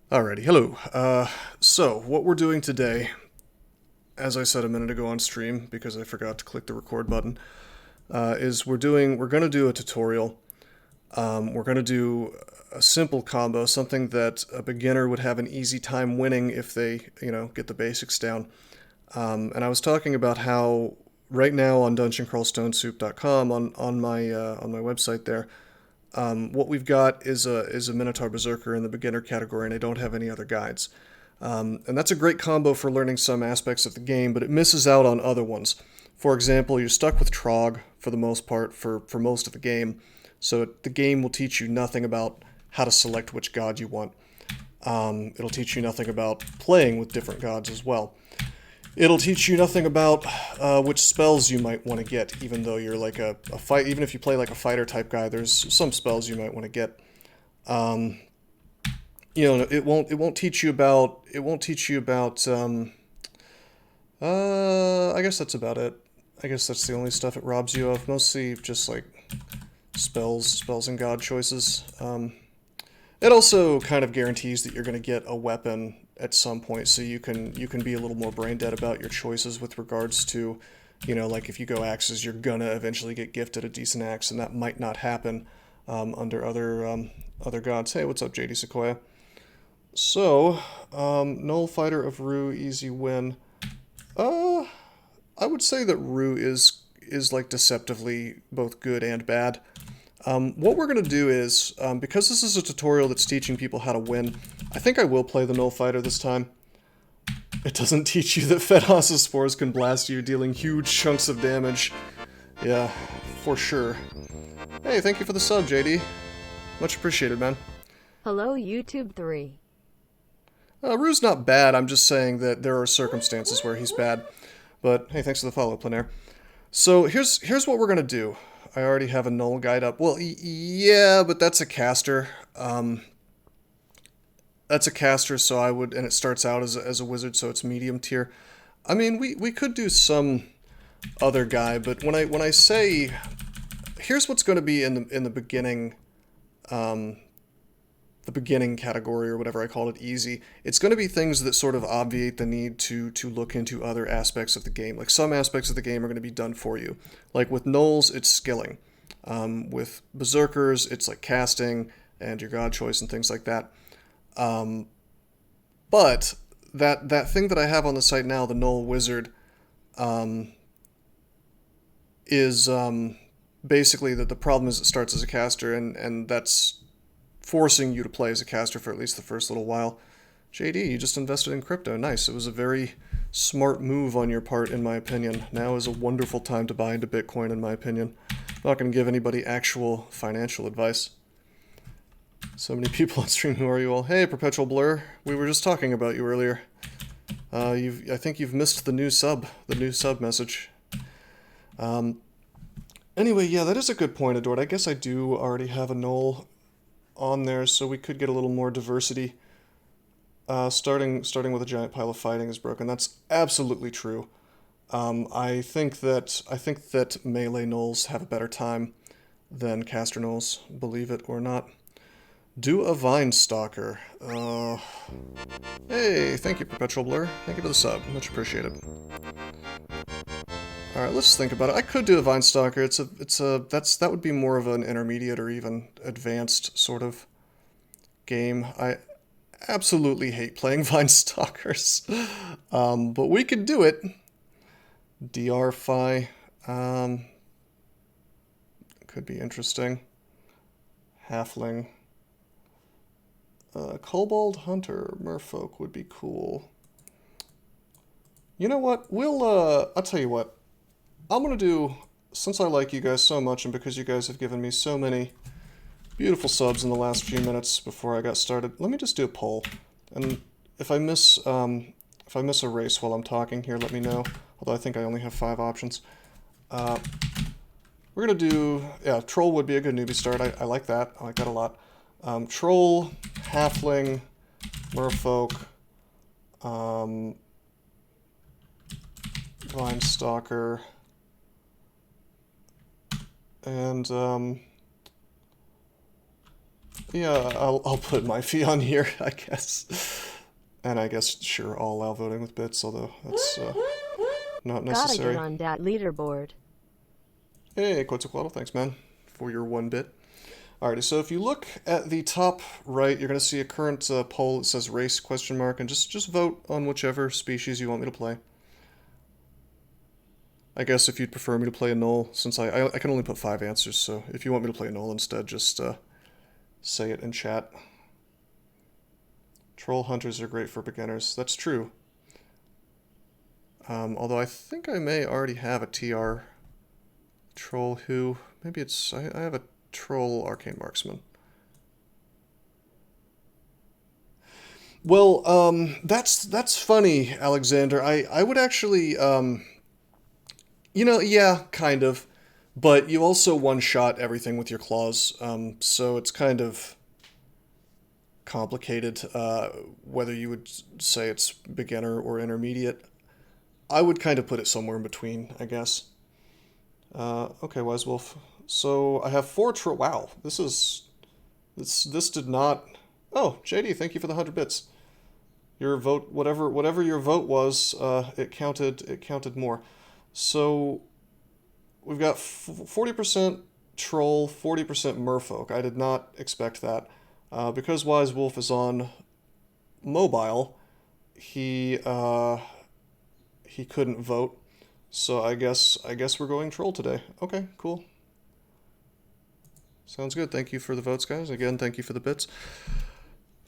Alrighty, hello. So what we're doing today, as I said a minute ago on stream, because I forgot to click the record button, is we're gonna do a tutorial. We're gonna do a simple combo, something that a beginner would have an easy time winning if they, get the basics down. And I was talking about how right now on dungeoncrawlstonesoup.com on my website there, what we've got is a Minotaur Berserker in the beginner category, and I don't have any other guides. And that's a great combo for learning some aspects of the game, but it misses out on other ones. For example, you're stuck with Trog for the most part for most of the game, so the game will teach you nothing about how to select which god you want. It'll teach you nothing about playing with different gods as well. It'll teach you nothing about which spells you might want to get, even though you're like a fight. Even if you play like a fighter type guy, there's some spells you might want to get. Um, it won't teach you about I guess that's about it. I guess that's the only stuff it robs you of. Mostly just like spells and god choices. It also kind of guarantees that you're going to get a weapon at some point, so you can be a little more brain dead about your choices with regards to, like if you go axes, you're gonna eventually get gifted a decent axe, and that might not happen under other gods. Hey, what's up, JD Sequoia? So, Null Fighter of Rue, easy win. Uh, I would say that Rue is like deceptively both good and bad. What we're going to do is, because this is a tutorial that's teaching people how to win, I think I will play the Null Fighter this time. It doesn't teach you that Fedhaus' spores can blast you, dealing huge chunks of damage. Yeah, for sure. Hey, thank you for the sub, JD. Much appreciated, man. Hello, YouTube 3. Rue's not bad, I'm just saying that there are circumstances where he's bad. But hey, thanks for the follow, Plenair. So here's what we're gonna do. I already have a null guide up. Well, yeah, but that's a caster. That's a caster, so I would, and it starts out as a wizard, so it's medium tier. I mean, we could do some other guy, but when I say, here's what's going to be in the beginning category or whatever I called it, easy. It's going to be things that sort of obviate the need to look into other aspects of the game. Like some aspects of the game are going to be done for you. Like with gnolls, it's skilling. With berserkers, it's like casting and your god choice and things like that. But that thing that I have on the site now, the Null Wizard, um, is basically that the problem is it starts as a caster, and that's forcing you to play as a caster for at least the first little while. JD, you just invested in crypto. Nice. It was a very smart move on your part, in my opinion. Now is a wonderful time to buy into Bitcoin, in my opinion. I'm not going to give anybody actual financial advice. So many people on stream. Who are you all? Hey, Perpetual Blur. We were just talking about you earlier. I think you've missed the new sub message. Anyway, yeah, that is a good point, Adort. I guess I do already have a null on there, so we could get a little more diversity. Starting with a giant pile of fighting is broken. That's absolutely true. I think that melee nulls have a better time than caster nulls, believe it or not. Do a Vine Stalker. Hey, thank you, Perpetual Blur. Thank you for the sub. Much appreciated. Alright, let's think about it. I could do a Vine Stalker. That would be more of an intermediate or even advanced sort of game. I absolutely hate playing Vine Stalkers. But we could do it. DR could be interesting. Halfling. Kobold Hunter, Merfolk would be cool. You know what? I'll tell you what. I'm gonna do, since I like you guys so much and because you guys have given me so many beautiful subs in the last few minutes before I got started, let me just do a poll. And if I miss a race while I'm talking here, let me know. Although I think I only have 5 options. We're gonna do, yeah, Troll would be a good newbie start. I like that. I like that a lot. Troll, Halfling, Merfolk, Vine Stalker, and Yeah, I'll put my fee on here, I guess. And I guess, sure, I'll allow voting with bits, although that's not Gotta get necessary. on that leaderboard. Hey, Quetzalcoatl, thanks, man, for your 1 bit. Alrighty, so if you look at the top right, you're going to see a current poll that says race question mark, and just vote on whichever species you want me to play. I guess if you'd prefer me to play a null, since I can only put 5 answers, so if you want me to play a null instead, just say it in chat. Troll hunters are great for beginners. That's true. Although I think I may already have a TR troll who... Maybe it's... I have a troll arcane marksman. Well, that's funny, Alexander. I would actually... you know, yeah, kind of. But you also one-shot everything with your claws, so it's kind of complicated whether you would say it's beginner or intermediate. I would kind of put it somewhere in between, I guess. Okay, Wise Wolf. So I have 4 wow, this did not... Oh, JD, thank you for the 100 bits. Your vote, whatever your vote was, it counted more. So we've got 40% troll, 40% merfolk. I did not expect that. Because Wise Wolf is on mobile, he couldn't vote. So I guess we're going troll today. Okay, cool. Sounds good. Thank you for the votes, guys. Again, thank you for the bits.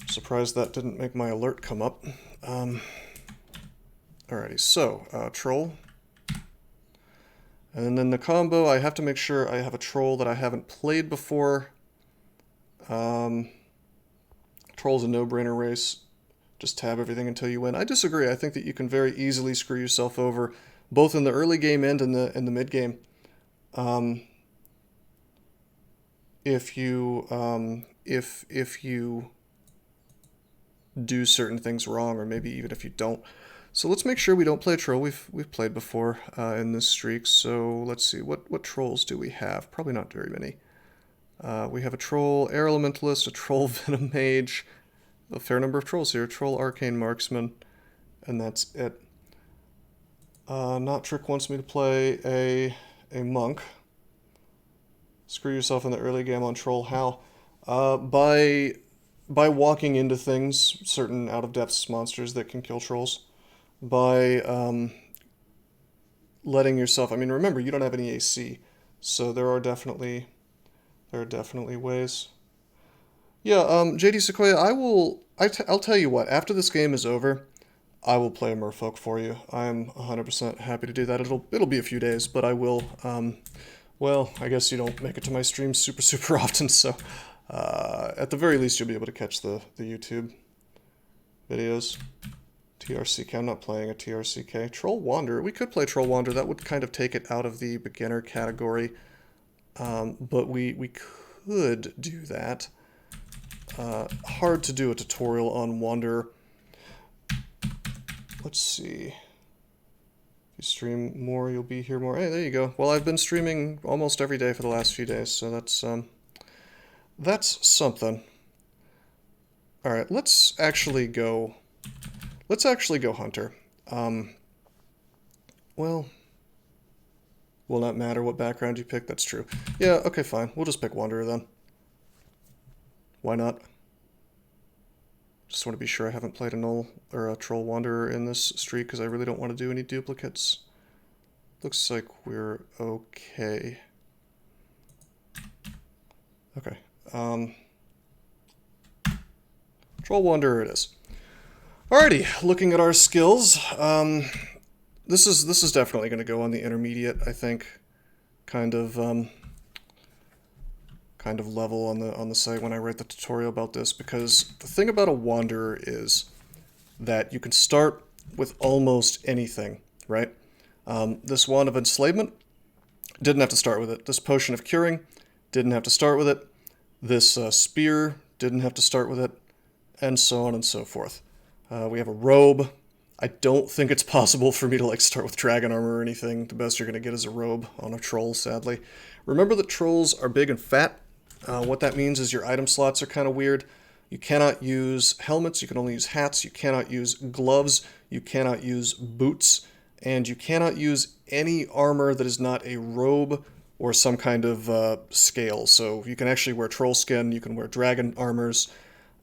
Surprised that didn't make my alert come up. Alrighty, so troll. And then the combo, I have to make sure I have a troll that I haven't played before. Troll's a no-brainer race. Just tab everything until you win. I disagree. I think that you can very easily screw yourself over, both in the early game and in the mid game. If you do certain things wrong, or maybe even if you don't. So let's make sure we don't play a troll. We've played before in this streak. So let's see, what trolls do we have? Probably not very many. We have a troll air elementalist, a troll venom mage, a fair number of trolls here. Troll arcane marksman, and that's it. Not Trick wants me to play a monk. Screw yourself in the early game on troll. How? By walking into things, certain out of depths monsters that can kill trolls. By letting yourself. I mean, remember you don't have any AC, so there are definitely ways. Yeah, JD Sequoia, I'll tell you what, after this game is over, I will play a merfolk for you. I'm 100% happy to do that. It'll be a few days, but I will, well, I guess you don't make it to my streams super often, so, at the very least you'll be able to catch the YouTube videos. TRCK, I'm not playing a TRCK. Troll Wander, we could play Troll Wander, that would kind of take it out of the beginner category, but we could do that. Hard to do a tutorial on Wander. Let's see. If you stream more, you'll be here more. Hey, there you go. Well, I've been streaming almost every day for the last few days, so that's something. All right, let's actually go hunter. Well, will not matter what background you pick. That's true. Yeah, okay, fine. We'll just pick wanderer then. Why not? Just want to be sure I haven't played a null or a troll wanderer in this streak because I really don't want to do any duplicates. Looks like we're okay. Okay. Troll wanderer it is. Alrighty, looking at our skills. This is definitely going to go on the intermediate, I think. Kind of level on the site when I write the tutorial about this, because the thing about a wanderer is that you can start with almost anything, right? This wand of enslavement, didn't have to start with it. This potion of curing, didn't have to start with it. This spear, didn't have to start with it, and so on and so forth. We have a robe. I don't think it's possible for me to start with dragon armor or anything. The best you're going to get is a robe on a troll, sadly. Remember that trolls are big and fat. What that means is your item slots are kind of weird. You cannot use helmets, you can only use hats, you cannot use gloves, you cannot use boots, and you cannot use any armor that is not a robe or some kind of scale. So you can actually wear troll skin, you can wear dragon armors,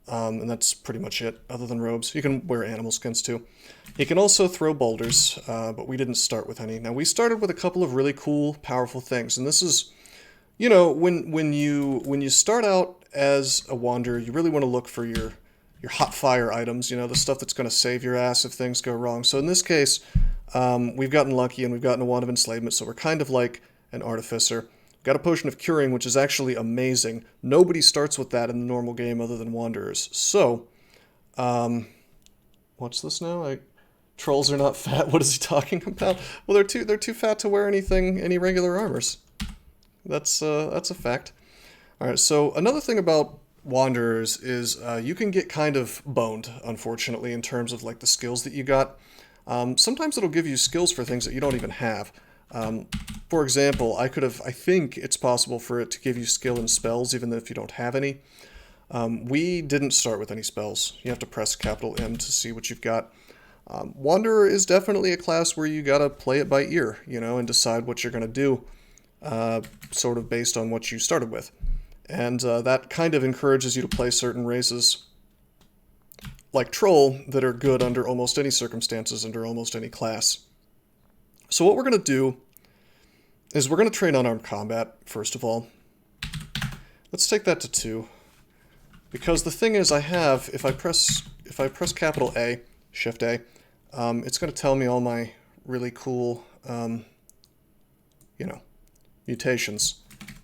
and that's pretty much it, other than robes. You can wear animal skins too. You can also throw boulders, but we didn't start with any. Now, we started with a couple of really cool, powerful things, and this is, you know, when you start out as a wanderer, you really want to look for your hot fire items, you know, the stuff that's going to save your ass if things go wrong. So in this case, we've gotten lucky and we've gotten a wand of enslavement, so we're kind of like an artificer. Got a potion of curing, which is actually amazing. Nobody starts with that in the normal game other than wanderers. So, what's this now? Trolls are not fat. What is he talking about? Well, they're too fat to wear any regular armors. That's a fact. All right. So another thing about wanderers is you can get kind of boned, unfortunately, in terms of like the skills that you got. Sometimes it'll give you skills for things that you don't even have. For example, I think it's possible for it to give you skill in spells even if you don't have any. We didn't start with any spells. You have to press capital M to see what you've got. Wanderer is definitely a class where you gotta play it by ear, you know, and decide what you're gonna do, sort of based on what you started with. And that kind of encourages you to play certain races like Troll that are good under almost any circumstances, under almost any class. So what we're going to do is we're going to train unarmed combat, first of all. Let's take that to 2. Because the thing is, if I press capital A, Shift A, it's going to tell me all my really cool, mutations.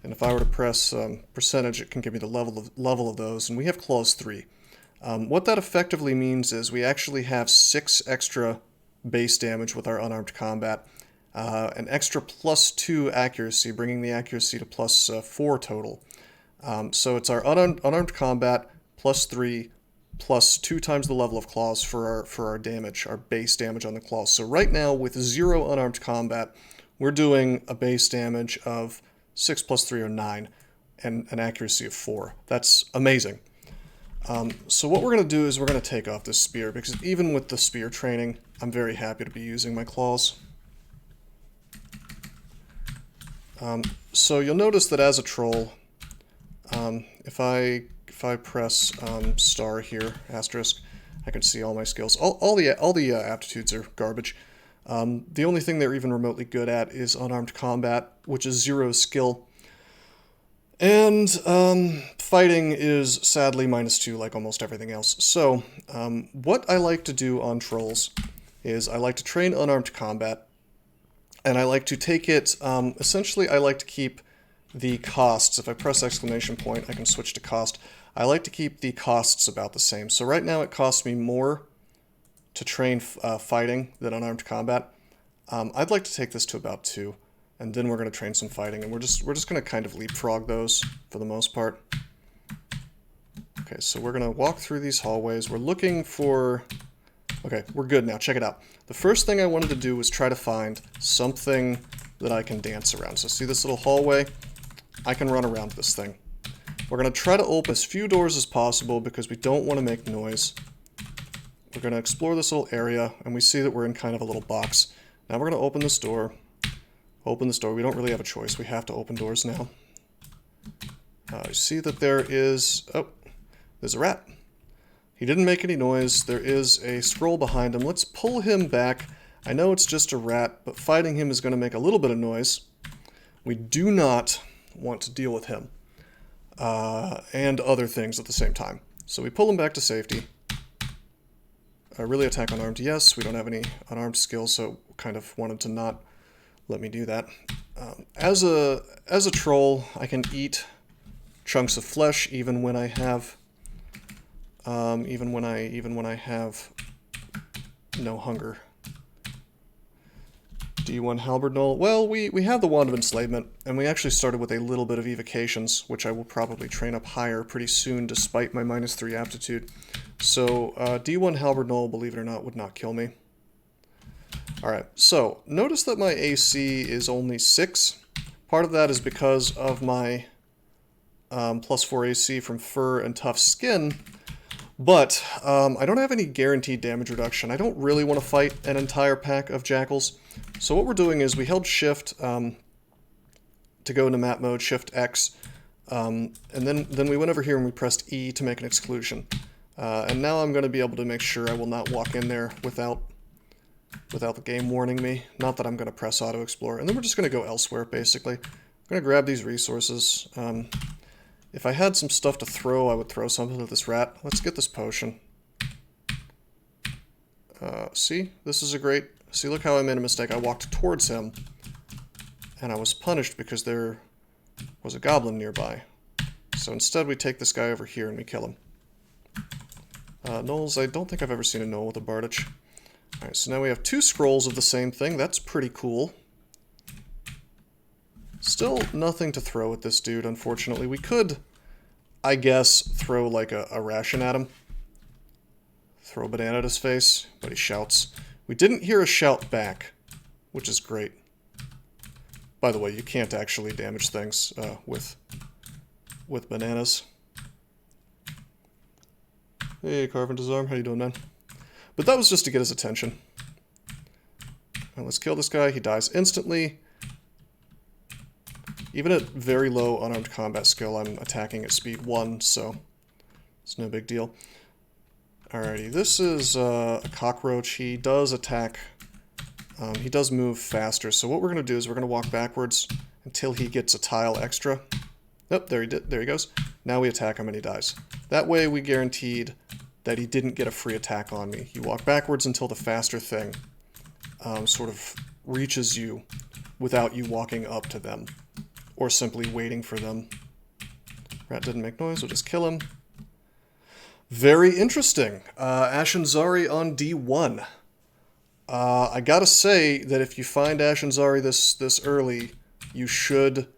And if I were to press percentage, it can give me the level of those, and we have clause 3. What that effectively means is we actually have 6 extra base damage with our unarmed combat, an extra +2 accuracy, bringing the accuracy to +4 total. So it's our unarmed combat +3 plus 2 times the level of claws for our damage, our base damage on the claws. So right now, with 0 unarmed combat, we're doing a base damage of 6 plus 3 or 9, and an accuracy of 4. That's amazing. So what we're going to do is we're going to take off this spear, because even with the spear training, I'm very happy to be using my claws. So you'll notice that as a troll, if I press star here, asterisk, I can see all my skills. All the aptitudes are garbage. The only thing they're even remotely good at is unarmed combat, which is 0 skill. And fighting is sadly -2, like almost everything else. So what I like to do on trolls is I like to train unarmed combat, and I like to take it, essentially I like to keep the costs. If I press exclamation point, I can switch to cost. I like to keep the costs about the same. So right now it costs me more to train fighting than unarmed combat. I'd like to take this to about 2. And then we're going to train some fighting, and we're just going to kind of leapfrog those for the most part. Okay, so we're going to walk through these hallways. We're looking for... Okay, we're good now. Check it out. The first thing I wanted to do was try to find something that I can dance around. So see this little hallway? I can run around this thing. We're going to try to open as few doors as possible because we don't want to make noise. We're going to explore this little area, and we see that we're in kind of a little box. Now we're going to open this door. Open this door. We don't really have a choice. We have to open doors now. You see that there is... Oh, there's a rat. He didn't make any noise. There is a scroll behind him. Let's pull him back. I know it's just a rat, but fighting him is going to make a little bit of noise. We do not want to deal with him. And other things at the same time. So we pull him back to safety. Really attack unarmed. Yes, we don't have any unarmed skills, so kind of wanted to not... let me do that. As a troll, I can eat chunks of flesh even when I have no hunger. D1 halberd null. Well, we have the wand of enslavement, and we actually started with a little bit of evocations, which I will probably train up higher pretty soon, despite my -3 aptitude. So D1 halberd null, believe it or not, would not kill me. Alright, so notice that my AC is only 6. Part of that is because of my plus 4 AC from fur and tough skin, but I don't have any guaranteed damage reduction. I don't really want to fight an entire pack of jackals. So what we're doing is we held shift to go into map mode, shift X, and then we went over here and we pressed E to make an exclusion. And now I'm going to be able to make sure I will not walk in there without the game warning me. Not that I'm going to press auto explore. And then we're just going to go elsewhere, basically. I'm going to grab these resources. If I had some stuff to throw, I would throw something at this rat. Let's get this potion. See? This is a great... See, look how I made a mistake. I walked towards him, and I was punished because there was a goblin nearby. So instead we take this guy over here and we kill him. Gnolls, I don't think I've ever seen a gnoll with a Bardich. Alright, so now we have 2 scrolls of the same thing. That's pretty cool. Still nothing to throw at this dude, unfortunately. We could, I guess, throw like a ration at him. Throw a banana at his face, but he shouts. We didn't hear a shout back, which is great. By the way, you can't actually damage things with bananas. Hey, Carvin Disarm, how you doing, man? But that was just to get his attention. Right, let's kill this guy. He dies instantly. Even at very low unarmed combat skill, I'm attacking at speed 1, so it's no big deal. Alrighty, this is a cockroach. He does attack. He does move faster, so what we're going to do is we're going to walk backwards until he gets a tile extra. Nope, there he goes. Now we attack him and he dies. That way we guaranteed that he didn't get a free attack on me. You walk backwards until the faster thing sort of reaches you without you walking up to them, or simply waiting for them. Rat didn't make noise, we'll just kill him. Very interesting. Ashenzari on D1. I gotta say that if you find Ashenzari this early, you should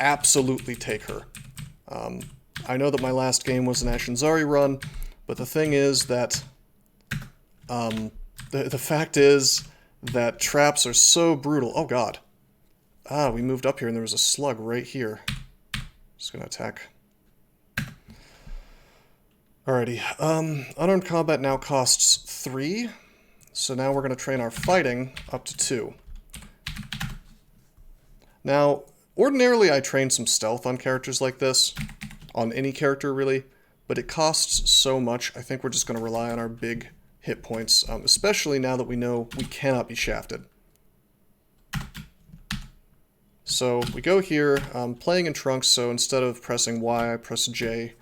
absolutely take her. I know that my last game was an Ashenzari run, but the thing is that the fact is that traps are so brutal. Oh god. Ah, we moved up here and there was a slug right here. Just gonna attack. Alrighty. Unarmed combat now costs 3. So now we're going to train our fighting up to 2. Now, ordinarily I train some stealth on characters like this. On any character, really. But it costs so much, I think we're just going to rely on our big hit points. Especially now that we know we cannot be shafted. So we go here, playing in trunks, so instead of pressing Y, I press J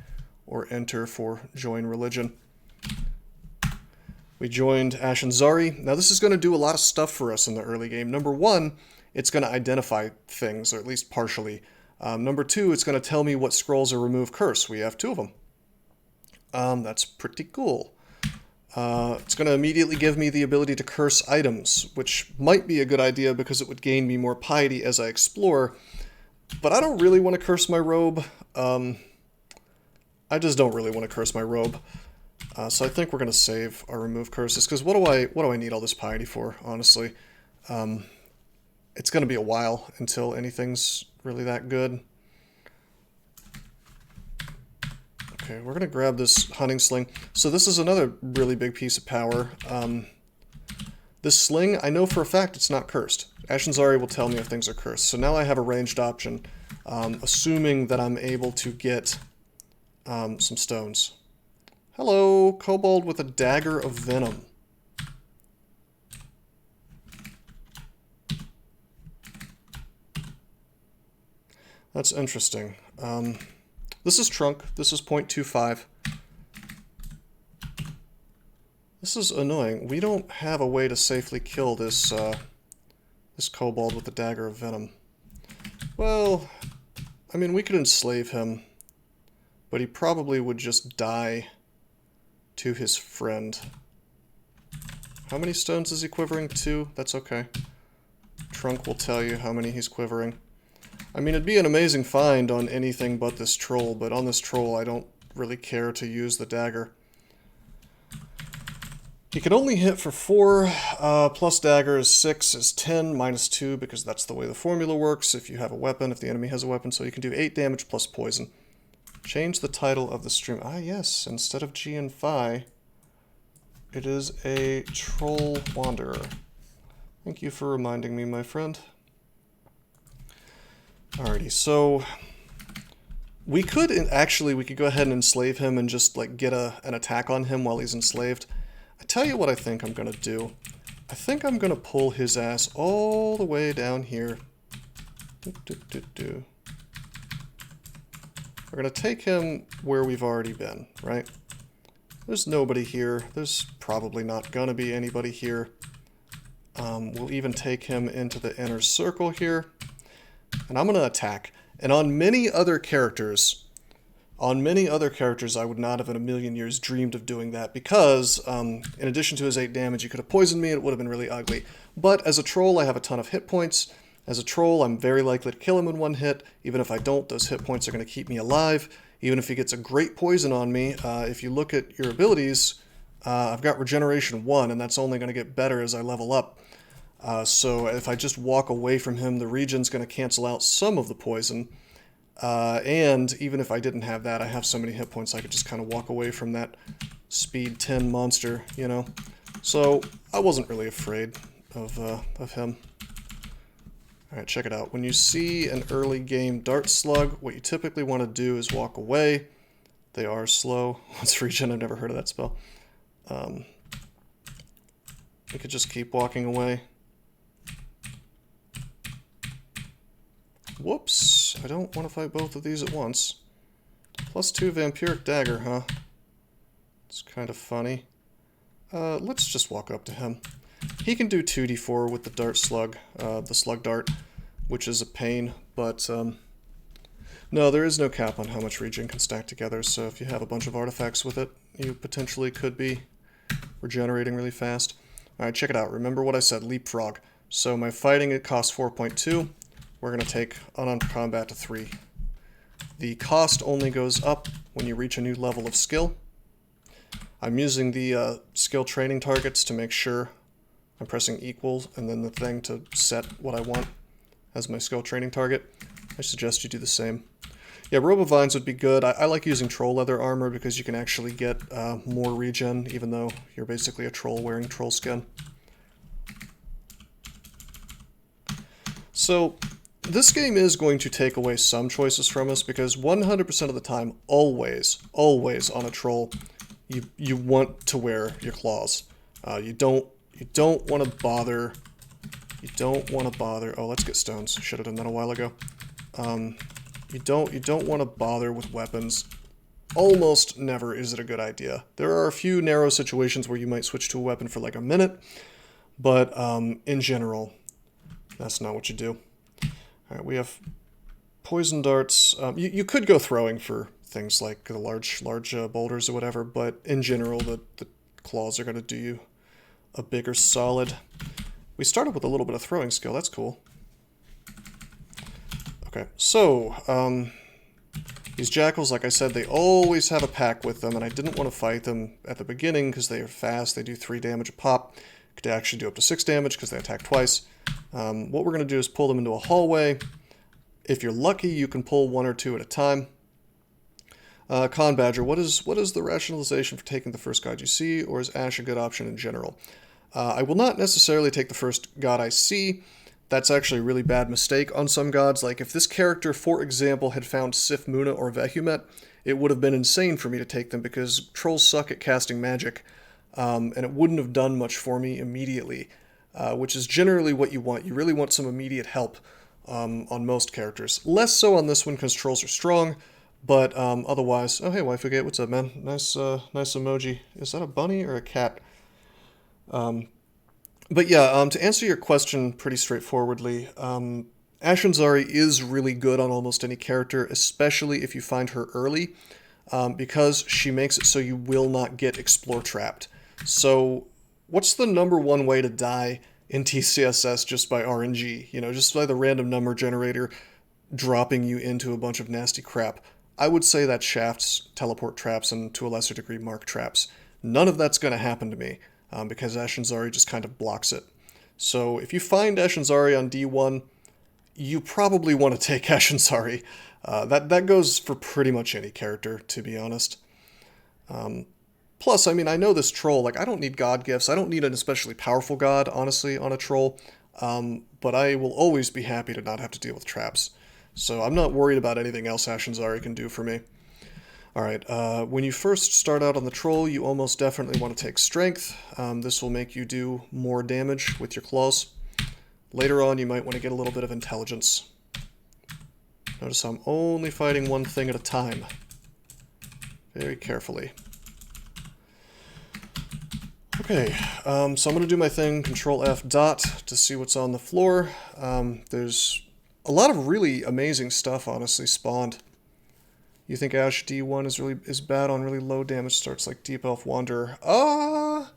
or enter for join religion. We joined Ashenzari. Now this is going to do a lot of stuff for us in the early game. Number 1, it's going to identify things, or at least partially. Number 2, it's going to tell me what scrolls are remove curse. We have 2 of them. That's pretty cool. It's going to immediately give me the ability to curse items, which might be a good idea because it would gain me more piety as I explore. But I don't really want to curse my robe. I just don't really want to curse my robe. So I think we're going to save our remove curses, because what do I need all this piety for, honestly? It's going to be a while until anything's really that good. Okay, we're going to grab this hunting sling. So this is another really big piece of power. This sling, I know for a fact it's not cursed. Ashenzari will tell me if things are cursed. So now I have a ranged option, assuming that I'm able to get some stones. Hello, kobold with a dagger of venom. That's interesting. This is trunk. This is 0.25. This is annoying. We don't have a way to safely kill this this kobold with the dagger of venom. Well, I mean, we could enslave him, but he probably would just die to his friend. How many stones is he quivering? 2? That's okay. Trunk will tell you how many he's quivering. I mean, it'd be an amazing find on anything but this troll, but on this troll I don't really care to use the dagger. He can only hit for 4, plus dagger is 6 is 10, minus 2, because that's the way the formula works if you have a weapon, if the enemy has a weapon, so you can do 8 damage plus poison. Change the title of the stream. Ah, yes, instead of G and Phi, it is a Troll Wanderer. Thank you for reminding me, my friend. Alrighty, so we could go ahead and enslave him and just like get an attack on him while he's enslaved. I tell you what I think I'm gonna do. I think I'm gonna pull his ass all the way down here. We're gonna take him where we've already been, right? There's nobody here. There's probably not gonna be anybody here. We'll even take him into the inner circle here. And I'm gonna attack. And on many other characters, I would not have in a million years dreamed of doing that because, in addition to his 8 damage, he could have poisoned me. It would have been really ugly. But as a troll, I have a ton of hit points. As a troll, I'm very likely to kill him in one hit. Even if I don't, those hit points are going to keep me alive. Even if he gets a great poison on me, if you look at your abilities, I've got regeneration 1, and that's only going to get better as I level up. So if I just walk away from him, the regen's going to cancel out some of the poison. And even if I didn't have that, I have so many hit points I could just kind of walk away from that speed 10 monster, you know? So I wasn't really afraid of him. Alright, check it out. When you see an early game dart slug, what you typically want to do is walk away. They are slow. What's regen? I've never heard of that spell. You could just keep walking away. Whoops, I don't want to fight both of these at once. +2 Vampiric Dagger, huh? It's kind of funny. Let's just walk up to him. He can do 2d4 with the dart slug, the slug dart, which is a pain, but no, there is no cap on how much regen can stack together, so if you have a bunch of artifacts with it, you potentially could be regenerating really fast. Alright, check it out. Remember what I said, leapfrog. So my fighting, it costs 4.2. We're going to take unarmed combat to 3. The cost only goes up when you reach a new level of skill. I'm using the skill training targets to make sure I'm pressing equal and then the thing to set what I want as my skill training target. I suggest you do the same. Yeah, Robe of Vines would be good. I like using troll leather armor because you can actually get more regen even though you're basically a troll wearing troll skin. So this game is going to take away some choices from us because 100% of the time, always on a troll, you want to wear your claws. You don't want to bother. Oh, let's get stones. Should have done that a while ago. You don't want to bother with weapons. Almost never is it a good idea. There are a few narrow situations where you might switch to a weapon for like a minute, but in general, that's not what you do. All right, we have poison darts. You could go throwing for things like the large boulders or whatever, but in general, the claws are going to do you a bigger solid. We started with a little bit of throwing skill. That's cool. Okay, so these jackals, like I said, they always have a pack with them, and I didn't want to fight them at the beginning because they are fast. They do 3 damage a pop. Could actually do up to 6 damage because they attack twice. What we're going to do is pull them into a hallway. If you're lucky, you can pull 1 or 2 at a time. Con Badger, what is the rationalization for taking the first god you see, or is Ash a good option in general? I will not necessarily take the first god I see. That's actually a really bad mistake on some gods. Like, if this character, for example, had found Sif Muna or Vehumet, it would have been insane for me to take them because trolls suck at casting magic, and it wouldn't have done much for me immediately, which is generally what you want. You really want some immediate help on most characters. Less so on this one because trolls are strong, but otherwise... Oh, hey, Waifu what's up, man? Nice emoji. Is that a bunny or a cat? But yeah, to answer your question pretty straightforwardly, Ashenzari is really good on almost any character, especially if you find her early, because she makes it so you will not get explore trapped. So what's the #1 way to die in TCSS just by RNG? You know, just by the random number generator dropping you into a bunch of nasty crap. I would say that shafts, teleport traps, and to a lesser degree mark traps. None of that's going to happen to me. Because Ashenzari just kind of blocks it. So if you find Ashenzari on D1, you probably want to take Ashenzari. That goes for pretty much any character, to be honest. Plus, I mean, I know this troll, like, I don't need god gifts. I don't need an especially powerful god, honestly, on a troll. But I will always be happy to not have to deal with traps. So I'm not worried about anything else Ashenzari can do for me. Alright, when you first start out on the troll, you almost definitely want to take strength. This will make you do more damage with your claws. Later on, you might want to get a little bit of intelligence. Notice I'm only fighting one thing at a time. Very carefully. Okay, so I'm going to do my thing, Control F dot, to see what's on the floor. There's a lot of really amazing stuff, honestly, spawned. You think Ash D1 is bad on really low damage starts like Deep Elf Wanderer? I'm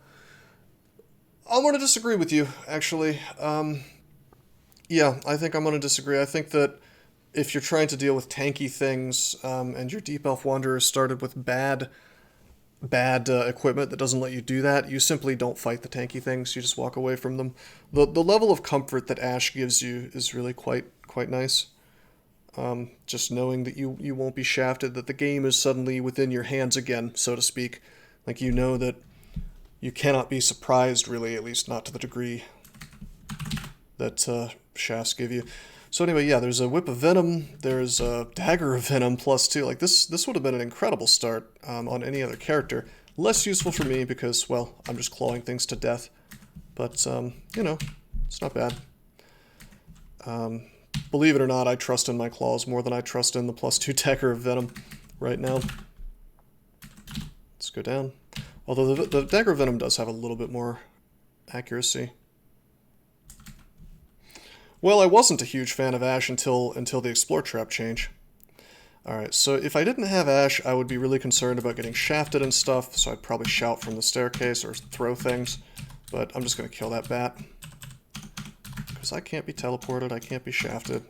going to disagree with you, actually. Yeah, I think I'm going to disagree. I think that if you're trying to deal with tanky things, and your Deep Elf Wanderer started with bad equipment that doesn't let you do that, you simply don't fight the tanky things. You just walk away from them. The level of comfort that Ash gives you is really quite nice. Just knowing that you won't be shafted, that the game is suddenly within your hands again, so to speak. Like, you know that you cannot be surprised, really, at least not to the degree that shafts give you. So anyway, yeah, there's a Whip of Venom, there's a Dagger of Venom +2. Like, this would have been an incredible start on any other character. Less useful for me because, well, I'm just clawing things to death. But, you know, it's not bad. Believe it or not, I trust in my claws more than I trust in the +2 Dagger of Venom right now. Let's go down. Although the Dagger of Venom does have a little bit more accuracy. Well, I wasn't a huge fan of Ash until the Explore Trap change. Alright, so if I didn't have Ash, I would be really concerned about getting shafted and stuff, so I'd probably shout from the staircase or throw things. But I'm just going to kill that bat. Because I can't be teleported, I can't be shafted.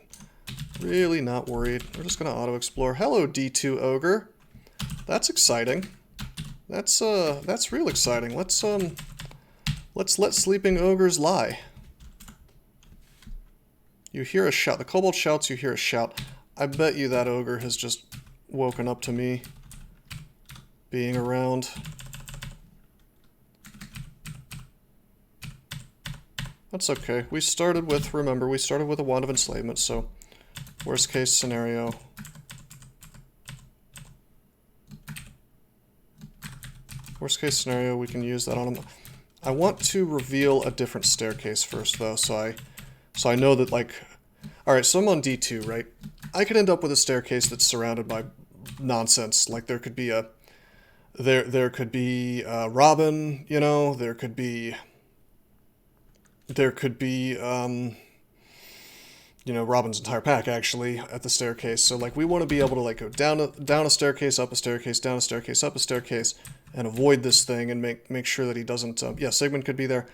Really not worried. We're just going to auto-explore. Hello, D2 Ogre. That's exciting. That's real exciting. Let's let sleeping ogres lie. You hear a shout. The kobold shouts, you hear a shout. I bet you that ogre has just woken up to me being around. That's okay. We started with a Wand of Enslavement, so worst case scenario. Worst case scenario, we can use that on him. I want to reveal a different staircase first, though, so I know that, like... Alright, so I'm on D2, right? I could end up with a staircase that's surrounded by nonsense. Like, there could be a... There could be Robin, you know? There could be, you know, Robin's entire pack, actually, at the staircase. So, like, we want to be able to, like, go down a staircase, up a staircase, down a staircase, up a staircase, and avoid this thing and make sure that he doesn't... yeah, Sigmund could be there.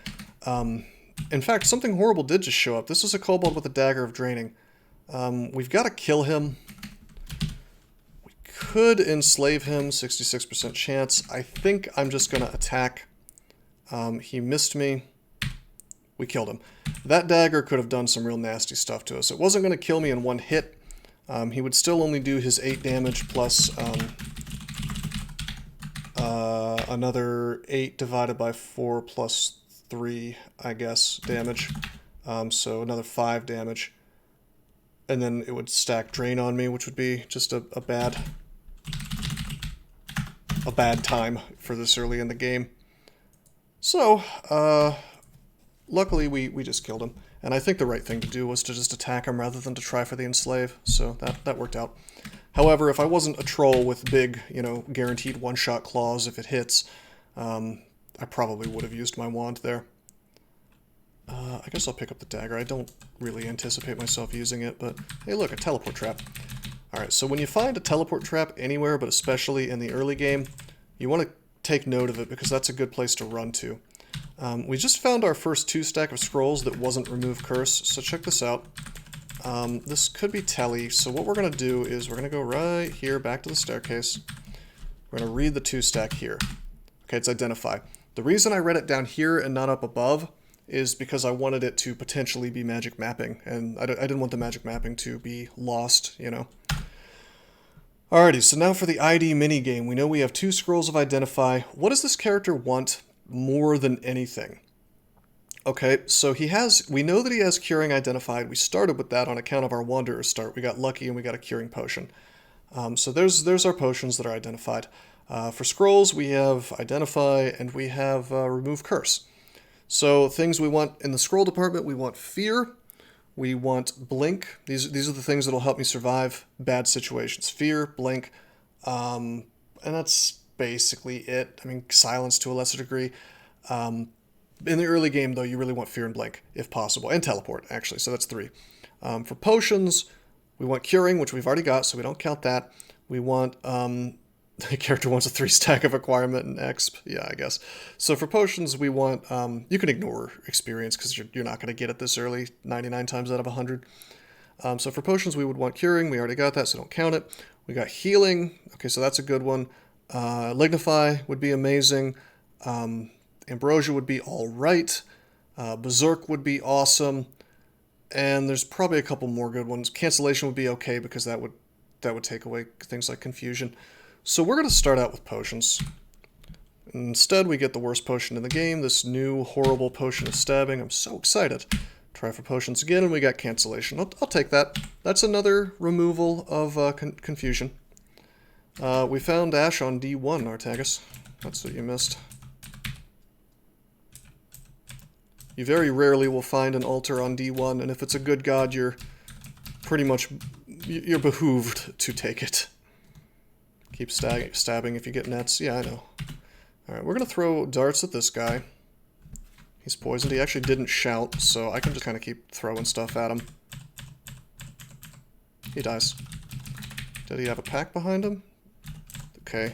In fact, something horrible did just show up. This is a kobold with a Dagger of Draining. We've got to kill him. We could enslave him, 66% chance. I think I'm just going to attack. He missed me. We killed him. That dagger could have done some real nasty stuff to us. It wasn't going to kill me in one hit. He would still only do his 8 damage plus another 8 divided by 4 plus 3, I guess, damage. So another 5 damage. And then it would stack Drain on me, which would be just a bad time for this early in the game. So, luckily we just killed him. And I think the right thing to do was to just attack him rather than to try for the enslave. So that worked out. However, if I wasn't a troll with big, you know, guaranteed one-shot claws if it hits, I probably would have used my wand there. I guess I'll pick up the dagger. I don't really anticipate myself using it, but hey look, a teleport trap. Alright, so when you find a teleport trap anywhere, but especially in the early game, you want to take note of it because that's a good place to run to. We just found our first 2 stack of scrolls that wasn't Remove Curse, so check this out. This could be Telly, so what we're going to do is we're going to go right here, back to the staircase. We're going to read the 2 stack here. Okay, it's Identify. The reason I read it down here and not up above is because I wanted it to potentially be magic mapping, and I didn't want the magic mapping to be lost, you know. Alrighty, so now for the ID minigame. We know we have 2 scrolls of Identify. What does this character want more than anything? Okay, so we know that he has Curing identified. We started with that on account of our Wanderer start. We got lucky and we got a Curing potion. So there's our potions that are identified. For scrolls, we have Identify and we have Remove Curse. So things we want in the scroll department, we want Fear, we want Blink. These are the things that will help me survive bad situations. Fear, Blink, and that's basically it. I mean, Silence to a lesser degree. In the early game, though, you really want Fear and Blink, if possible, and Teleport, actually, so that's 3. For potions, we want Curing, which we've already got, so we don't count that. We want, the character wants a 3-stack of Acquirement and Exp, yeah, I guess. So for potions, we want, you can ignore Experience, because you're not going to get it this early, 99 times out of 100. So for potions, we would want Curing, we already got that, so don't count it. We got Healing, okay, so that's a good one. Lignify would be amazing. Ambrosia would be alright. Berserk would be awesome. And there's probably a couple more good ones. Cancellation would be okay because that would take away things like confusion. So we're going to start out with potions. Instead, we get the worst potion in the game, this new horrible potion of stabbing. I'm so excited. Try for potions again, and we got cancellation. I'll take that. That's another removal of confusion. We found Ash on D1, Artagus. That's what you missed. You very rarely will find an altar on D1, and if it's a good god, you're behooved to take it. Keep stabbing if you get nets. Yeah, I know. Alright, we're going to throw darts at this guy. He's poisoned. He actually didn't shout, so I can just kind of keep throwing stuff at him. He dies. Did he have a pack behind him? Okay,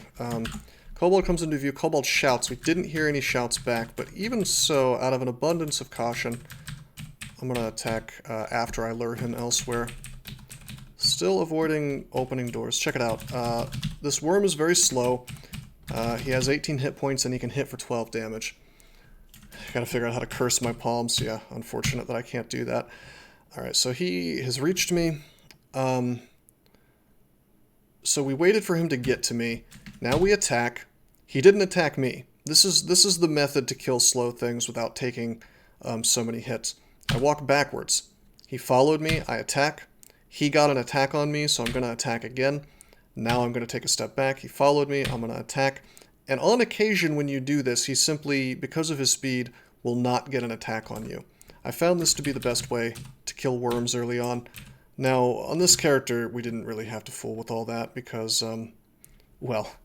Kobold comes into view. Kobold shouts. We didn't hear any shouts back, but even so, out of an abundance of caution, I'm going to attack after I lure him elsewhere. Still avoiding opening doors. Check it out. This worm is very slow. He has 18 hit points and he can hit for 12 damage. I gotta figure out how to curse my palms. Yeah, unfortunate that I can't do that. Alright, so he has reached me. So we waited for him to get to me. Now we attack. He didn't attack me. This is the method to kill slow things without taking so many hits. I walk backwards. He followed me. I attack. He got an attack on me, so I'm going to attack again. Now I'm going to take a step back. He followed me. I'm going to attack. And on occasion when you do this, he simply, because of his speed, will not get an attack on you. I found this to be the best way to kill worms early on. Now, on this character, we didn't really have to fool with all that because, well,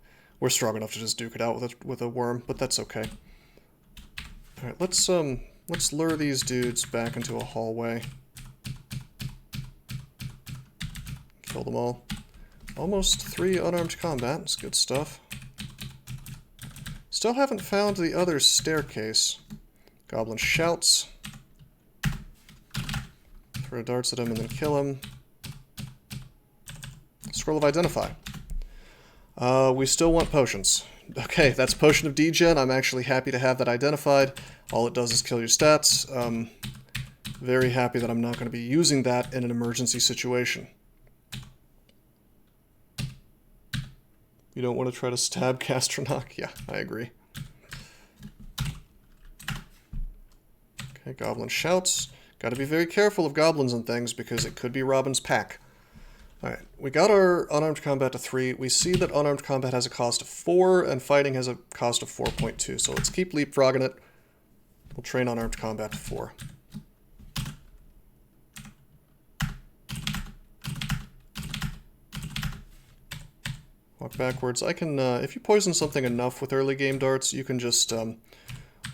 we're strong enough to just duke it out with a worm, but that's okay. Alright, let's lure these dudes back into a hallway. Kill them all. Almost 3 unarmed combat. It's good stuff. Still haven't found the other staircase. Goblin shouts. Throw darts at him and then kill him. Scroll of Identify. We still want potions. Okay, that's Potion of Degen. I'm actually happy to have that identified. All it does is kill your stats. Very happy that I'm not going to be using that in an emergency situation. You don't want to try to stab Castronach? Yeah, I agree. Okay, Goblin shouts. Got to be very careful of goblins and things because it could be Robin's pack. Alright, we got our unarmed combat to 3. We see that unarmed combat has a cost of 4 and fighting has a cost of 4.2. So let's keep leapfrogging it. We'll train unarmed combat to 4. Walk backwards. I can, if you poison something enough with early game darts, you can just,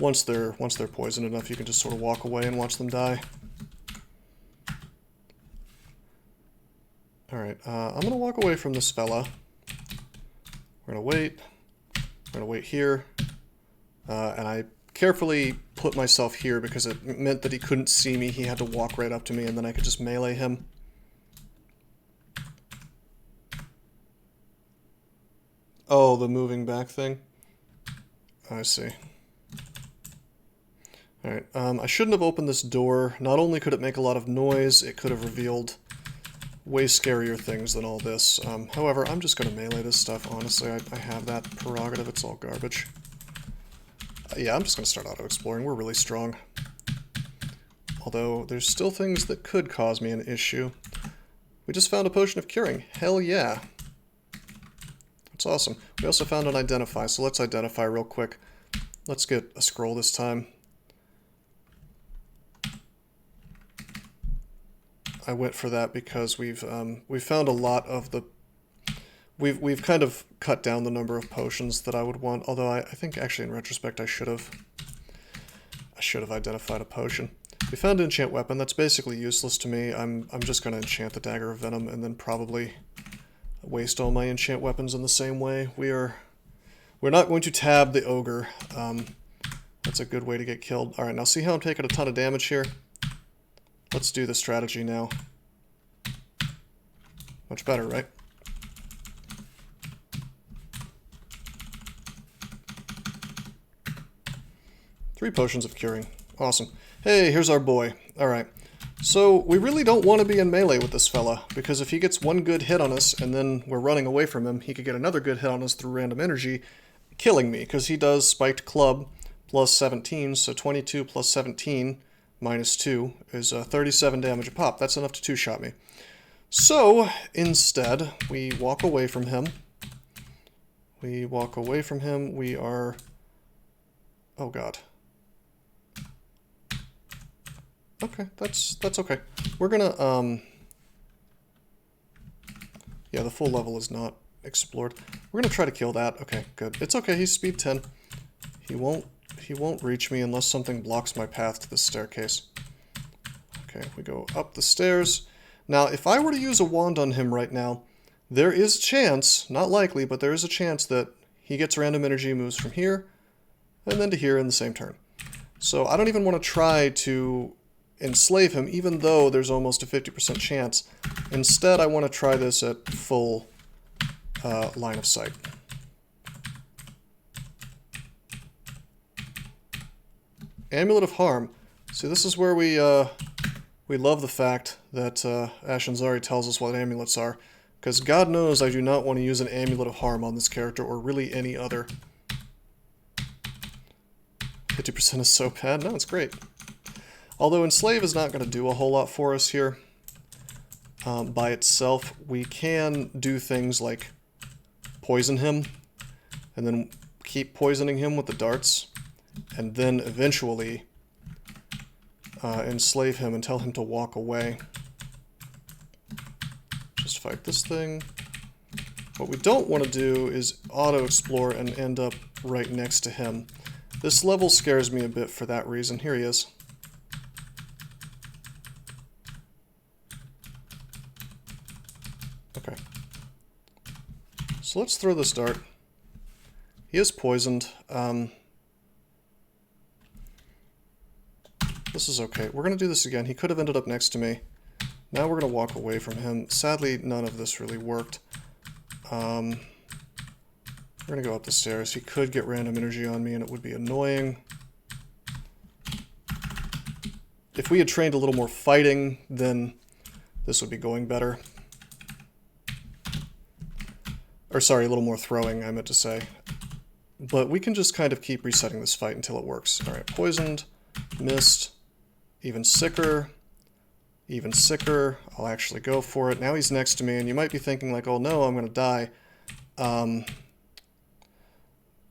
once they're poisoned enough, you can just sort of walk away and watch them die. Alright, I'm going to walk away from this fella. We're going to wait. We're going to wait here. And I carefully put myself here because it meant that he couldn't see me. He had to walk right up to me and then I could just melee him. Oh, the moving back thing? I see. Alright, I shouldn't have opened this door. Not only could it make a lot of noise, it could have revealed way scarier things than all this. However, I'm just going to melee this stuff, honestly. I have that prerogative, it's all garbage. Yeah, I'm just going to start auto-exploring. We're really strong. Although, there's still things that could cause me an issue. We just found a potion of curing. Hell yeah. That's awesome. We also found an identify, so let's identify real quick. Let's get a scroll this time. I went for that because we've found a lot of the... We've kind of cut down the number of potions that I would want, although I think actually in retrospect I should have identified a potion. We found an enchant weapon. That's basically useless to me. I'm just going to enchant the Dagger of Venom and then probably waste all my enchant weapons in the same way. We're not going to tab the ogre. That's a good way to get killed. Alright, now see how I'm taking a ton of damage here? Let's do the strategy now. Much better, right? Three potions of curing. Awesome. Hey, here's our boy. Alright. So, we really don't want to be in melee with this fella, because if he gets one good hit on us, and then we're running away from him, he could get another good hit on us through random energy, killing me, because he does Spiked Club plus 17, so 22 plus 17 minus 2 is 37 damage a pop. That's enough to two-shot me. So, instead, we walk away from him. We walk away from him. We are... Oh god. Okay, that's okay. We're gonna, yeah, the full level is not explored. We're gonna try to kill that. Okay, good. It's okay, he's speed 10. He won't reach me unless something blocks my path to the staircase. Okay, we go up the stairs. Now, if I were to use a wand on him right now, there is a chance, not likely, but there is a chance that he gets random energy, moves from here, and then to here in the same turn. So I don't even want to try to enslave him, even though there's almost a 50% chance. Instead, I want to try this at full line of sight. Amulet of Harm. See, this is where we love the fact that Ashenzari tells us what amulets are, because God knows I do not want to use an Amulet of Harm on this character, or really any other. 50% is so bad. No, it's great. Although Enslave is not going to do a whole lot for us here by itself, we can do things like poison him, and then keep poisoning him with the darts, and then eventually enslave him and tell him to walk away. Just fight this thing. What we don't want to do is auto-explore and end up right next to him. This level scares me a bit for that reason. Here he is. Okay. So let's throw this dart. He is poisoned. This is okay. We're going to do this again. He could have ended up next to me. Now we're going to walk away from him. Sadly, none of this really worked. We're going to go up the stairs. He could get random energy on me and it would be annoying. If we had trained a little more fighting, then this would be going better. Or sorry, a little more throwing, I meant to say. But we can just kind of keep resetting this fight until it works. Alright, poisoned, missed, even sicker, even sicker. I'll actually go for it. Now he's next to me, and you might be thinking like, oh no, I'm going to die.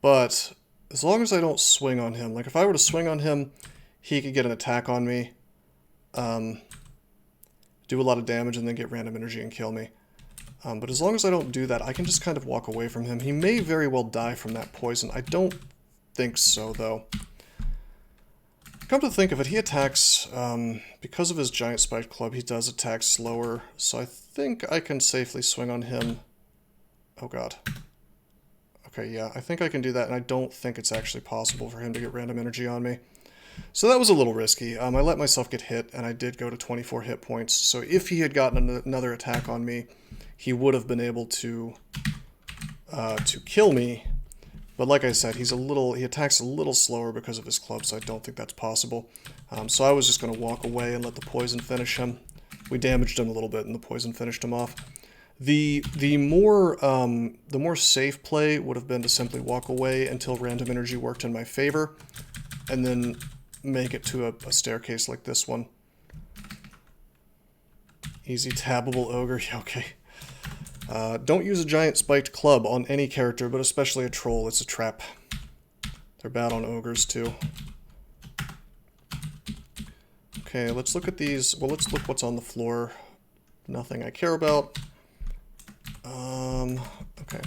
But as long as I don't swing on him, like if I were to swing on him, he could get an attack on me, do a lot of damage, and then get random energy and kill me. But as long as I don't do that, I can just kind of walk away from him. He may very well die from that poison. I don't think so, though. Come to think of it, he attacks, because of his giant spiked club, he does attack slower, so I think I can safely swing on him. Oh god. Okay, yeah, I think I can do that, and I don't think it's actually possible for him to get random energy on me. So that was a little risky. I let myself get hit, and I did go to 24 hit points, so if he had gotten another attack on me, he would have been able to kill me, But like I said, he attacks a little slower because of his club, so I don't think that's possible. So I was just going to walk away and let the poison finish him. We damaged him a little bit, and the poison finished him off. The more safe play would have been to simply walk away until random energy worked in my favor, and then make it to a staircase like this one. Easy tabbable ogre, yeah, okay. Don't use a giant spiked club on any character, but especially a troll. It's a trap. They're bad on ogres, too. Okay, let's look at these. Well, let's look what's on the floor. Nothing I care about. Okay.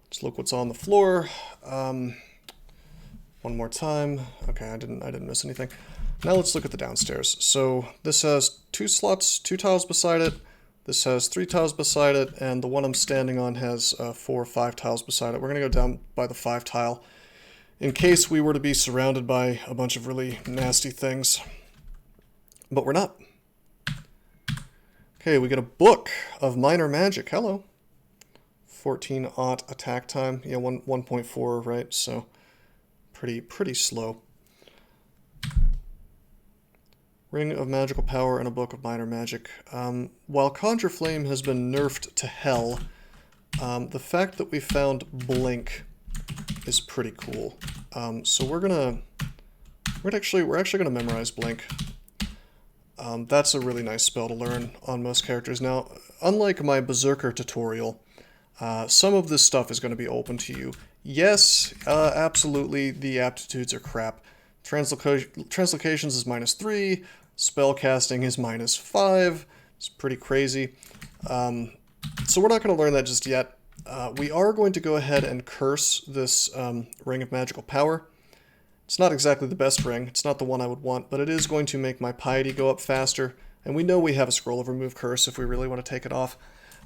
Let's look what's on the floor. One more time. Okay, I didn't miss anything. Now let's look at the downstairs. So this has 2 slots, 2 tiles beside it. This has 3 tiles beside it, and the one I'm standing on has 4 or 5 tiles beside it. We're going to go down by the 5 tile in case we were to be surrounded by a bunch of really nasty things. But we're not. Okay, we get a book of minor magic. Hello. 14 aught attack time. Yeah, 1.4, right? So pretty slow. Ring of Magical Power and a Book of Minor Magic. While Conjure Flame has been nerfed to hell, the fact that we found Blink is pretty cool. So we're actually gonna memorize Blink. That's a really nice spell to learn on most characters. Now, unlike my Berserker tutorial, some of this stuff is going to be open to you. Yes, absolutely, the aptitudes are crap. Translocations is -3, spellcasting is -5, it's pretty crazy. So we're not going to learn that just yet. We are going to go ahead and curse this Ring of Magical Power. It's not exactly the best ring, it's not the one I would want, but it is going to make my piety go up faster, and we know we have a scroll of Remove Curse if we really want to take it off.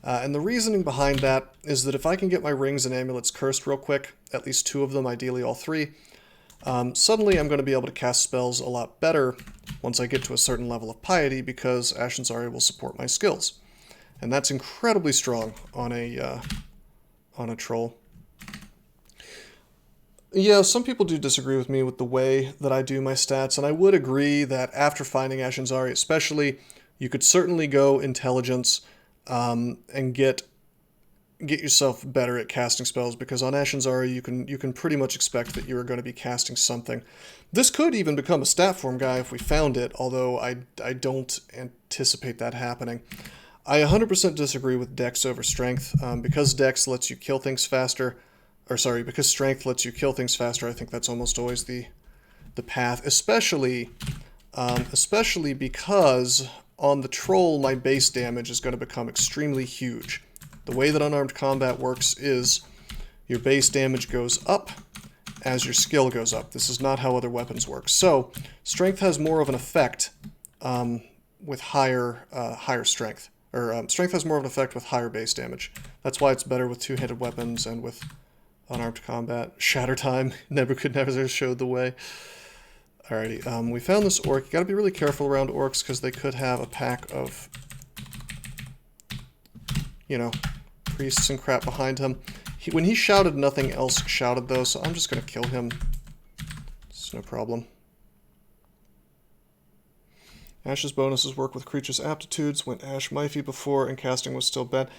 And the reasoning behind that is that if I can get my rings and amulets cursed real quick, at least 2 of them, ideally all 3, suddenly I'm going to be able to cast spells a lot better once I get to a certain level of piety, because Ashenzari will support my skills. And that's incredibly strong on a troll. Yeah, some people do disagree with me with the way that I do my stats, and I would agree that after finding Ashenzari especially, you could certainly go intelligence and get yourself better at casting spells, because on Ashenzari you can pretty much expect that you're going to be casting something. This could even become a stat form guy if we found it, although I don't anticipate that happening. I 100% disagree with Dex over Strength, because Dex lets you kill things faster. Because Strength lets you kill things faster, I think that's almost always the path, especially because on the troll, my base damage is going to become extremely huge. The way that unarmed combat works is your base damage goes up as your skill goes up. This is not how other weapons work. So Strength has more of an effect with higher strength. Strength has more of an effect with higher base damage. That's why it's better with 2-handed weapons and with unarmed combat. Shatter Time. Nebuchadnezzar showed the way. Alrighty, we found this orc. You gotta be really careful around orcs because they could have a pack of, priests and crap behind him. When he shouted, nothing else shouted though, so I'm just gonna kill him. It's no problem. Ash's bonuses work with creatures' aptitudes. Went Ash Mifey before and casting was still bad.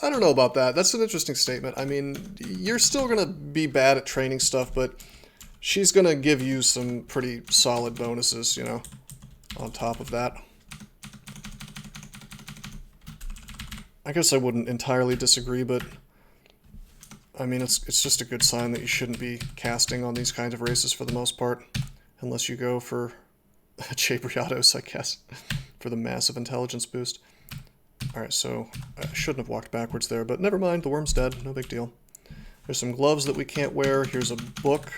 I don't know about that. That's an interesting statement. I mean, you're still going to be bad at training stuff, but she's going to give you some pretty solid bonuses, on top of that. I guess I wouldn't entirely disagree, but I mean, it's just a good sign that you shouldn't be casting on these kinds of races for the most part, unless you go for Chabriatos, I guess, for the massive intelligence boost. Alright, so I shouldn't have walked backwards there, but never mind, the worm's dead, no big deal. There's some gloves that we can't wear. Here's a book.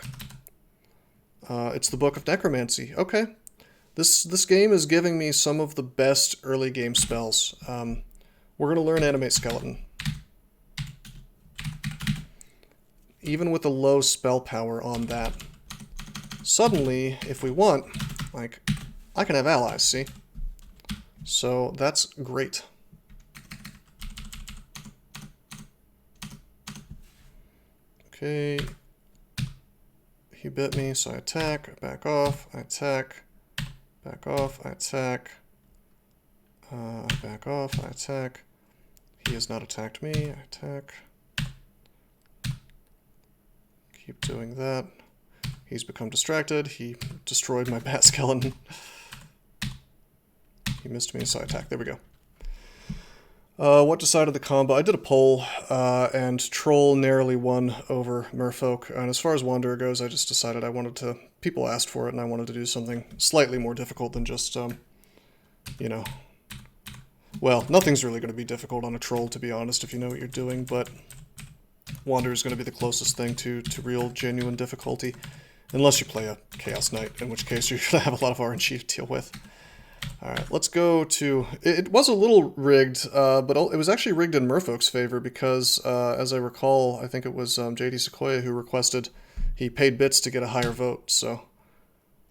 It's the Book of Necromancy. Okay. This game is giving me some of the best early game spells. We're going to learn Animate Skeleton. Even with a low spell power on that. Suddenly, if we want, I can have allies, see? So that's great. Okay. He bit me, so I attack, back off, I attack, back off, I attack, back off, I attack. He has not attacked me, I attack. Keep doing that. He's become distracted. He destroyed my bat skeleton. He missed me, so I attack. There we go. What decided the combo? I did a poll, and Troll narrowly won over Merfolk. And as far as Wanderer goes, I just decided I wanted to... People asked for it, and I wanted to do something slightly more difficult than just, you know... Well, nothing's really going to be difficult on a Troll, to be honest, if you know what you're doing, but... Wanderer is going to be the closest thing to real, genuine difficulty. Unless you play a Chaos Knight, in which case you're going to have a lot of RNG to deal with. Alright, let's go to... It was a little rigged, but it was actually rigged in Merfolk's favor because, as I recall, I think it was JD Sequoia who requested he paid bits to get a higher vote, so...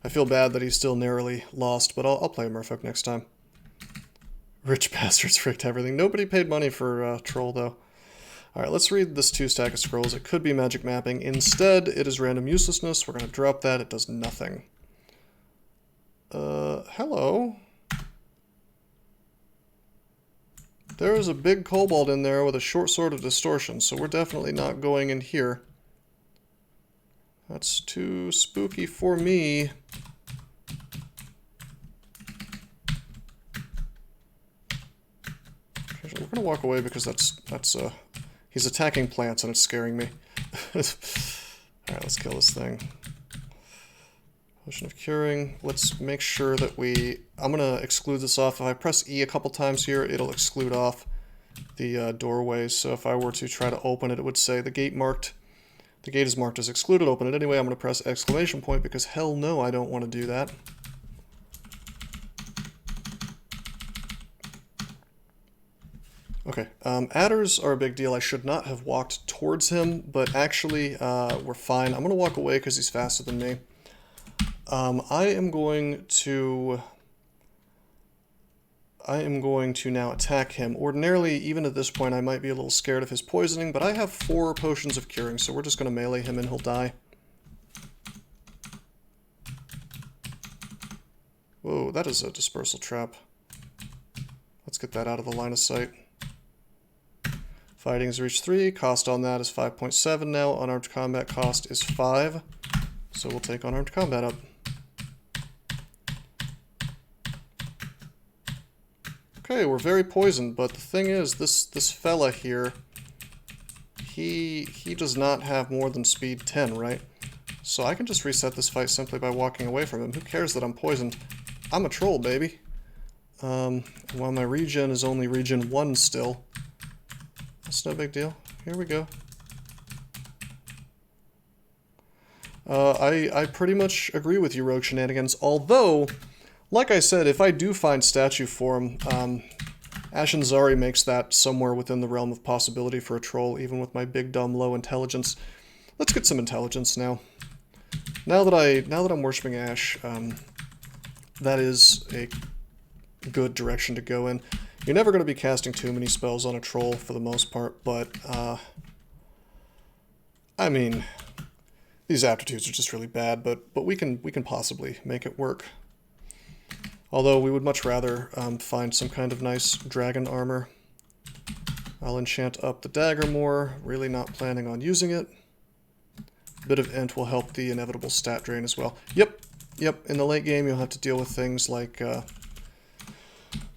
I feel bad that he still narrowly lost, but I'll play Merfolk next time. Rich bastards rigged everything. Nobody paid money for Troll, though. Alright, let's read this 2 stack of scrolls. It could be magic mapping. Instead, it is random uselessness. We're going to drop that. It does nothing. Hello? There is a big kobold in there with a short sword of distortion, so we're definitely not going in here. That's too spooky for me. We're going to walk away because that's he's attacking plants and it's scaring me. Alright, let's kill this thing. Potion of Curing. Let's make sure that I'm going to exclude this off. If I press E a couple times here, it'll exclude off the doorways. So if I were to try to open it, it would say the gate is marked as excluded. Open it anyway. I'm going to press exclamation point because hell no, I don't want to do that. Okay, adders are a big deal. I should not have walked towards him, but actually we're fine. I'm going to walk away because he's faster than me. I am going to now attack him. Ordinarily, even at this point, I might be a little scared of his poisoning, but I have 4 potions of curing, so we're just going to melee him and he'll die. Whoa, that is a dispersal trap. Let's get that out of the line of sight. Fighting has reached 3. Cost on that is 5.7 now. Unarmed combat cost is 5. So we'll take unarmed combat up. Okay, we're very poisoned, but the thing is, this fella here, he does not have more than speed 10, right? So I can just reset this fight simply by walking away from him. Who cares that I'm poisoned? I'm a troll, baby. While my regen is only regen 1 still. That's no big deal. Here we go. I pretty much agree with you, Rogue Shenanigans, although, like I said, if I do find statue form, Ashenzari makes that somewhere within the realm of possibility for a troll, even with my big, dumb, low intelligence. Let's get some intelligence now. Now that I'm worshipping Ash, that is a good direction to go in. You're never going to be casting too many spells on a troll for the most part, but, I mean, these aptitudes are just really bad, but we can possibly make it work. Although we would much rather find some kind of nice dragon armor. I'll enchant up the dagger more, really not planning on using it. A bit of int will help the inevitable stat drain as well. Yep, in the late game you'll have to deal with things like,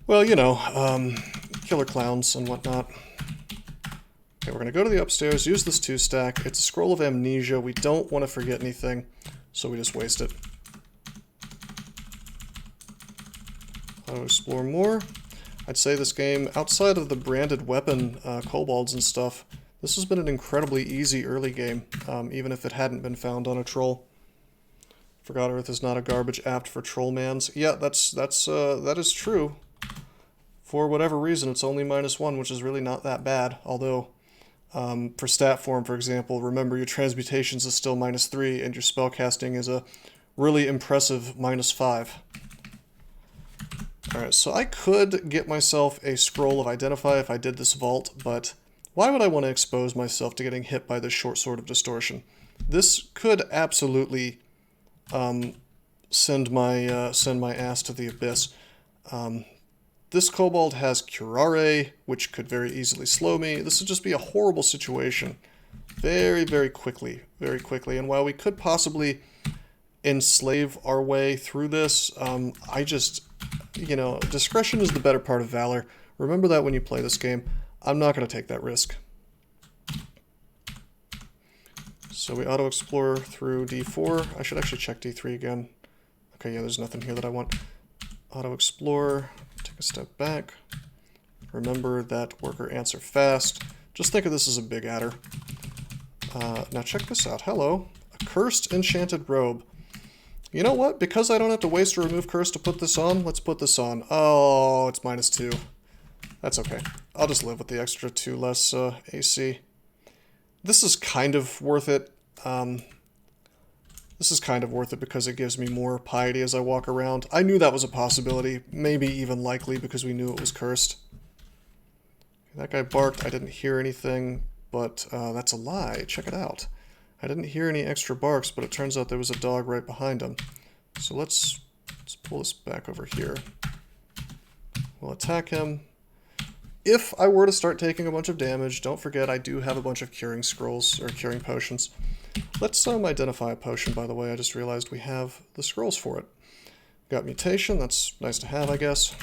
well, you know, killer clowns and whatnot. Okay, we're going to go to the upstairs, use this 2-stack. It's a scroll of amnesia. We don't want to forget anything, so we just waste it. I'll explore more. I'd say this game, outside of the branded weapon kobolds and stuff, this has been an incredibly easy early game, even if it hadn't been found on a troll. Forgot Earth is not a garbage apt for trollmans. Yeah, that is true. For whatever reason, it's only -1, which is really not that bad. Although, for stat form, for example, remember your transmutations is still -3, and your spellcasting is a really impressive -5. Alright, so I could get myself a Scroll of Identify if I did this vault, but Why would I want to expose myself to getting hit by this short sword of distortion? This could absolutely send my ass to the abyss. This kobold has curare, which could very easily slow me. This would just be a horrible situation very, very quickly. And while we could possibly enslave our way through this, I just, discretion is the better part of valor. Remember that when you play this game. I'm not going to take that risk. So we auto-explore through D4. I should actually check D3 again. Okay, yeah, there's nothing here that I want. Auto-explore, take a step back. Remember that worker ants are fast. Just think of this as a big adder. Now check this out. Hello. A cursed enchanted robe. You know what? Because I don't have to waste or remove curse to put this on, let's put this on. Oh, it's -2. That's okay. I'll just live with the extra 2 less AC. This is kind of worth it. This is kind of worth it because it gives me more piety as I walk around. I knew that was a possibility, maybe even likely because we knew it was cursed. That guy barked. I didn't hear anything, but that's a lie. Check it out. I didn't hear any extra barks, but it turns out there was a dog right behind him. So let's pull this back over here. We'll attack him. If I were to start taking a bunch of damage, don't forget I do have a bunch of curing scrolls, or curing potions. Let's identify a potion, by the way. I just realized we have the scrolls for it. Got mutation, that's nice to have, I guess.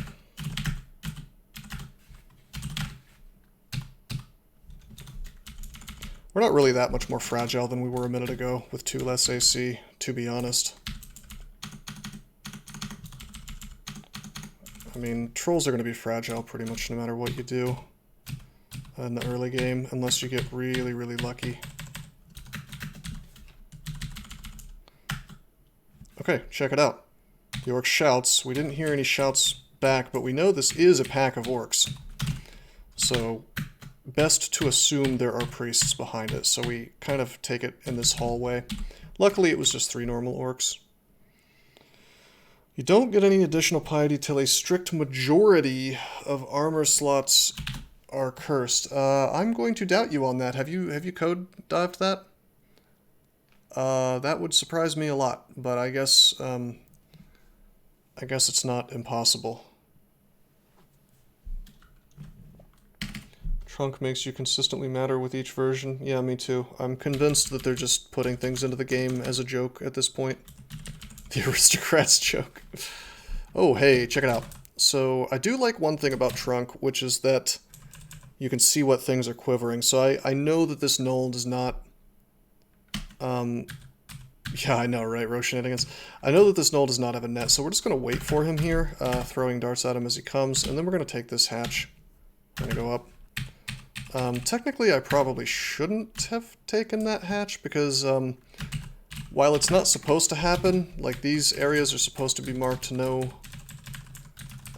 We're not really that much more fragile than we were a minute ago, with 2 less AC, to be honest. I mean, trolls are going to be fragile pretty much no matter what you do in the early game, unless you get really, really lucky. Okay, check it out. The orc shouts. We didn't hear any shouts back, but we know this is a pack of orcs. So, best to assume there are priests behind it, so we kind of take it in this hallway. Luckily, it was just 3 normal orcs. You don't get any additional piety till a strict majority of armor slots are cursed. I'm going to doubt you on that. Have you code dived that? That would surprise me a lot, but I guess it's not impossible. Trunk makes you consistently matter with each version. Yeah, me too. I'm convinced that they're just putting things into the game as a joke at this point. The aristocrats joke. Oh, hey, check it out. So, I do like one thing about Trunk, which is that you can see what things are quivering. So I know that this gnoll does not... yeah, I know, right? Rogue shenanigans. I know that this gnoll does not have a net, so we're just going to wait for him here, throwing darts at him as he comes, and then we're going to take this hatch. We're going to go up. Technically, I probably shouldn't have taken that hatch, because... while it's not supposed to happen, like these areas are supposed to be marked no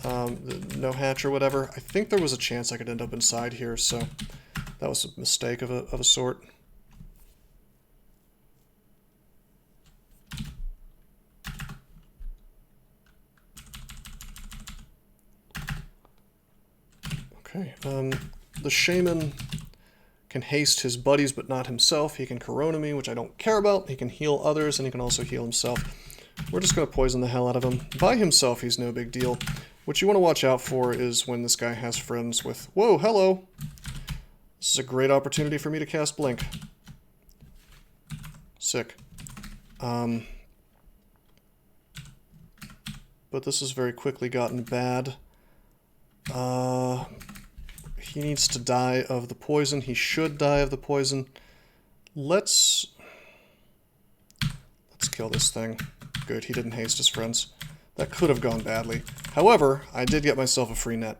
hatch or whatever, I think there was a chance I could end up inside here, so that was a mistake of a sort. Okay, the shaman can haste his buddies but not himself. He can corona me, which I don't care about. He can heal others, and he can also heal himself. We're just going to poison the hell out of him. By himself, he's no big deal. What you want to watch out for is when this guy has friends with... Whoa, hello! This is a great opportunity for me to cast Blink. Sick. But this has very quickly gotten bad. He needs to die of the poison. He should die of the poison. Let's kill this thing. Good, he didn't haste his friends. That could have gone badly. However, I did get myself a free net.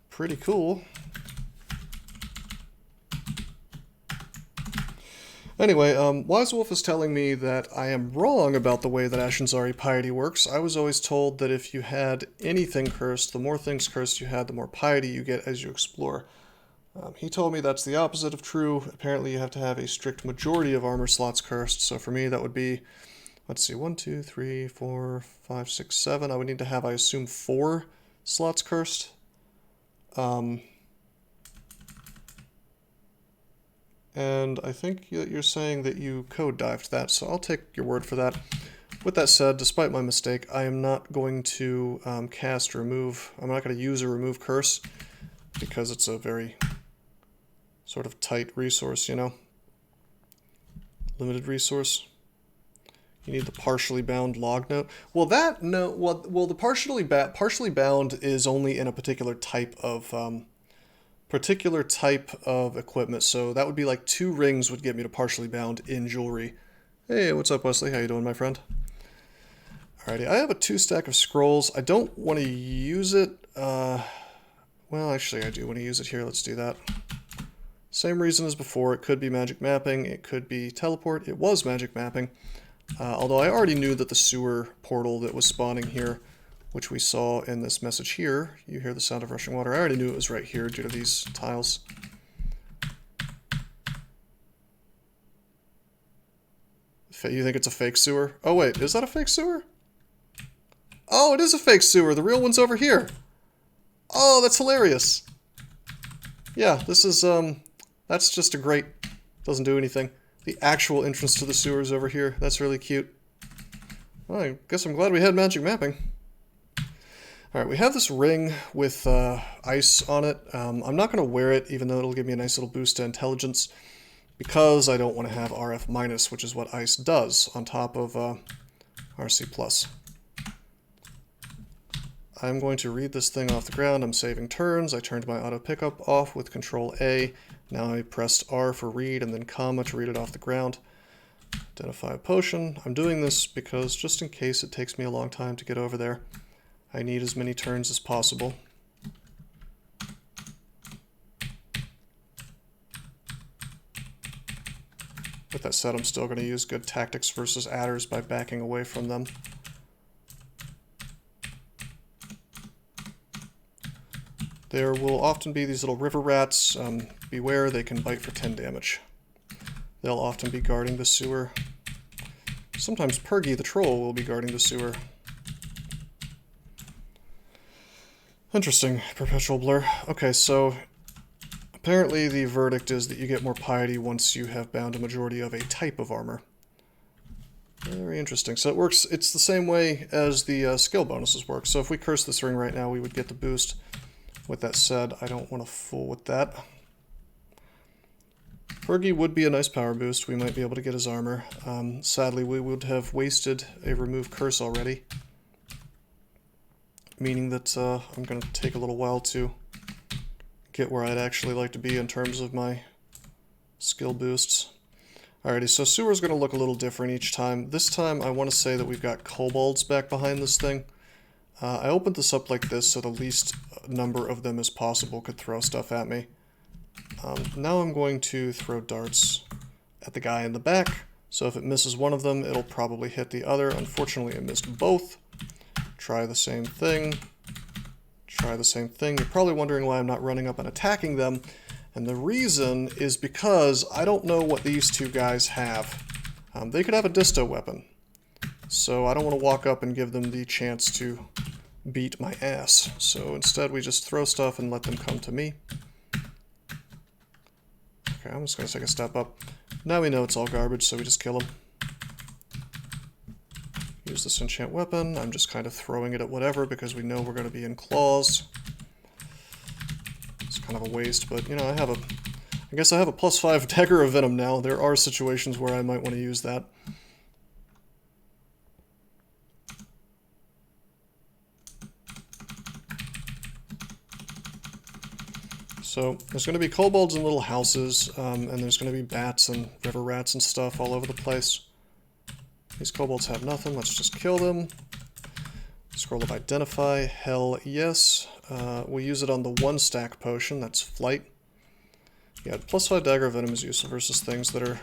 Pretty cool. Anyway, Wise Wolf is telling me that I am wrong about the way that Ashenzari piety works. I was always told that if you had anything cursed, the more things cursed you had, the more piety you get as you explore. He told me that's the opposite of true. Apparently you have to have a strict majority of armor slots cursed, so for me that would be, let's see, 1, 2, 3, 4, 5, 6, 7. I would need to have, I assume, 4 slots cursed. and I think that you're saying that you code dived that, so I'll take your word for that. With that said, despite my mistake, I am not going to cast remove. I'm not going to use a remove curse because it's a very sort of tight resource, you know? Limited resource. You need the partially bound log node. Well, the partially bound is only in a particular type of equipment. So that would be like 2 rings would get me to partially bound in jewelry. Hey, what's up, Wesley? How you doing, my friend? Alrighty, I have a 2 stack of scrolls. I don't want to use it. Well, actually, I do want to use it here. Let's do that. Same reason as before. It could be magic mapping. It could be teleport. It was magic mapping. Although I already knew that the sewer portal that was spawning here, which we saw in this message here, you hear the sound of rushing water. I already knew it was right here due to these tiles. You think it's a fake sewer? Oh wait, is that a fake sewer? Oh, it is a fake sewer. The real one's over here. Oh, that's hilarious. Yeah, this is, that's just a great, doesn't do anything. The actual entrance to the sewers over here. That's really cute. Well, I guess I'm glad we had magic mapping. Alright, we have this ring with ice on it. I'm not going to wear it, even though it'll give me a nice little boost to intelligence, because I don't want to have RF-, which is what ice does, on top of RC+. I'm going to read this thing off the ground. I'm saving turns. I turned my auto pickup off with Control A. Now I pressed R for read and then comma to read it off the ground. Identify a potion. I'm doing this because just in case it takes me a long time to get over there, I need as many turns as possible. With that said, I'm still going to use good tactics versus adders by backing away from them. There will often be these little river rats. Beware, they can bite for 10 damage. They'll often be guarding the sewer. Sometimes Pergy the troll will be guarding the sewer. Interesting, perpetual blur. Okay, so apparently the verdict is that you get more piety once you have bound a majority of a type of armor. Very interesting. So it works, it's the same way as the skill bonuses work. So if we curse this ring right now, we would get the boost. With that said, I don't want to fool with that. Fergie would be a nice power boost. We might be able to get his armor. Sadly, we would have wasted a remove curse already. Meaning that I'm going to take a little while to get where I'd actually like to be in terms of my skill boosts. Alrighty, so sewer's going to look a little different each time. This time I want to say that we've got kobolds back behind this thing. I opened this up like this so the least number of them as possible could throw stuff at me. Now I'm going to throw darts at the guy in the back, so if it misses one of them, it'll probably hit the other. Unfortunately, it missed both. Try the same thing. Try the same thing. You're probably wondering why I'm not running up and attacking them, and the reason is because I don't know what these two guys have. They could have a disto weapon, so I don't want to walk up and give them the chance to beat my ass. So instead we just throw stuff and let them come to me. Okay, I'm just going to take a step up. Now we know it's all garbage, so we just kill them. Use this enchant weapon. I'm just kind of throwing it at whatever because we know we're going to be in claws. It's kind of a waste, but you know, I guess I have a +5 dagger of venom now. There are situations where I might want to use that. So there's going to be kobolds in little houses, and there's going to be bats and river rats and stuff all over the place. These kobolds have nothing. Let's just kill them. Scroll of Identify. Hell yes. We'll use it on the 1 stack potion. That's Flight. Yeah, +5 dagger of venom is useful versus things that are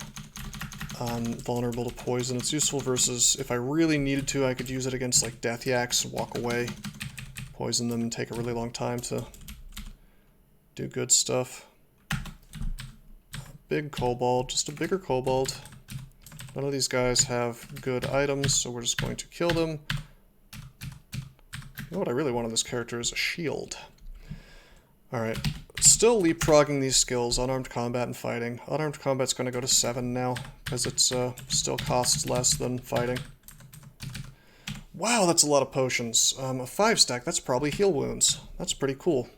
vulnerable to poison. It's useful versus, if I really needed to, I could use it against like death yaks, walk away, poison them, and take a really long time to do good stuff. Big kobold, just a bigger kobold. None of these guys have good items, so we're just going to kill them. You know what I really want on this character is a shield. Alright, still leapfrogging these skills, unarmed combat and fighting. Unarmed combat's going to go to 7 now, because it's still costs less than fighting. Wow, that's a lot of potions. A 5 stack, that's probably heal wounds. That's pretty cool.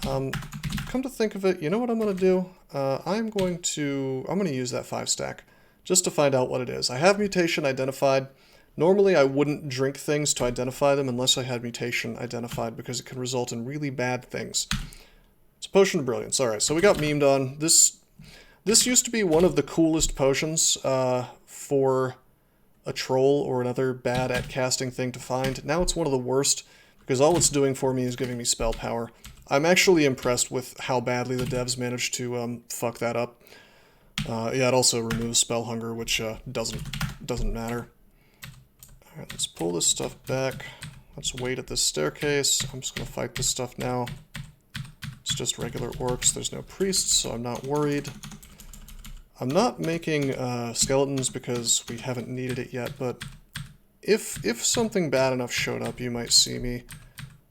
Come to think of it, you know what I'm going to do? I'm going to use that 5 stack, just to find out what it is. I have mutation identified. Normally I wouldn't drink things to identify them unless I had mutation identified, because it can result in really bad things. It's a potion of brilliance. Alright, so we got memed on. This used to be one of the coolest potions for a troll or another bad at casting thing to find. Now it's one of the worst, because all it's doing for me is giving me spell power. I'm actually impressed with how badly the devs managed to fuck that up. Yeah, it also removes spell hunger, which doesn't matter. Alright, let's pull this stuff back. Let's wait at this staircase. I'm just going to fight this stuff now. It's just regular orcs. There's no priests, so I'm not worried. I'm not making skeletons because we haven't needed it yet, but if something bad enough showed up, you might see me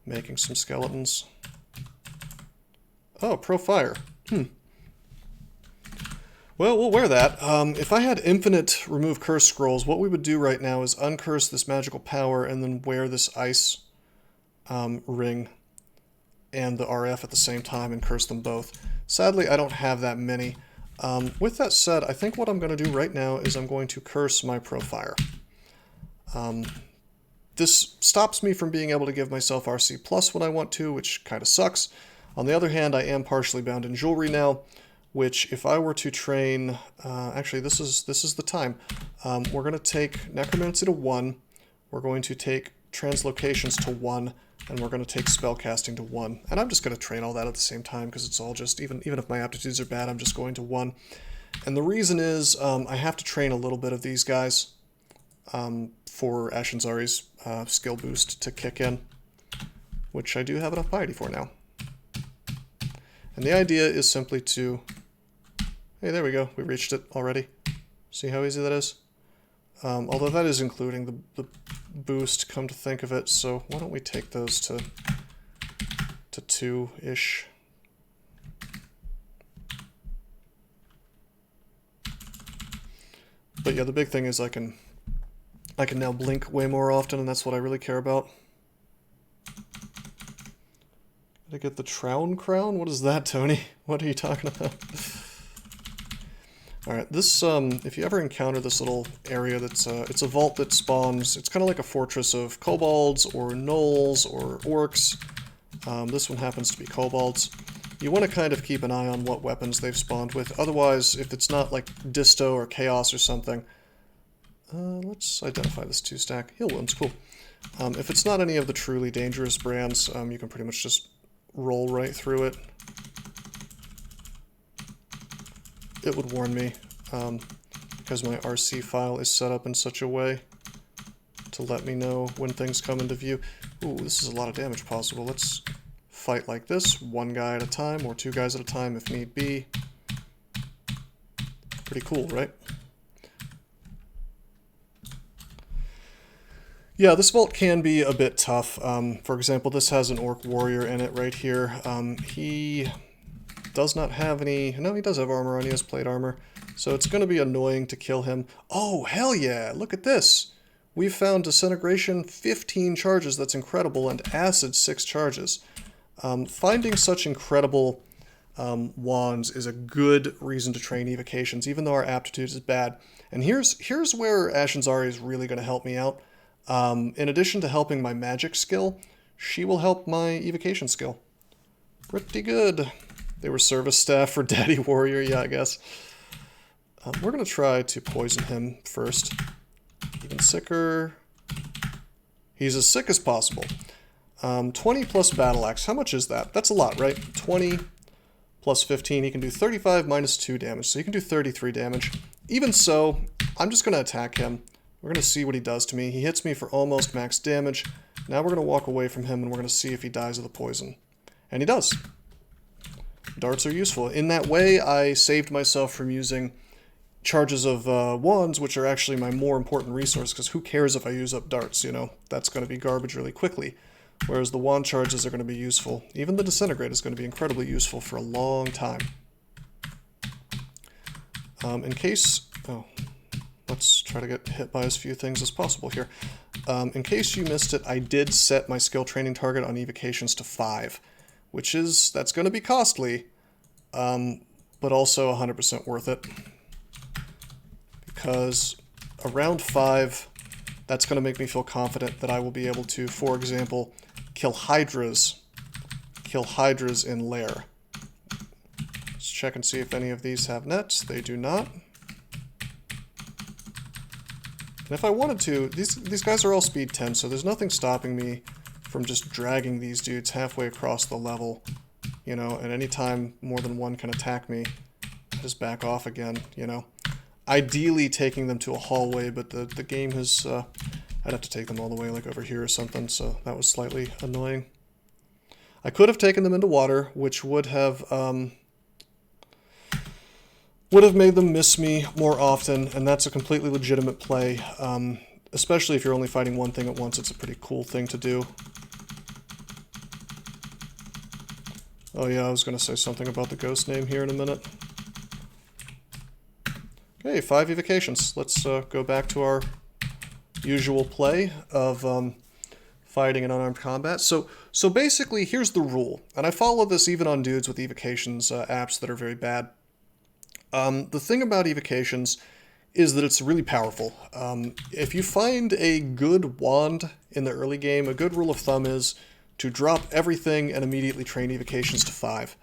making some skeletons. Oh, pro fire. Well, we'll wear that. If I had infinite remove curse scrolls, what we would do right now is uncurse this magical power and then wear this ice ring and the RF at the same time and curse them both. Sadly, I don't have that many. With that said, I think what I'm going to do right now is I'm going to curse my pro fire. This stops me from being able to give myself RC plus when I want to, which kind of sucks. On the other hand, I am partially bound in jewelry now, which if I were to train, actually this is the time. We're going to take necromancy to 1, we're going to take translocations to 1, and we're going to take spellcasting to 1. And I'm just going to train all that at the same time, because it's all just, even if my aptitudes are bad, I'm just going to 1. And the reason is, I have to train a little bit of these guys for Ashenzari's skill boost to kick in, which I do have enough piety for now. And the idea is simply to... Hey, there we go. We reached it already. See how easy that is? Although that is including the boost, come to think of it, so why don't we take those to 2-ish. But yeah, the big thing is I can now blink way more often, and that's what I really care about. Gotta get the TrWn crown? What is that, Tony? What are you talking about? Alright, this, if you ever encounter this little area that's, it's a vault that spawns, it's kind of like a fortress of kobolds, or gnolls, or orcs. This one happens to be kobolds. You want to kind of keep an eye on what weapons they've spawned with, otherwise, if it's not like Disto or Chaos or something... let's identify this 2-stack. Heal wounds, cool. If it's not any of the truly dangerous brands, you can pretty much just roll right through it. It would warn me, because my RC file is set up in such a way to let me know when things come into view. Ooh, this is a lot of damage possible. Let's fight like this, 1 guy at a time, or 2 guys at a time if need be. Pretty cool, right? Yeah, this vault can be a bit tough. For example, this has an orc warrior in it right here. He does not have any... No, he does have armor on. He has plate armor. So it's going to be annoying to kill him. Oh, hell yeah! Look at this! We've found Disintegration 15 charges. That's incredible. And Acid 6 charges. Finding such incredible wands is a good reason to train evocations, even though our aptitude is bad. And here's where Ashenzari is really going to help me out. In addition to helping my magic skill, she will help my evocation skill. Pretty good. They were service staff for Daddy Warrior, yeah, I guess. We're going to try to poison him first. Even sicker. He's as sick as possible. 20 plus Battle Axe. How much is that? That's a lot, right? 20 plus 15. He can do 35 minus 2 damage, so he can do 33 damage. Even so, I'm just going to attack him. We're going to see what he does to me. He hits me for almost max damage. Now we're going to walk away from him and we're going to see if he dies of the poison. And he does. Darts are useful. In that way, I saved myself from using charges of wands, which are actually my more important resource, because who cares if I use up darts, you know? That's going to be garbage really quickly. whereas the wand charges are going to be useful. Even the disintegrate is going to be incredibly useful for a long time. In case... Oh, let's try to get hit by as few things as possible here. In case you missed it, I did set my skill training target on evocations to 5, which is... that's going to be costly, but also 100% worth it. Because around 5, that's going to make me feel confident that I will be able to, for example, kill hydras in lair. Let's check and see if any of these have nets. They do not. And if I wanted to, these guys are all speed 10, so there's nothing stopping me from just dragging these dudes halfway across the level. You know, at any time more than one can attack me, I just back off again, you know. Ideally taking them to a hallway, but the game has... I'd have to take them all the way like over here or something, so that was slightly annoying. I could have taken them into water, which would have made them miss me more often, and that's a completely legitimate play. Especially if you're only fighting one thing at once, it's a pretty cool thing to do. Oh yeah, I was going to say something about the ghost name here in a minute. Okay, 5 evocations. Let's go back to our usual play of fighting in unarmed combat. So basically, here's the rule, and I follow this even on dudes with evocations apps that are very bad. The thing about evocations is that it's really powerful. If you find a good wand in the early game, a good rule of thumb is to drop everything and immediately train evocations to 5.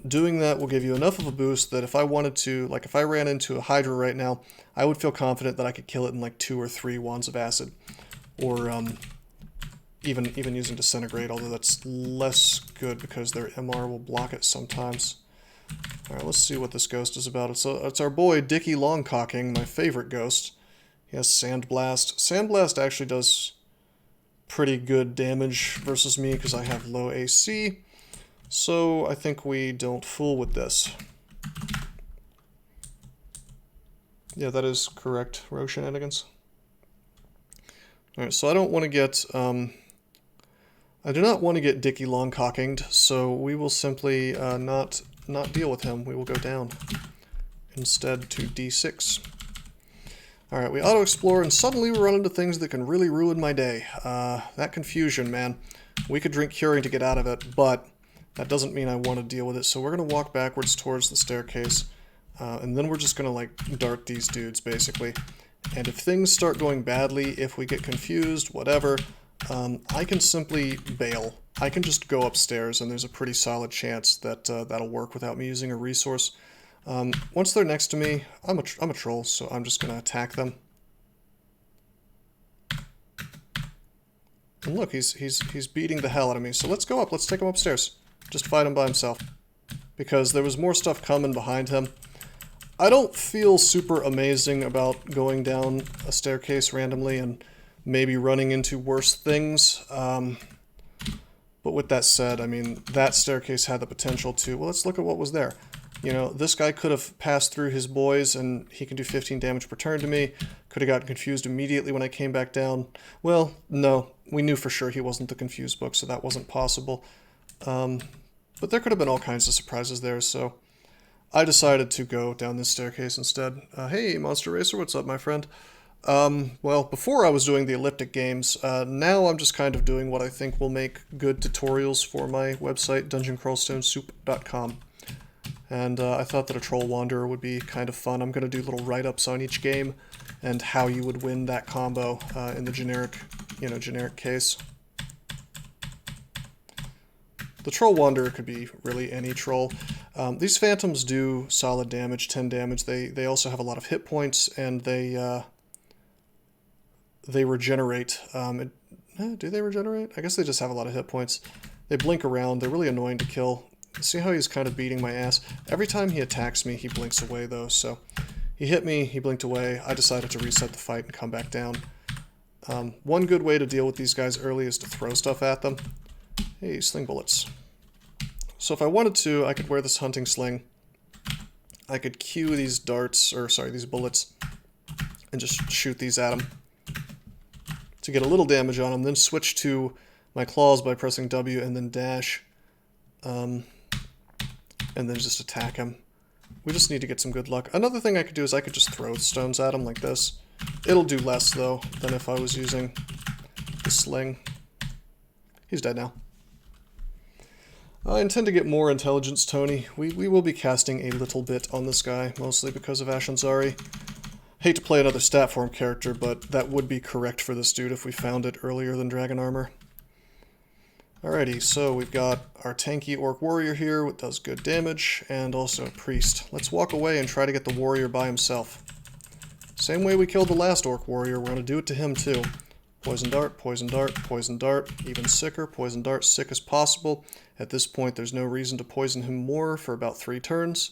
Doing that will give you enough of a boost that if I wanted to, like if I ran into a hydra right now, I would feel confident that I could kill it in like 2 or 3 wands of acid. Or even using disintegrate, although that's less good because their MR will block it sometimes. Alright, let's see what this ghost is about. It's our boy Dickie Longcocking, my favorite ghost. He has Sandblast. Sandblast actually does pretty good damage versus me because I have low AC. So I think we don't fool with this. Yeah, that is correct, Rogue Shenanigans. Alright, so I don't want to get... I do not want to get Dickie Longcockinged, so we will simply not deal with him. We will go down instead to D6. Alright, we auto-explore, and suddenly we run into things that can really ruin my day. That confusion, man. We could drink Curing to get out of it, but that doesn't mean I want to deal with it. So we're going to walk backwards towards the staircase, and then we're just going to, like, dart these dudes, basically. And if things start going badly, if we get confused, whatever, I can simply bail. I can just go upstairs, and there's a pretty solid chance that that'll work without me using a resource. Once they're next to me, I'm a troll, so I'm just going to attack them. And look, he's beating the hell out of me, so let's go up. Let's take him upstairs. Just fight him by himself. Because there was more stuff coming behind him. I don't feel super amazing about going down a staircase randomly and maybe running into worse things. But with that said, I mean, that staircase had the potential to... Well, let's look at what was there. You know, this guy could have passed through his boys, and he can do 15 damage per turn to me. Could have gotten confused immediately when I came back down. Well, no. We knew for sure he wasn't the confused book, so that wasn't possible. But there could have been all kinds of surprises there, so... I decided to go down this staircase instead. Hey, Monster Racer, what's up, my friend? Well, before I was doing the elliptic games, now I'm just kind of doing what I think will make good tutorials for my website, dungeoncrawlstonesoup.com. And I thought that a Troll Wanderer would be kind of fun. I'm going to do little write-ups on each game and how you would win that combo in the generic case. The Troll Wanderer could be really any troll. These phantoms do solid damage, 10 damage. They also have a lot of hit points, and they regenerate. Do they regenerate? I guess they just have a lot of hit points. They blink around. They're really annoying to kill. See how he's kind of beating my ass? Every time he attacks me, he blinks away, though. So he hit me, he blinked away. I decided to reset the fight and come back down. One good way to deal with these guys early is to throw stuff at them. Hey, sling bullets. So if I wanted to, I could wear this hunting sling. I could cue these darts, or sorry, these bullets, and just shoot these at them to get a little damage on them, then switch to my claws by pressing W and then dash, and then just attack him. We just need to get some good luck. Another thing I could do is I could just throw stones at him like this. It'll do less, though, than if I was using the sling. He's dead now. I intend to get more intelligence, Tony. We will be casting a little bit on this guy, mostly because of Ashenzari. Hate to play another stat form character, but that would be correct for this dude if we found it earlier than Dragon Armor. Alrighty, so we've got our tanky Orc Warrior here, which does good damage, and also a Priest. Let's walk away and try to get the Warrior by himself. Same way we killed the last Orc Warrior, we're going to do it to him too. Poison Dart, Poison Dart, Poison Dart, even sicker, Poison Dart, sick as possible. At this point, there's no reason to poison him more for about 3 turns.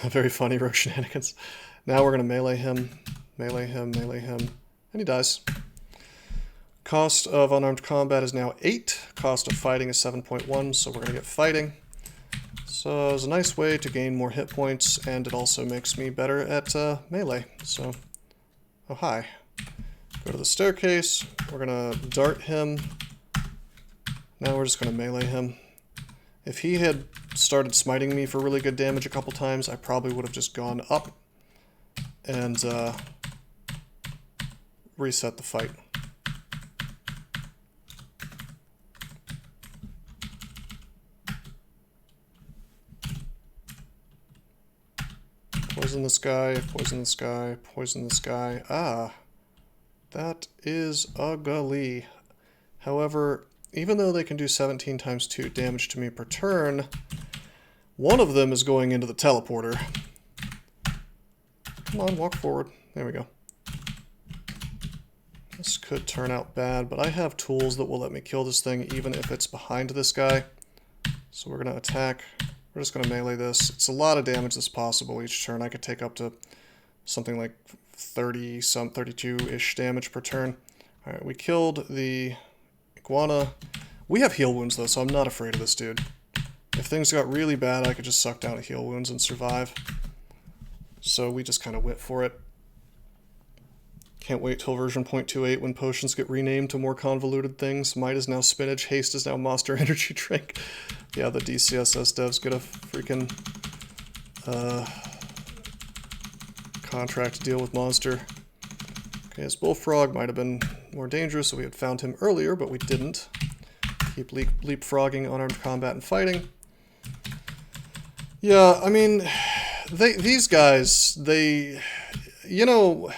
Very funny, rogue shenanigans. Now we're going to melee him, melee him, melee him, and he dies. Cost of unarmed combat is now 8. Cost of fighting is 7.1, so we're going to get fighting. So it's a nice way to gain more hit points, and it also makes me better at melee. So, oh hi. Go to the staircase. We're going to dart him. Now we're just going to melee him. If he had started smiting me for really good damage a couple times, I probably would have just gone up and reset the fight. Poison this guy, poison this guy, poison this guy. Ah, that is ugly. However, even though they can do 17 times 2 damage to me per turn, one of them is going into the teleporter. Come on, walk forward. There we go. This could turn out bad, but I have tools that will let me kill this thing even if it's behind this guy. So we're going to attack. We're just going to melee this. It's a lot of damage that's possible each turn. I could take up to something like 32-ish damage per turn. Alright, we killed the iguana. We have heal wounds though, so I'm not afraid of this dude. If things got really bad, I could just suck down heal wounds and survive. So we just kind of went for it. Can't wait till version 0.28 when potions get renamed to more convoluted things. Might is now spinach, haste is now monster energy drink. Yeah, the DCSS devs get a freaking contract to deal with monster. Okay, his bullfrog might have been more dangerous, so we had found him earlier, but we didn't. Keep leapfrogging unarmed combat and fighting. Yeah, I mean, these guys, you know,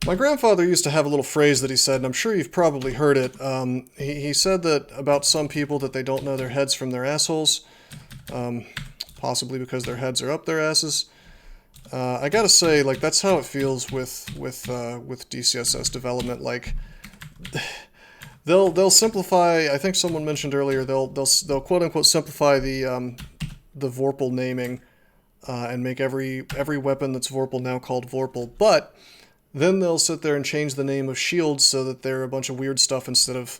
my grandfather used to have a little phrase that he said, and I'm sure you've probably heard it. He said that about some people that they don't know their heads from their assholes, possibly because their heads are up their asses. I gotta say, like, that's how it feels with DCSS development. Like, they'll simplify. I think someone mentioned earlier they'll quote unquote simplify the Vorpal naming and make every weapon that's Vorpal now called Vorpal, but then they'll sit there and change the name of shields so that they're a bunch of weird stuff instead of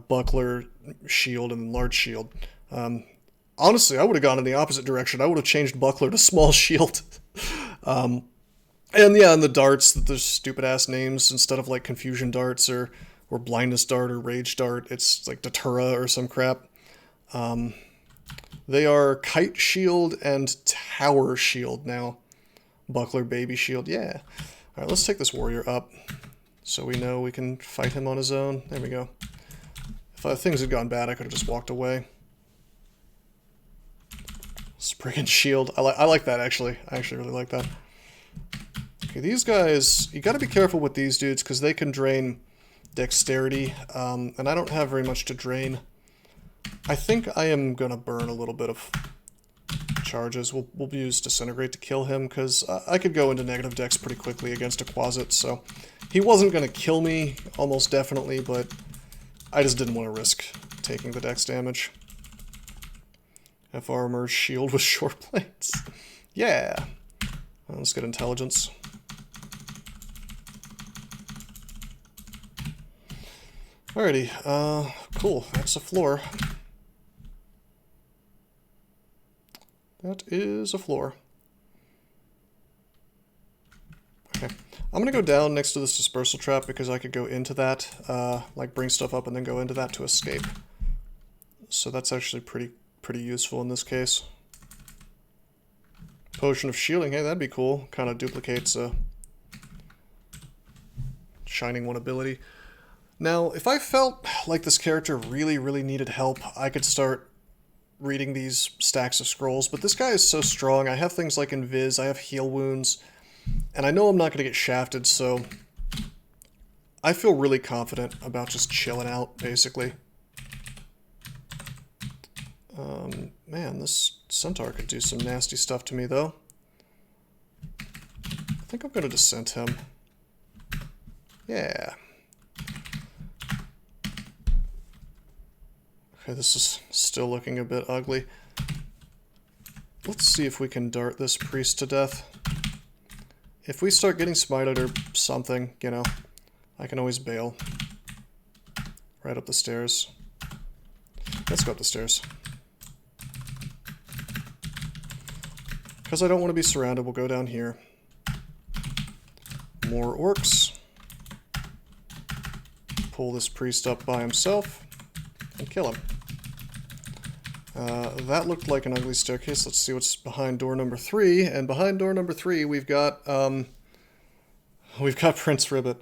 buckler, shield, and large shield. Honestly, I would have gone in the opposite direction. I would have changed buckler to small shield. And yeah, and the darts, there's stupid-ass names instead of like confusion darts or blindness dart or rage dart. It's like datura or some crap. They are kite shield and tower shield now. Buckler, baby shield, yeah. Alright, let's take this warrior up so we know we can fight him on his own. There we go. If things had gone bad, I could have just walked away. Spriggan shield. I like that, actually. I actually really like that. Okay, these guys, you gotta be careful with these dudes because they can drain dexterity, and I don't have very much to drain. I think I am gonna burn a little bit of charges. We'll use Disintegrate to kill him, because I could go into negative dex pretty quickly against a Quasit, so he wasn't going to kill me, almost definitely, but I just didn't want to risk taking the dex damage. F armor, shield with short plates. Yeah! Well, let's get intelligence. Alrighty, cool, that's a floor. That is a floor. Okay. I'm going to go down next to this dispersal trap because I could go into that, like bring stuff up and then go into that to escape. So that's actually pretty useful in this case. Potion of shielding, hey, that'd be cool. Kind of duplicates Shining One ability. Now, if I felt like this character really needed help, I could start reading these stacks of scrolls, but this guy is so strong. I have things like Invis, I have heal wounds, and I know I'm not going to get shafted, so I feel really confident about just chilling out, basically. Man, this centaur could do some nasty stuff to me, though. I think I'm going to dissent him. Yeah. Okay, this is still looking a bit ugly. Let's see if we can dart this priest to death. If we start getting smited or something, you know, I can always bail. Right up the stairs. Let's go up the stairs. Because I don't want to be surrounded, we'll go down here. More orcs. Pull this priest up by himself and kill him. That looked like an ugly staircase. Let's see what's behind door number 3. And behind door number 3, we've got Prince Ribbit.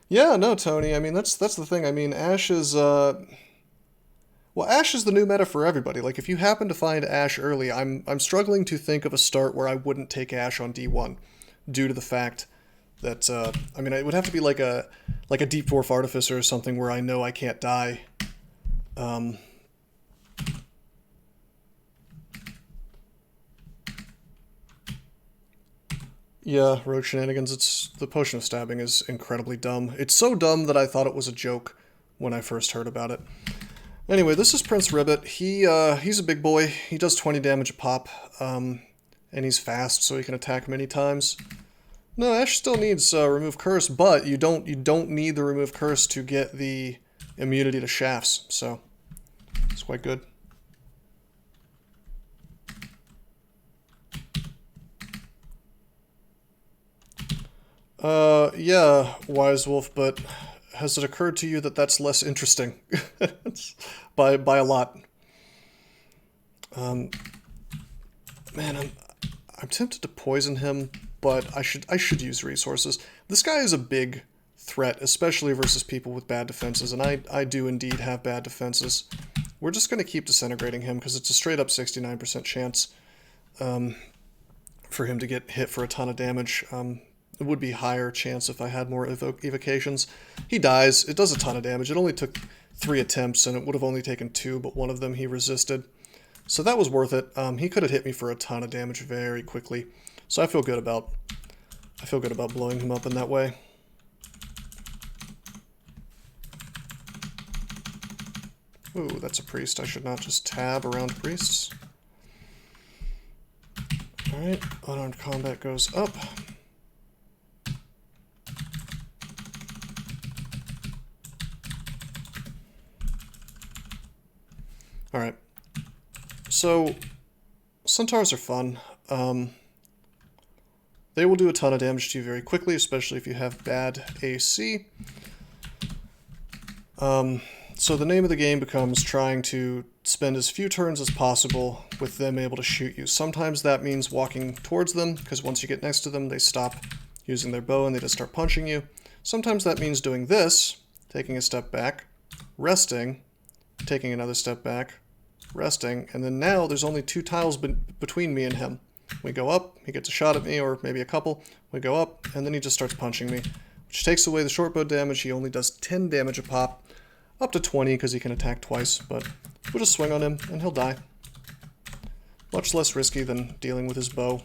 Yeah, no, Tony. I mean, that's the thing. I mean, Ash is well, Ash is the new meta for everybody. Like, if you happen to find Ash early, I'm struggling to think of a start where I wouldn't take Ash on D1, due to the fact that I mean, it would have to be like a Deep Dwarf Artificer or something where I know I can't die. Yeah, Rogue Shenanigans, the Potion of Stabbing is incredibly dumb. It's so dumb that I thought it was a joke when I first heard about it. Anyway, this is Prince Ribbit. He's a big boy. He does 20 damage a pop, and he's fast, so he can attack many times. No, Ash still needs Remove Curse, but you don't need the Remove Curse to get the immunity to shafts, so it's quite good. Yeah, Wise Wolf, but has it occurred to you that that's less interesting? by a lot. Man, I'm tempted to poison him, but I should use resources. This guy is a big threat, especially versus people with bad defenses, and I do indeed have bad defenses. We're just going to keep disintegrating him because it's a straight up 69% chance for him to get hit for a ton of damage. It would be higher chance if I had more evocations. He dies. It does a ton of damage. It only took 3 attempts, and it would have only taken 2, but one of them he resisted. So that was worth it. He could have hit me for a ton of damage very quickly. So I feel good about blowing him up in that way. Ooh, that's a priest. I should not just tab around priests. Alright, unarmed combat goes up. Alright, so centaurs are fun. They will do a ton of damage to you very quickly, especially if you have bad AC. So the name of the game becomes trying to spend as few turns as possible with them able to shoot you. Sometimes that means walking towards them, because once you get next to them, they stop using their bow and they just start punching you. Sometimes that means doing this, taking a step back, resting, taking another step back, resting, and then now there's only 2 tiles between me and him. We go up, he gets a shot at me, or maybe a couple. We go up, and then he just starts punching me, which takes away the short bow damage. He only does 10 damage a pop, up to 20 because he can attack twice, but we'll just swing on him, and he'll die. Much less risky than dealing with his bow.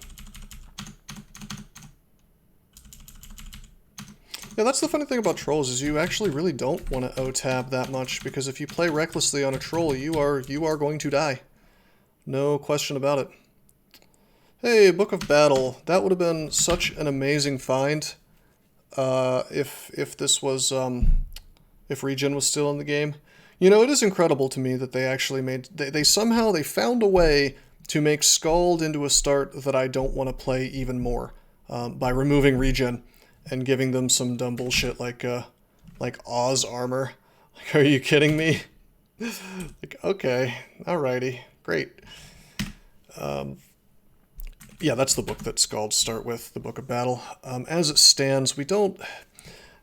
Yeah, that's the funny thing about trolls, is you actually really don't want to O-tab that much, because if you play recklessly on a troll, you are going to die. No question about it. Hey, Book of Battle. That would have been such an amazing find if this was if regen was still in the game. You know, it is incredible to me that they actually made they found a way to make Scald into a start that I don't want to play even more by removing regen. and giving them some dumb bullshit like Oz armor. Like, are you kidding me? Like, okay, alrighty, great. Yeah, that's the book that Scalds start with, the Book of Battle. As it stands, we don't...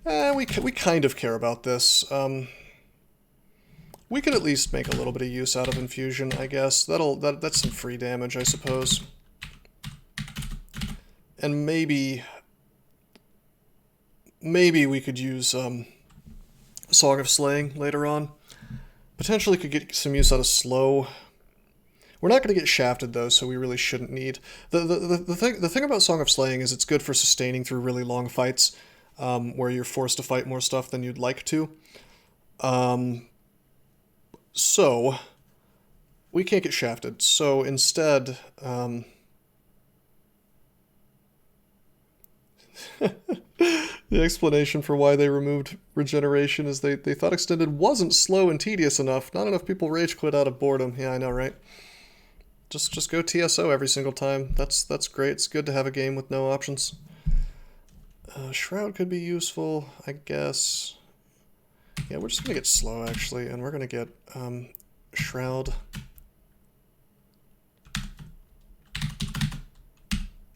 we kind of care about this. We could at least make a little bit of use out of Infusion, I guess. That's some free damage, I suppose. And maybe we could use Song of Slaying later on. Potentially could get some use out of Slow. We're not going to get shafted though, so we really shouldn't need... The thing about Song of Slaying is it's good for sustaining through really long fights, where you're forced to fight more stuff than you'd like to. So, we can't get shafted. So instead, the explanation for why they removed regeneration is they thought extended wasn't slow and tedious enough. Not enough people rage quit out of boredom. Yeah, I know, right? Just go TSO every single time. That's great. It's good to have a game with no options. Shroud could be useful, I guess. Yeah, we're just going to get slow, actually, and we're going to get Shroud.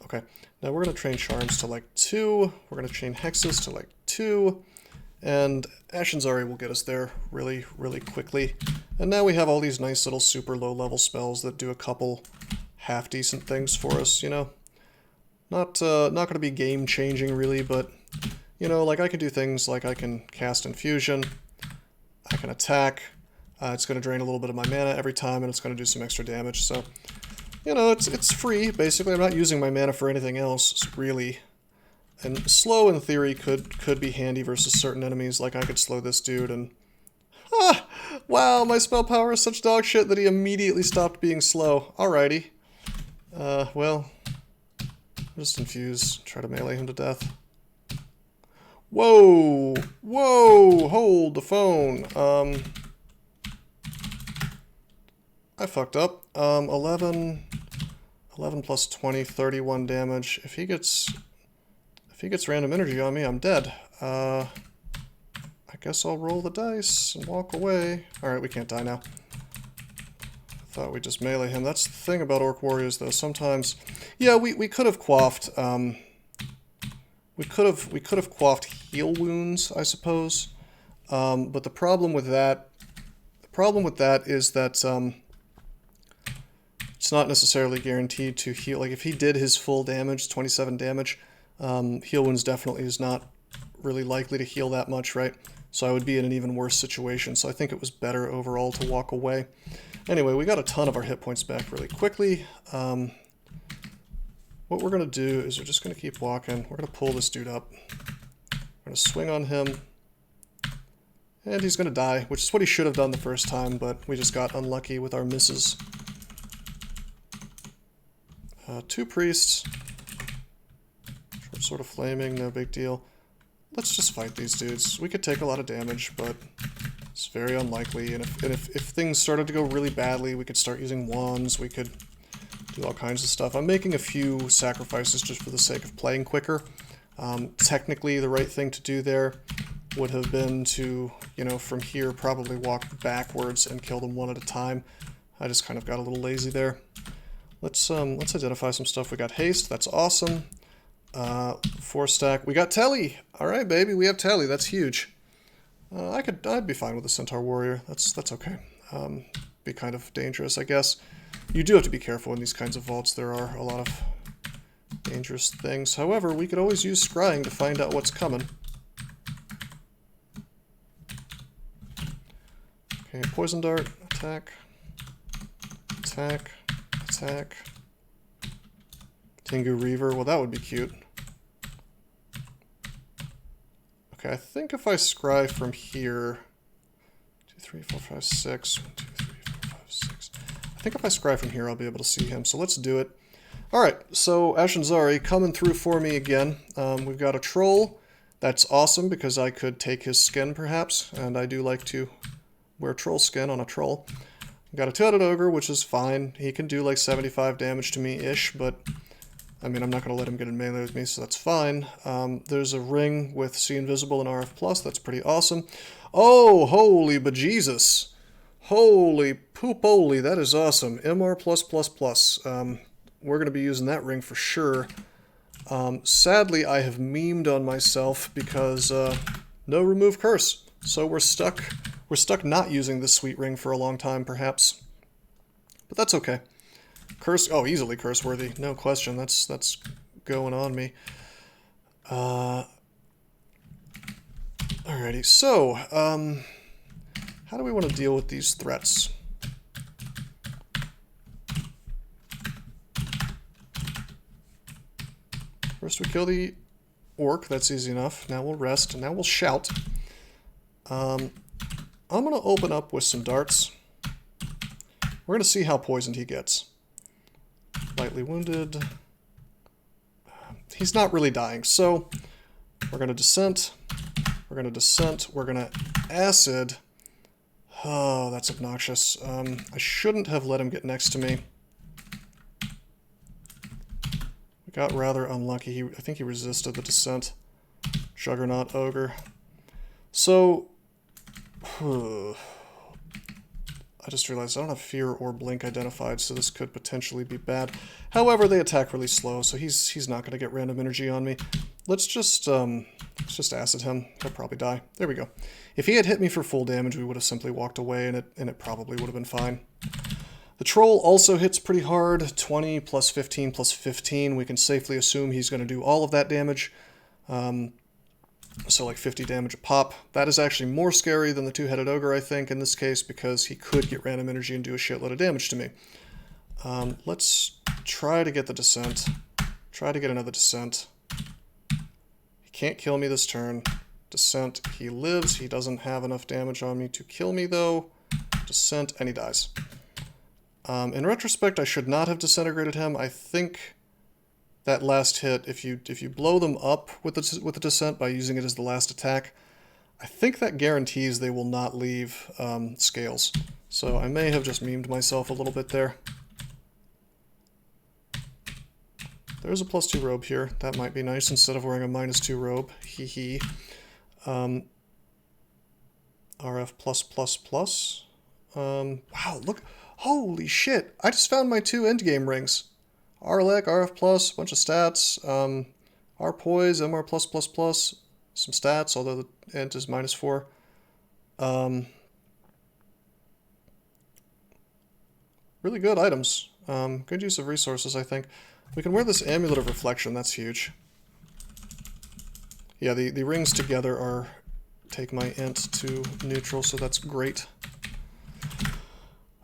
Okay, now we're going to train Charms to like 2. We're going to train Hexes to like 2. And Ashenzari will get us there really, really quickly. And now we have all these nice little super low-level spells that do a couple half-decent things for us, you know? Not going to be game-changing, really, but, you know, like I can do things like I can cast Infusion, I can attack, it's going to drain a little bit of my mana every time, and it's going to do some extra damage, so, you know, it's free, basically. I'm not using my mana for anything else, really. And slow, in theory, could be handy versus certain enemies, like I could slow this dude and... Ah! Wow, my spell power is such dog shit that he immediately stopped being slow. Alrighty. Well... just infuse, try to melee him to death. Whoa! Whoa! Hold the phone. I fucked up. 11 plus 20, 31 damage. If he gets random energy on me, I'm dead. I guess I'll roll the dice and walk away. Alright, we can't die now. Thought we'd just melee him. That's the thing about Orc Warriors, though. Sometimes, yeah, we could have quaffed. We could have quaffed heal wounds, I suppose. But the problem with that is that it's not necessarily guaranteed to heal. Like if he did his full damage, 27 damage, heal wounds definitely is not really likely to heal that much, right? So I would be in an even worse situation. So I think it was better overall to walk away. Anyway, we got a ton of our hit points back really quickly. What we're going to do is we're just going to keep walking. We're going to pull this dude up. We're going to swing on him. And he's going to die, which is what he should have done the first time, but we just got unlucky with our misses. 2 priests. Short Sword of Flaming, no big deal. Let's just fight these dudes. We could take a lot of damage, but it's very unlikely. And if things started to go really badly, we could start using wands. We could do all kinds of stuff. I'm making a few sacrifices just for the sake of playing quicker. Technically, the right thing to do there would have been to, you know, from here probably walk backwards and kill them one at a time. I just kind of got a little lazy there. Let's identify some stuff. We got haste. That's awesome. 4 stack. We got Telly. All right, baby. We have Telly. That's huge. I'd be fine with a Centaur Warrior. That's okay. Be kind of dangerous, I guess. You do have to be careful in these kinds of vaults. There are a lot of dangerous things. However, we could always use scrying to find out what's coming. Okay, poison dart. Attack. Attack. Attack. Tengu Reaver. Well, that would be cute. Okay, I think if I scry from here... 2, 3, 4, 5, 6. 1, 2, 3, 4, 5, 6. I think if I scry from here, I'll be able to see him. So let's do it. Alright, so Ashenzari coming through for me again. We've got a troll. That's awesome because I could take his skin, perhaps. And I do like to wear troll skin on a troll. We've got a two-headed ogre, which is fine. He can do like 75 damage to me-ish, but I mean, I'm not going to let him get in melee with me, so that's fine. There's a ring with See Invisible and RF+. That's pretty awesome. Oh, holy bejesus. Holy poop-oly, that is awesome. MR+++. We're going to be using that ring for sure. Sadly, I have memed on myself because no remove curse. So we're stuck not using this sweet ring for a long time, perhaps. But that's okay. Curse, oh, easily curse worthy, no question. That's going on me. Alrighty, so how do we want to deal with these threats? First we kill the orc, that's easy enough. Now we'll rest, and now we'll shout. I'm going to open up with some darts. We're going to see how poisoned he gets. Lightly wounded. He's not really dying, so we're going to descent. We're going to descent. We're going to acid. Oh, that's obnoxious. I shouldn't have let him get next to me. We got rather unlucky. I think he resisted the descent. Juggernaut Ogre. So, I just realized I don't have Fear or Blink identified, so this could potentially be bad. However, they attack really slow, so he's not going to get random energy on me. Let's just acid him. He'll probably die. There we go. If he had hit me for full damage, we would have simply walked away, and it probably would have been fine. The Troll also hits pretty hard. 20 plus 15 plus 15. We can safely assume he's going to do all of that damage. So like 50 damage a pop. That is actually more scary than the two-headed ogre, I think, in this case, because he could get random energy and do a shitload of damage to me. Let's try to get the descent. Try to get another descent. He can't kill me this turn. Descent, he lives. He doesn't have enough damage on me to kill me, though. Descent, and he dies. In retrospect, I should not have disintegrated him. I think that last hit, if you blow them up with the descent by using it as the last attack, I think that guarantees they will not leave scales. So I may have just memed myself a little bit there. There's a +2 robe here. That might be nice instead of wearing a -2 robe. Hee hee. RF+++. Wow, look. Holy shit. I just found my 2 endgame rings. RLEC, RF+, bunch of stats. RPoise, MR+++, some stats, although the int is -4. Really good items. Good use of resources, I think. We can wear this Amulet of Reflection, that's huge. Yeah, the rings together take my int to neutral, so that's great.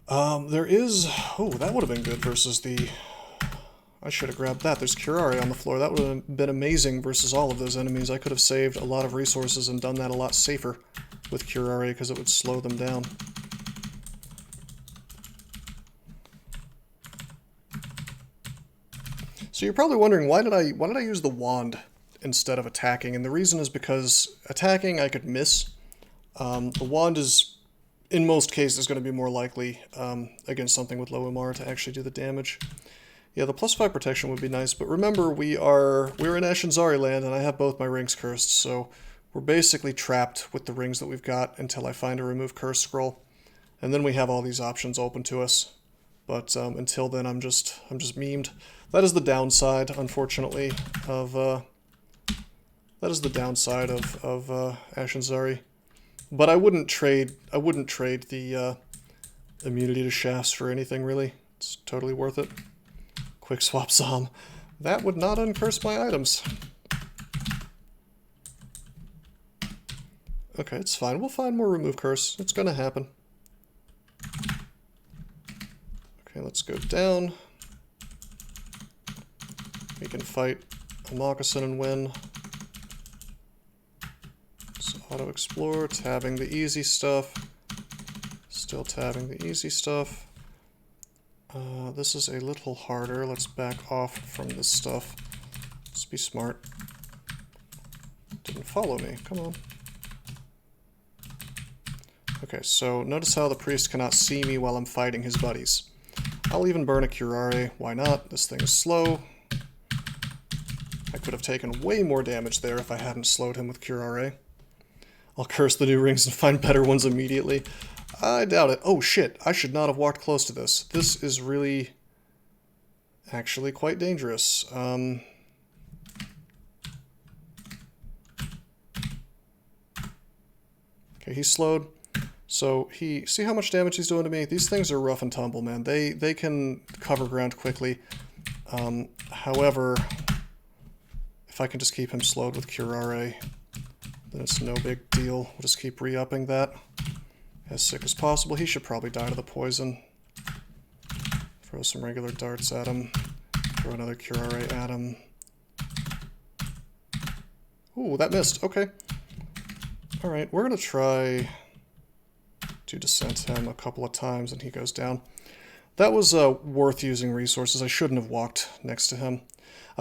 There is... Oh, that would have been good versus the... I should have grabbed that. There's Curare on the floor. That would have been amazing versus all of those enemies. I could have saved a lot of resources and done that a lot safer with Curare because it would slow them down. So you're probably wondering, why did I use the wand instead of attacking? And the reason is because attacking I could miss. The wand is, in most cases, going to be more likely against something with low MR to actually do the damage. Yeah, the +5 protection would be nice, but remember we're in Ashenzari land and I have both my rings cursed, so we're basically trapped with the rings that we've got until I find a remove curse scroll. And then we have all these options open to us. But until then I'm just memed. That is the downside, unfortunately, of Ashenzari. But I wouldn't trade the immunity to shafts for anything really. It's totally worth it. Quick swap Zom. That would not uncurse my items. Okay, it's fine. We'll find more remove curse. It's gonna happen. Okay, let's go down. We can fight a moccasin and win. So auto-explore, tabbing the easy stuff. Still tabbing the easy stuff. This is a little harder. Let's back off from this stuff. Let's be smart. Didn't follow me. Come on. Okay, so notice how the priest cannot see me while I'm fighting his buddies. I'll even burn a Curare. Why not? This thing is slow. would have taken way more damage there if I hadn't slowed him with Cure RA. I'll curse the new rings and find better ones immediately. I doubt it. Oh shit, I should not have walked close to this. This is really actually quite dangerous. Okay, he's slowed. So see how much damage he's doing to me? These things are rough and tumble, man. They can cover ground quickly. However, if I can just keep him slowed with Cure RA, then it's no big deal. We'll just keep re-upping that as sick as possible. He should probably die to the poison. Throw some regular darts at him. Throw another Cure RA at him. Ooh, that missed. Okay. Alright, we're going to try to descent him a couple of times and he goes down. That was worth using resources. I shouldn't have walked next to him.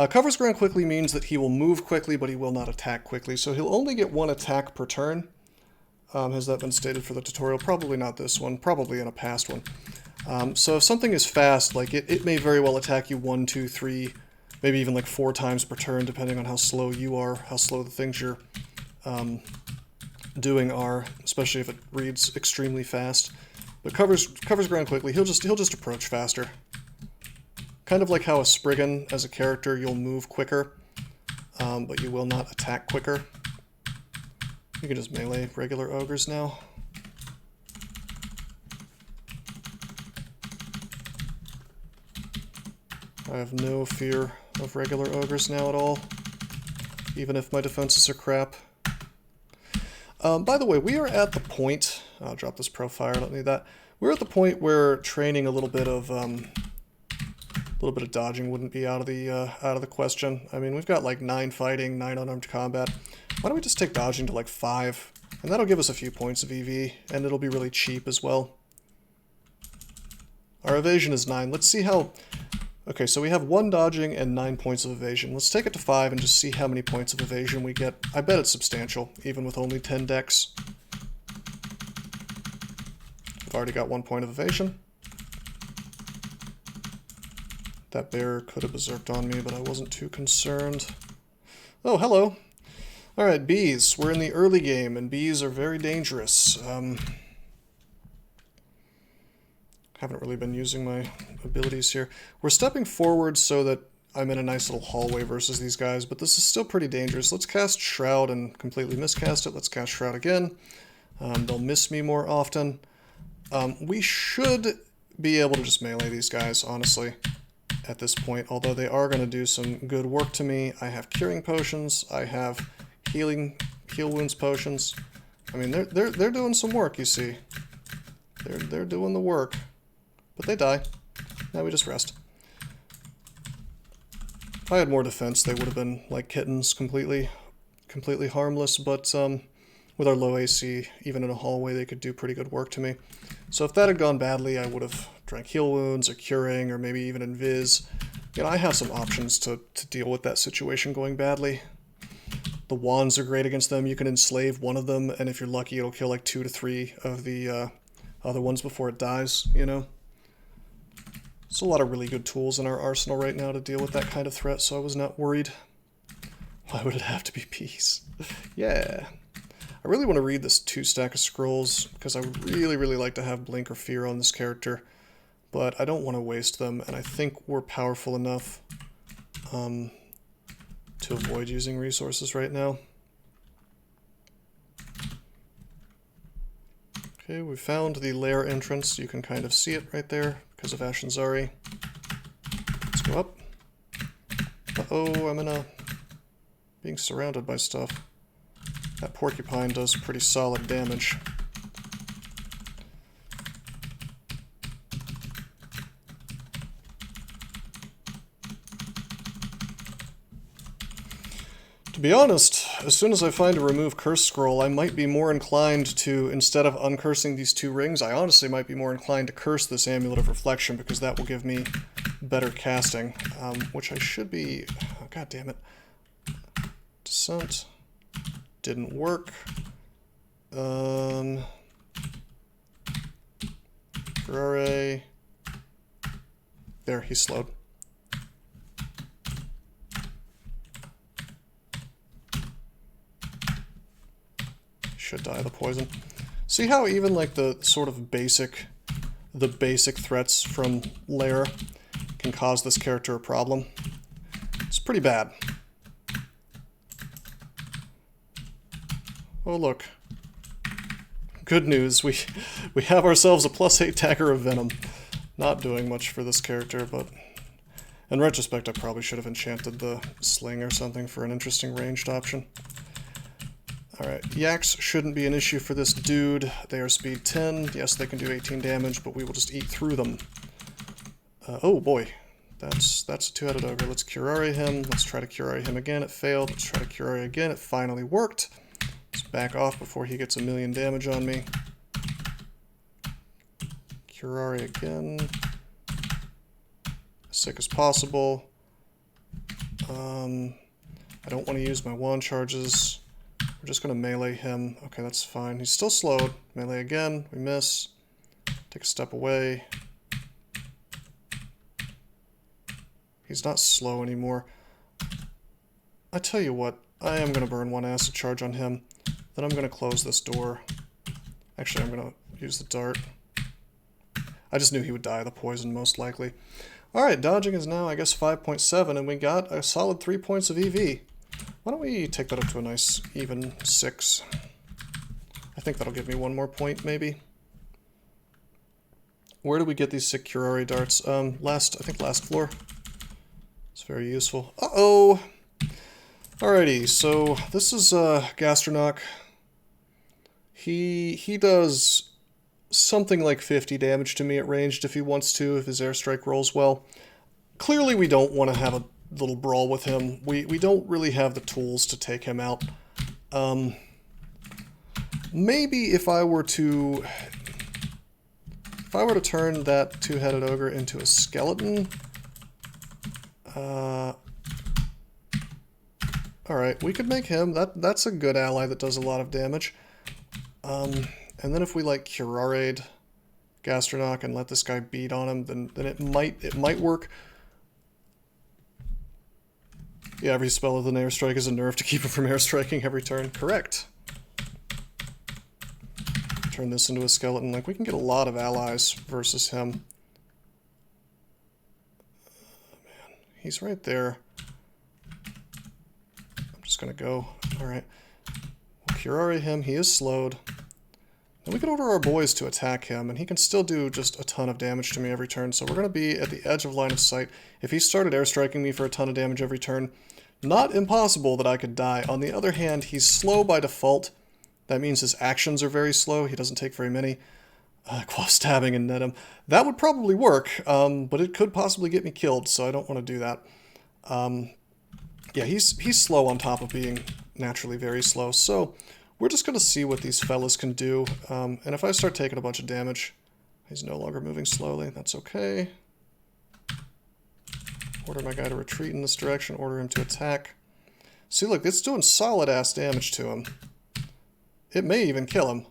Covers ground quickly means that he will move quickly, but he will not attack quickly. So he'll only get one attack per turn. Has that been stated for the tutorial? Probably not this one. Probably in a past one. So if something is fast, like it may very well attack you 1, 2, 3, maybe even like 4 times per turn, depending on how slow you are, how slow the things you're doing are, especially if it reads extremely fast. But covers ground quickly. He'll just approach faster. Kind of like how a Spriggan, as a character, you'll move quicker, but you will not attack quicker. You can just melee regular ogres now. I have no fear of regular ogres now at all, even if my defenses are crap. By the way, we are at the point... I'll drop this pro-fire, I don't need that. We're at the point where training a little bit of dodging wouldn't be out of the question. I mean, we've got like 9 fighting, 9 unarmed combat. Why don't we just take dodging to like 5? And that'll give us a few points of EV, and it'll be really cheap as well. Our evasion is 9. Let's see how... Okay, so we have 1 dodging and 9 points of evasion. Let's take it to 5 and just see how many points of evasion we get. I bet it's substantial, even with only 10 decks. I've already got 1 point of evasion. That bear could have berserked on me, but I wasn't too concerned. Oh, hello. Alright, bees. We're in the early game, and bees are very dangerous. Haven't really been using my abilities here. We're stepping forward so that I'm in a nice little hallway versus these guys, but this is still pretty dangerous. Let's cast Shroud and completely miscast it. Let's cast Shroud again. They'll miss me more often. We should be able to just melee these guys, honestly, at this point, although they are going to do some good work to me. I have curing potions. I have heal wounds potions. I mean, they're doing some work, you see. They're doing the work. But they die. Now we just rest. If I had more defense, they would have been like kittens, completely harmless, but with our low AC, even in a hallway, they could do pretty good work to me. So if that had gone badly, I would have drank heal wounds, or curing, or maybe even invis. You know, I have some options to deal with that situation going badly. The wands are great against them. You can enslave one of them, and if you're lucky, it'll kill like 2 to 3 of the other ones before it dies, you know? There's a lot of really good tools in our arsenal right now to deal with that kind of threat, so I was not worried. Why would it have to be peace? Yeah. I really want to read this 2 stack of scrolls, because I would really like to have Blink or Fear on this character, but I don't want to waste them, and I think we're powerful enough to avoid using resources right now. Okay, we found the lair entrance. You can kind of see it right there because of Ashenzari. Let's go up. Uh-oh, I'm being surrounded by stuff. That porcupine does pretty solid damage. To be honest, as soon as I find a remove curse scroll, I might be more inclined to, instead of uncursing these 2 rings, I honestly might be more inclined to curse this Amulet of Reflection, because that will give me better casting, which I should be... Oh, God damn it. Descent. Didn't work. Ferrari. There, he's slowed. Should die of the poison. See how even like the sort of basic threats from lair can cause this character a problem? It's pretty bad. Oh look. Good news, we have ourselves a +8 dagger of venom. Not doing much for this character, but in retrospect I probably should have enchanted the sling or something for an interesting ranged option. Alright, yaks shouldn't be an issue for this dude. They are speed 10. Yes, they can do 18 damage, but we will just eat through them. Oh boy, that's a two-headed ogre. Let's curare him. Let's try to curare him again. It failed. Let's try to curare again. It finally worked. Let's back off before he gets 1,000,000 damage on me. Curare again. As sick as possible. I don't want to use my wand charges. We're just going to melee him. Okay, that's fine. He's still slowed. Melee again. We miss. Take a step away. He's not slow anymore. I tell you what. I am going to burn one acid charge on him. Then I'm going to close this door. Actually, I'm going to use the dart. I just knew he would die of the poison, most likely. Alright, dodging is now, I guess, 5.7, and we got a solid 3 points of EV. Why don't we take that up to a nice even 6? I think that'll give me 1 more point, maybe. Where do we get these sick curare darts? I think last floor. It's very useful. Uh-oh! Alrighty, so this is Gastronach. He does something like 50 damage to me at ranged if he wants to, if his airstrike rolls well. Clearly we don't want to have a little brawl with him. We don't really have the tools to take him out. Maybe if I were to turn that two-headed ogre into a skeleton. Alright, we could make him. That's a good ally that does a lot of damage. And then if we like curare Gastronach and let this guy beat on him, then it might work. Yeah, every spell with an airstrike is a nerf to keep him from airstriking every turn. Correct. Turn this into a skeleton. Like, we can get a lot of allies versus him. Man, he's right there. I'm just gonna go. Alright. We'll curare him. He is slowed. And we can order our boys to attack him, and he can still do just a ton of damage to me every turn, so we're going to be at the edge of line of sight. If he started airstriking me for a ton of damage every turn, not impossible that I could die. On the other hand, he's slow by default. That means his actions are very slow. He doesn't take very many. Quaff stabbing and net him. That would probably work, but it could possibly get me killed, so I don't want to do that. Yeah, he's slow on top of being naturally very slow, so we're just going to see what these fellas can do, and if I start taking a bunch of damage, he's no longer moving slowly, that's okay. Order my guy to retreat in this direction, order him to attack. See, look, it's doing solid-ass damage to him. It may even kill him.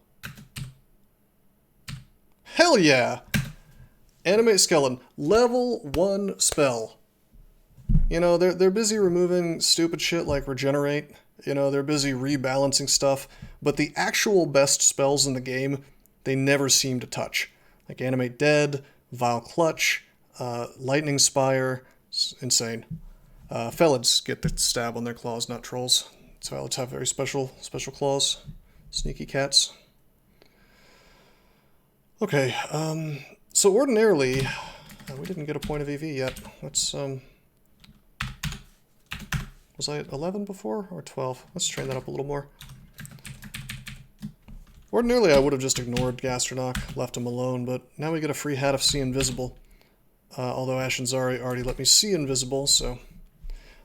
Hell yeah! Animate Skeleton, level 1 spell. You know, they're busy removing stupid shit like Regenerate. You know, they're busy rebalancing stuff, but the actual best spells in the game, they never seem to touch. Like Animate Dead, Vile Clutch, Lightning Spire, it's insane. Felids get the stab on their claws, not trolls. So Felids have very special claws. Sneaky cats. Okay, so ordinarily, we didn't get a point of EV yet. Let's, was I at 11 before, or 12? Let's train that up a little more. Ordinarily, I would have just ignored Gastronach, left him alone, but now we get a free hat of See Invisible. Although Ashenzari already let me see Invisible, so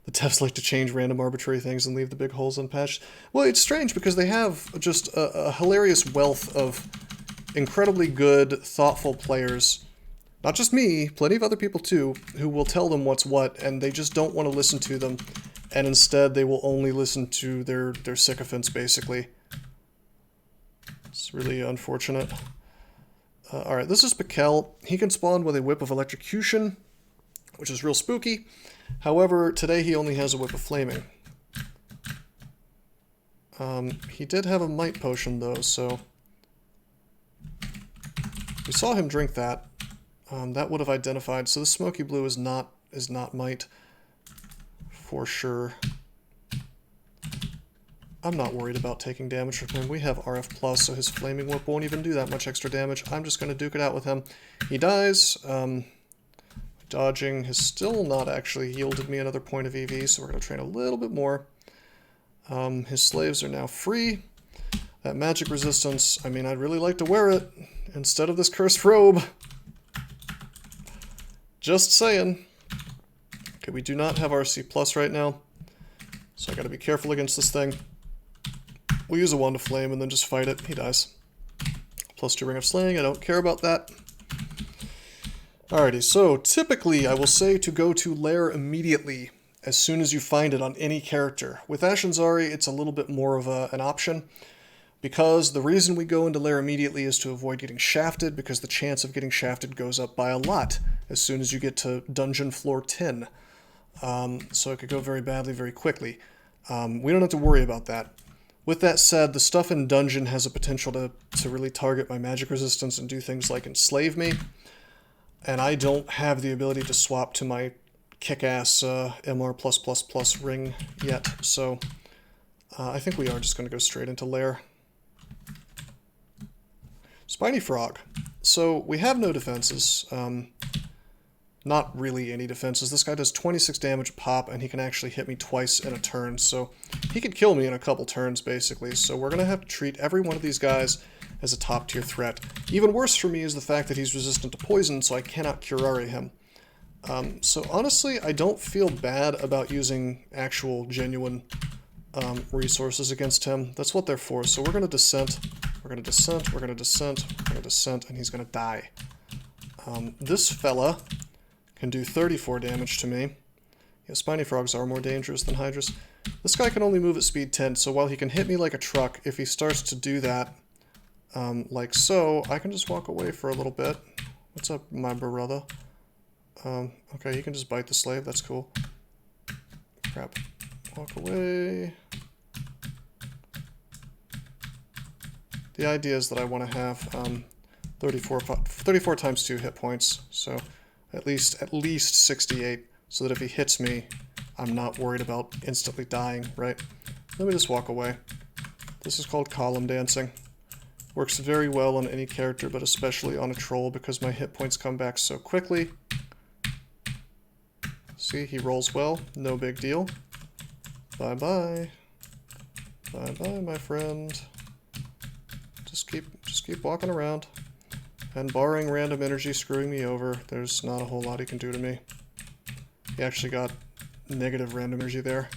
the devs like to change random arbitrary things and leave the big holes unpatched. Well, it's strange because they have just a hilarious wealth of incredibly good, thoughtful players. Not just me, plenty of other people too, who will tell them what's what, and they just don't want to listen to them. And instead, they will only listen to their sycophants, basically. It's really unfortunate. Alright, this is Pikel. He can spawn with a Whip of Electrocution, which is real spooky. However, today he only has a Whip of Flaming. He did have a might potion though, so we saw him drink that. That would have identified. So the smoky blue is not might for sure. I'm not worried about taking damage from him. We have RF plus, so his flaming whip won't even do that much extra damage. I'm just going to duke it out with him. He dies. Dodging has still not actually yielded me another point of EV, so we're going to train a little bit more. His slaves are now free. That magic resistance, I mean, I'd really like to wear it instead of this cursed robe. Just saying. Okay, we do not have RC plus right now, so I got to be careful against this thing. We'll use a wand of flame and then just fight it. He dies. +2 ring of slaying. I don't care about that. Alrighty, so typically I will say to go to lair immediately as soon as you find it on any character. With Ashenzari, it's a little bit more of an option, because the reason we go into lair immediately is to avoid getting shafted, because the chance of getting shafted goes up by a lot as soon as you get to dungeon floor 10. So it could go very badly very quickly. We don't have to worry about that. With that said, the stuff in dungeon has a potential to really target my magic resistance and do things like enslave me. And I don't have the ability to swap to my kick-ass MR+++ ring yet, so I think we are just going to go straight into lair. Spiny Frog. So we have no defenses. Not really any defenses. This guy does 26 damage pop, and he can actually hit me twice in a turn, so he could kill me in a couple turns, basically. So we're going to have to treat every one of these guys as a top-tier threat. Even worse for me is the fact that he's resistant to poison, so I cannot curare him. So honestly, I don't feel bad about using actual, genuine resources against him. That's what they're for. So we're going to descent, we're going to descent, we're going to descent, we're going to descent, and he's going to die. This fella can do 34 damage to me. Yeah, spiny frogs are more dangerous than hydras. This guy can only move at speed 10, so while he can hit me like a truck, if he starts to do that, like so, I can just walk away for a little bit. What's up, my brother? Okay, he can just bite the slave, that's cool. Crap. Walk away. The idea is that I want to have 34 times 2 hit points, so at least 68, so that if he hits me, I'm not worried about instantly dying, right? Let me just walk away. This is called column dancing. Works very well on any character, but especially on a troll, because my hit points come back so quickly. See, he rolls well, no big deal. Bye-bye. Bye-bye, my friend. Just keep walking around. And barring random energy screwing me over, there's not a whole lot he can do to me. He actually got negative random energy there.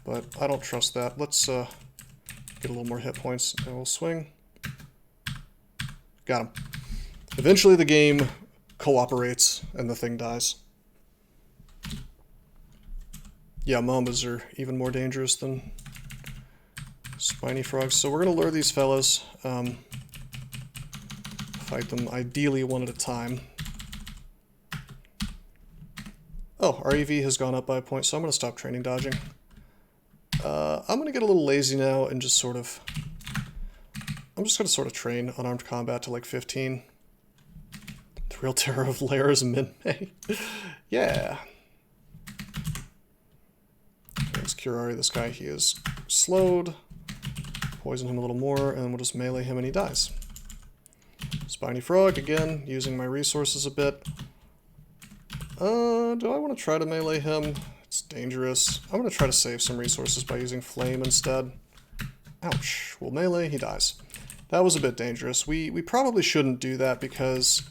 But I don't trust that. Let's get a little more hit points and we'll swing. Got him. Eventually the game cooperates and the thing dies. Yeah, mambas are even more dangerous than spiny frogs. So we're going to lure these fellas. Fight them ideally one at a time. Oh, our EV has gone up by a point, so I'm going to stop training dodging. I'm going to get a little lazy now and just sort of... I'm just going to sort of train unarmed combat to like 15. The real terror of lair is mid-May. Yeah. Let's curare this guy. He is slowed. Poison him a little more, and we'll just melee him and he dies. Spiny frog, again, using my resources a bit. Do I want to try to melee him? It's dangerous. I'm going to try to save some resources by using flame instead. Ouch. We'll melee, he dies. That was a bit dangerous. We probably shouldn't do that, because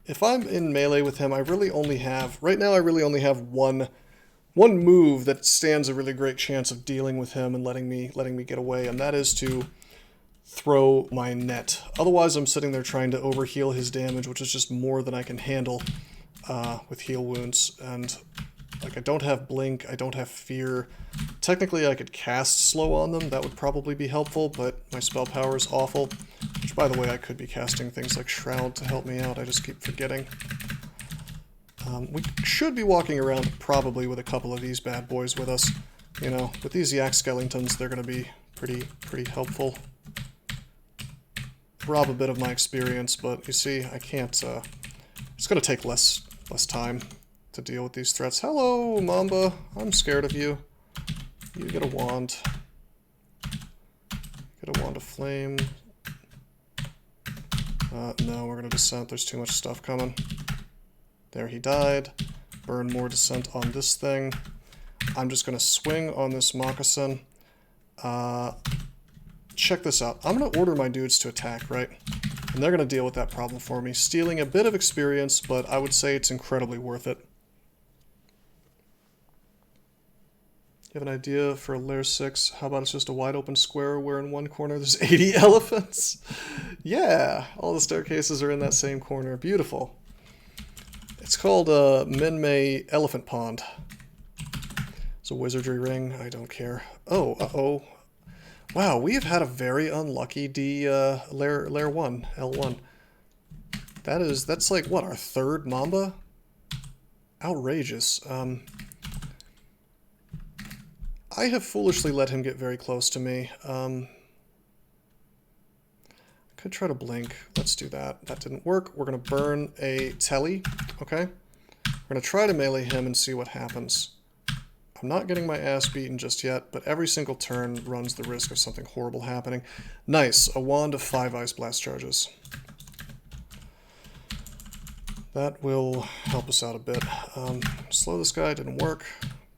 if I'm in melee with him, I really only have... Right now I really only have one move that stands a really great chance of dealing with him and letting me get away, and that is to throw my net. Otherwise I'm sitting there trying to overheal his damage, which is just more than I can handle with heal wounds. And like, I don't have blink, I don't have fear. Technically I could cast slow on them, that would probably be helpful, but my spell power is awful. Which, by the way, I could be casting things like Shroud to help me out, I just keep forgetting. We should be walking around probably with a couple of these bad boys with us. You know, with these yak skeletons, they're going to be pretty helpful. Rob a bit of my experience, but you see, I can't, it's going to take less time to deal with these threats. Hello, Mamba. I'm scared of you. You get a wand. Get a wand of flame. No, we're going to descent. There's too much stuff coming. There, he died. Burn more descent on this thing. I'm just going to swing on this moccasin. Check this out. I'm going to order my dudes to attack, right? And they're going to deal with that problem for me. Stealing a bit of experience, but I would say it's incredibly worth it. You have an idea for a lair 6? How about it's just a wide open square where in one corner there's 80 elephants? Yeah, all the staircases are in that same corner. Beautiful. It's called Minmay Elephant Pond. It's a wizardry ring. I don't care. Oh, uh-oh. Wow, we've had a very unlucky lair 1, L1. That's like, what, our third Mamba? Outrageous. I have foolishly let him get very close to me. I could try to blink. Let's do that. That didn't work. We're going to burn a telly. Okay? We're going to try to melee him and see what happens. I'm not getting my ass beaten just yet, but every single turn runs the risk of something horrible happening. Nice. A wand of 5 ice blast charges. That will help us out a bit. Slow this guy. Didn't work.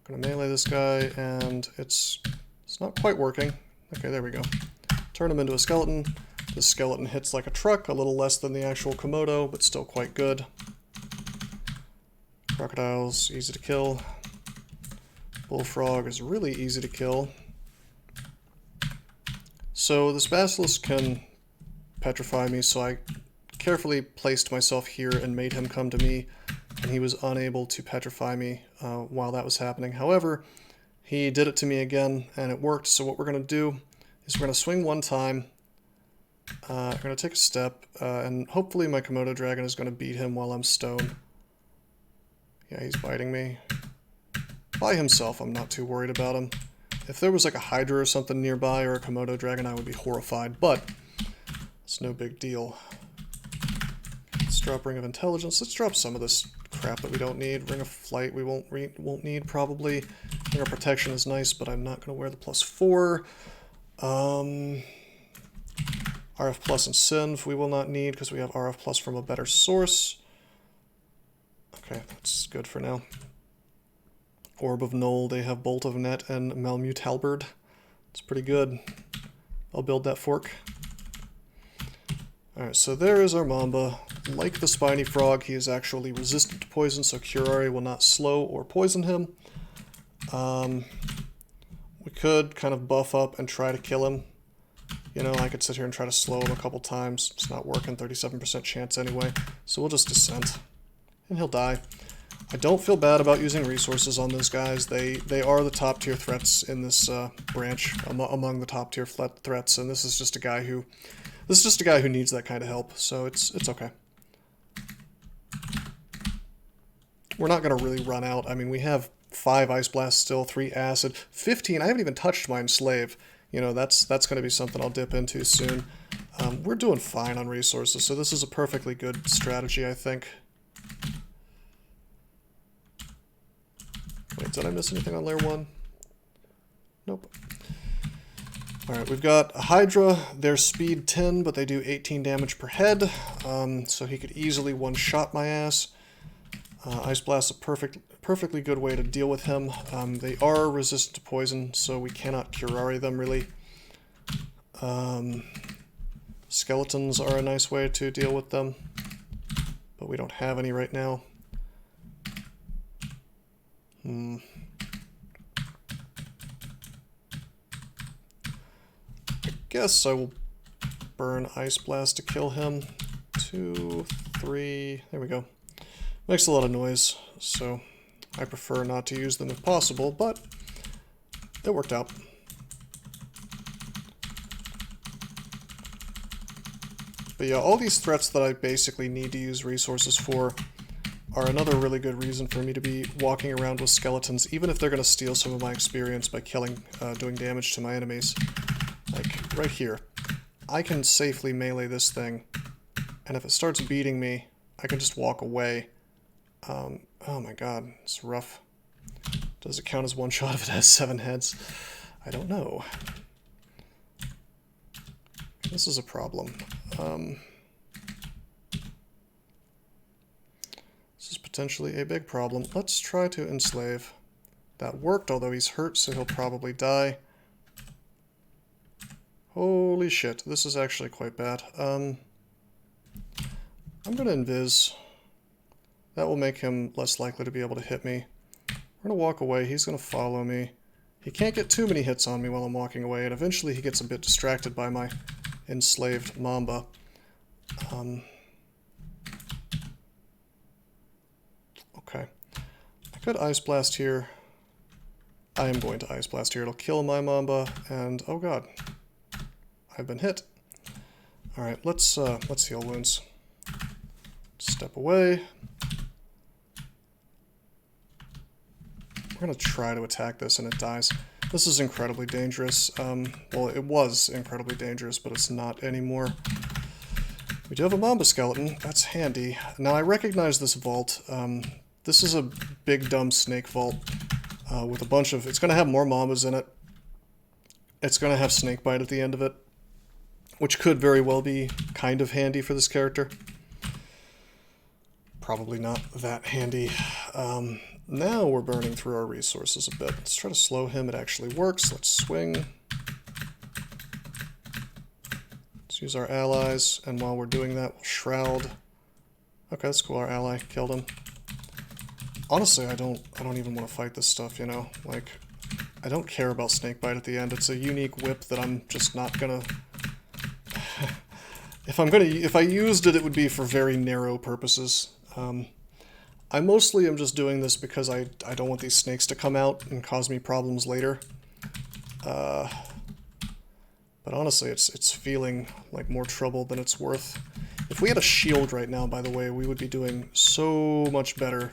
I'm gonna melee this guy, and it's not quite working. Okay, there we go. Turn him into a skeleton. This skeleton hits like a truck, a little less than the actual Komodo, but still quite good. Crocodiles, easy to kill. Bullfrog is really easy to kill. So this basilisk can petrify me, so I carefully placed myself here and made him come to me, and he was unable to petrify me while that was happening. However, he did it to me again, and it worked. So what we're going to do is we're going to swing one time. We're going to take a step, and hopefully my Komodo dragon is going to beat him while I'm stoned. Yeah, he's biting me. By himself, I'm not too worried about him. If there was like a hydra or something nearby, or a Komodo dragon, I would be horrified, but it's no big deal. Let's drop Ring of Intelligence. Let's drop some of this crap that we don't need. Ring of Flight we won't need, probably. Ring of Protection is nice, but I'm not going to wear the +4. RF Plus and Synv we will not need, because we have RF Plus from a better source. Okay, that's good for now. Orb of Knoll, they have Bolt of Net and Malmute Halberd. It's pretty good. I'll build that fork. Alright, so there is our Mamba. Like the Spiny Frog, he is actually resistant to poison, so Curare will not slow or poison him. We could kind of buff up and try to kill him. You know, I could sit here and try to slow him a couple times. It's not working, 37% chance anyway. So we'll just descent. And he'll die. I don't feel bad about using resources on those guys. They are the top tier threats in this branch, among the top tier threats, and this is just a guy who needs that kind of help, so it's okay. We're not going to really run out. I mean, we have 5 Ice Blasts still, 3 Acid, 15. I haven't even touched my Enslave. You know, that's going to be something I'll dip into soon. We're doing fine on resources, so this is a perfectly good strategy, I think. Wait, did I miss anything on layer 1? Nope. Alright, we've got a Hydra. They're speed 10, but they do 18 damage per head. So he could easily one-shot my ass. Ice Blast is a perfectly good way to deal with him. They are resistant to poison, so we cannot Curare them, really. Skeletons are a nice way to deal with them, but we don't have any right now. I guess I will burn Ice Blast to kill him. 2, 3, there we go. Makes a lot of noise, so I prefer not to use them if possible, but it worked out. But yeah, all these threats that I basically need to use resources for are another really good reason for me to be walking around with skeletons, even if they're going to steal some of my experience by killing, doing damage to my enemies. Like, right here. I can safely melee this thing, and if it starts beating me, I can just walk away. Oh my god, it's rough. Does it count as one shot if it has 7 heads? I don't know. This is a problem. This is potentially a big problem. Let's try to enslave. That worked, although he's hurt, so he'll probably die. Holy shit, this is actually quite bad. I'm gonna invis. That will make him less likely to be able to hit me. We're gonna walk away, he's gonna follow me. He can't get too many hits on me while I'm walking away, and eventually he gets a bit distracted by my enslaved Mamba. Okay. I could Ice Blast here. I am going to Ice Blast here. It'll kill my Mamba, and oh god. I've been hit. Alright, let's heal wounds. Step away. We're going to try to attack this and it dies. This is incredibly dangerous. Well, it was incredibly dangerous, but it's not anymore. We do have a Mamba skeleton. That's handy. Now, I recognize this vault. This is a big, dumb snake vault with a bunch of... It's going to have more Mambas in it. It's going to have Snakebite at the end of it, which could very well be kind of handy for this character. Probably not that handy. Now we're burning through our resources a bit. Let's try to slow him. It actually works. Let's swing. Let's use our allies, and while we're doing that, we'll shroud. Okay, that's cool. Our ally killed him. Honestly, I don't even want to fight this stuff, you know? Like, I don't care about Snakebite at the end. It's a unique whip that I'm just not gonna... If I used it, it would be for very narrow purposes. I mostly am just doing this because I don't want these snakes to come out and cause me problems later. But honestly, it's feeling like more trouble than it's worth. If we had a shield right now, by the way, we would be doing so much better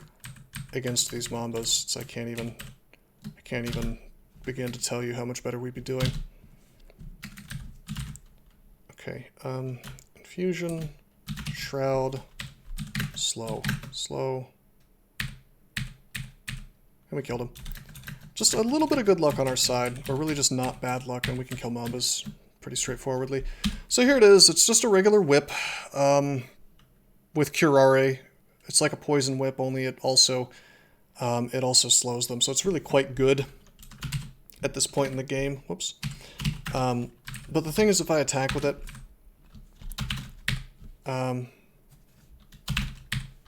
against these Mambas. So I can't even begin to tell you how much better we'd be doing. Okay, infusion, shroud, slow. And we killed him. Just a little bit of good luck on our side, or really just not bad luck, and we can kill Mambas pretty straightforwardly. So here it is. It's just a regular whip with curare. It's like a poison whip, only it also slows them. So it's really quite good at this point in the game. Whoops. But the thing is, if I attack with it...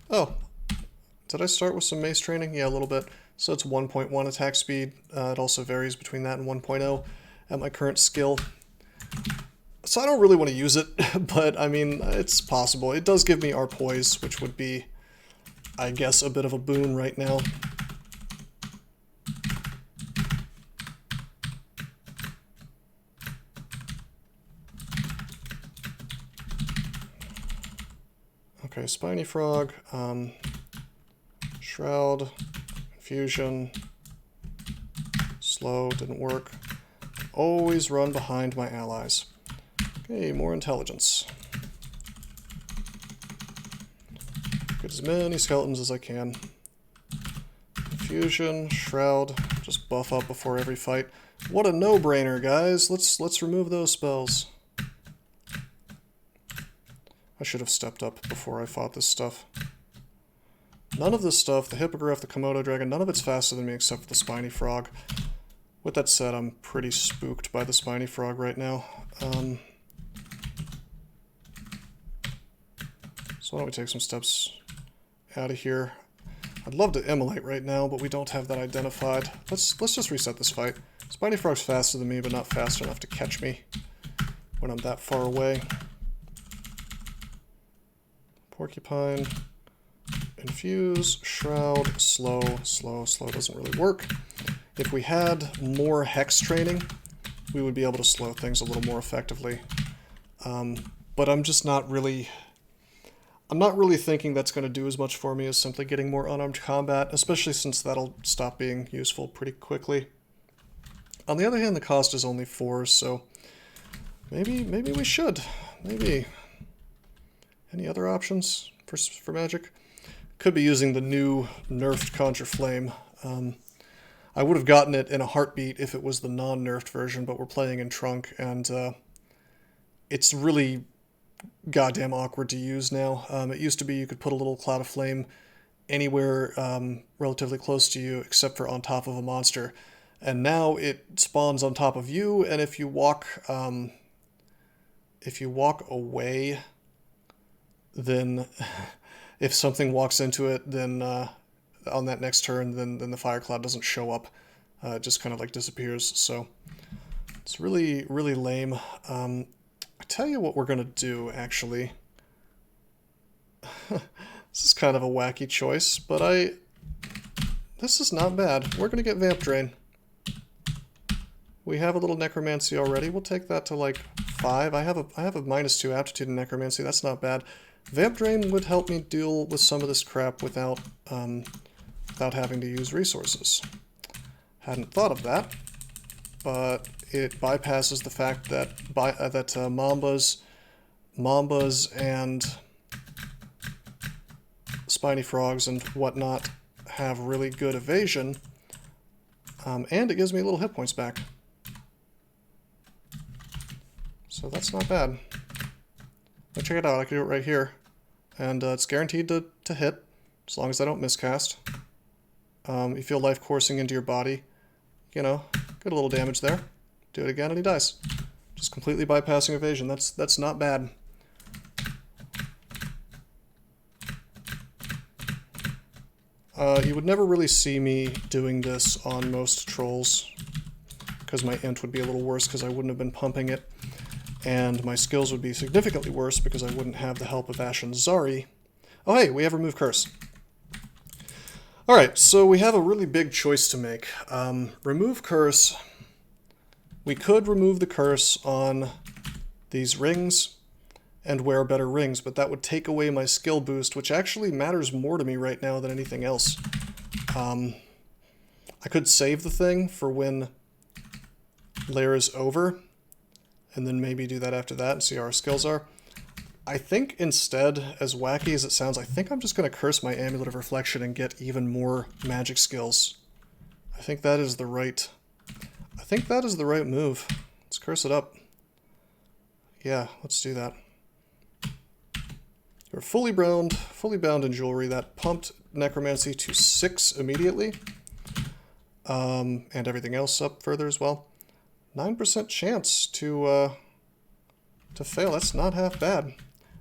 Oh. Did I start with some mace training? Yeah, a little bit. So it's 1.1 attack speed. It also varies between that and 1.0 at my current skill. So I don't really want to use it, but I mean, it's possible. It does give me our poise, which would be, I guess, a bit of a boon right now. Okay, Spiny Frog, Shroud, Infusion, Slow, didn't work. Always run behind my allies. Okay, more intelligence. Get as many skeletons as I can. Infusion, Shroud, just buff up before every fight. What a no-brainer, guys! Let's remove those spells. I should have stepped up before I fought this stuff. None of this stuff, the Hippogriff, the Komodo Dragon, none of it's faster than me except for the Spiny Frog. With that said, I'm pretty spooked by the Spiny Frog right now. So why don't we take some steps out of here. I'd love to immolate right now, but we don't have that identified. Let's just reset this fight. Spiny Frog's faster than me, but not fast enough to catch me when I'm that far away. Porcupine, infuse, shroud, slow doesn't really work. If we had more hex training, we would be able to slow things a little more effectively. But I'm just not really... I'm not really thinking that's going to do as much for me as simply getting more unarmed combat, especially since that'll stop being useful pretty quickly. On the other hand, the cost is only 4, so maybe we should. Maybe. Any other options for magic? Could be using the new nerfed Conjure Flame. I would have gotten it in a heartbeat if it was the non-nerfed version, but we're playing in Trunk, and it's really goddamn awkward to use now. It used to be you could put a little cloud of flame anywhere relatively close to you except for on top of a monster, and now it spawns on top of you, and if you walk away, then if something walks into it, then on that next turn, then the fire cloud doesn't show up. It just kind of like disappears, so it's really, really lame. I tell you what we're going to do, actually. This is kind of a wacky choice, but this is not bad. We're going to get Vamp Drain. We have a little Necromancy already. We'll take that to like 5. I have a -2 aptitude in Necromancy. That's not bad. Vamp Drain would help me deal with some of this crap without having to use resources. Hadn't thought of that, but it bypasses the fact that Mambas and Spiny Frogs and whatnot have really good evasion, and it gives me a little hit points back. So that's not bad. But check it out, I can do it right here. And it's guaranteed to hit, as long as I don't miscast. You feel life coursing into your body. You know, get a little damage there. Do it again and he dies. Just completely bypassing evasion. That's not bad. You would never really see me doing this on most trolls, because my int would be a little worse because I wouldn't have been pumping it, and my skills would be significantly worse because I wouldn't have the help of Ashenzari. Oh hey, we have Remove Curse. Alright, so we have a really big choice to make. Remove Curse. We could remove the curse on these rings and wear better rings, but that would take away my skill boost, which actually matters more to me right now than anything else. I could save the thing for when lair is over, and then maybe do that after that and see how our skills are. I think instead, as wacky as it sounds, I think I'm just going to curse my Amulet of Reflection and get even more magic skills. I think that is the right move. Let's curse it up. Yeah, let's do that. You're fully bound in jewelry. That pumped Necromancy to 6 immediately. And everything else up further as well. 9% chance to fail. That's not half bad.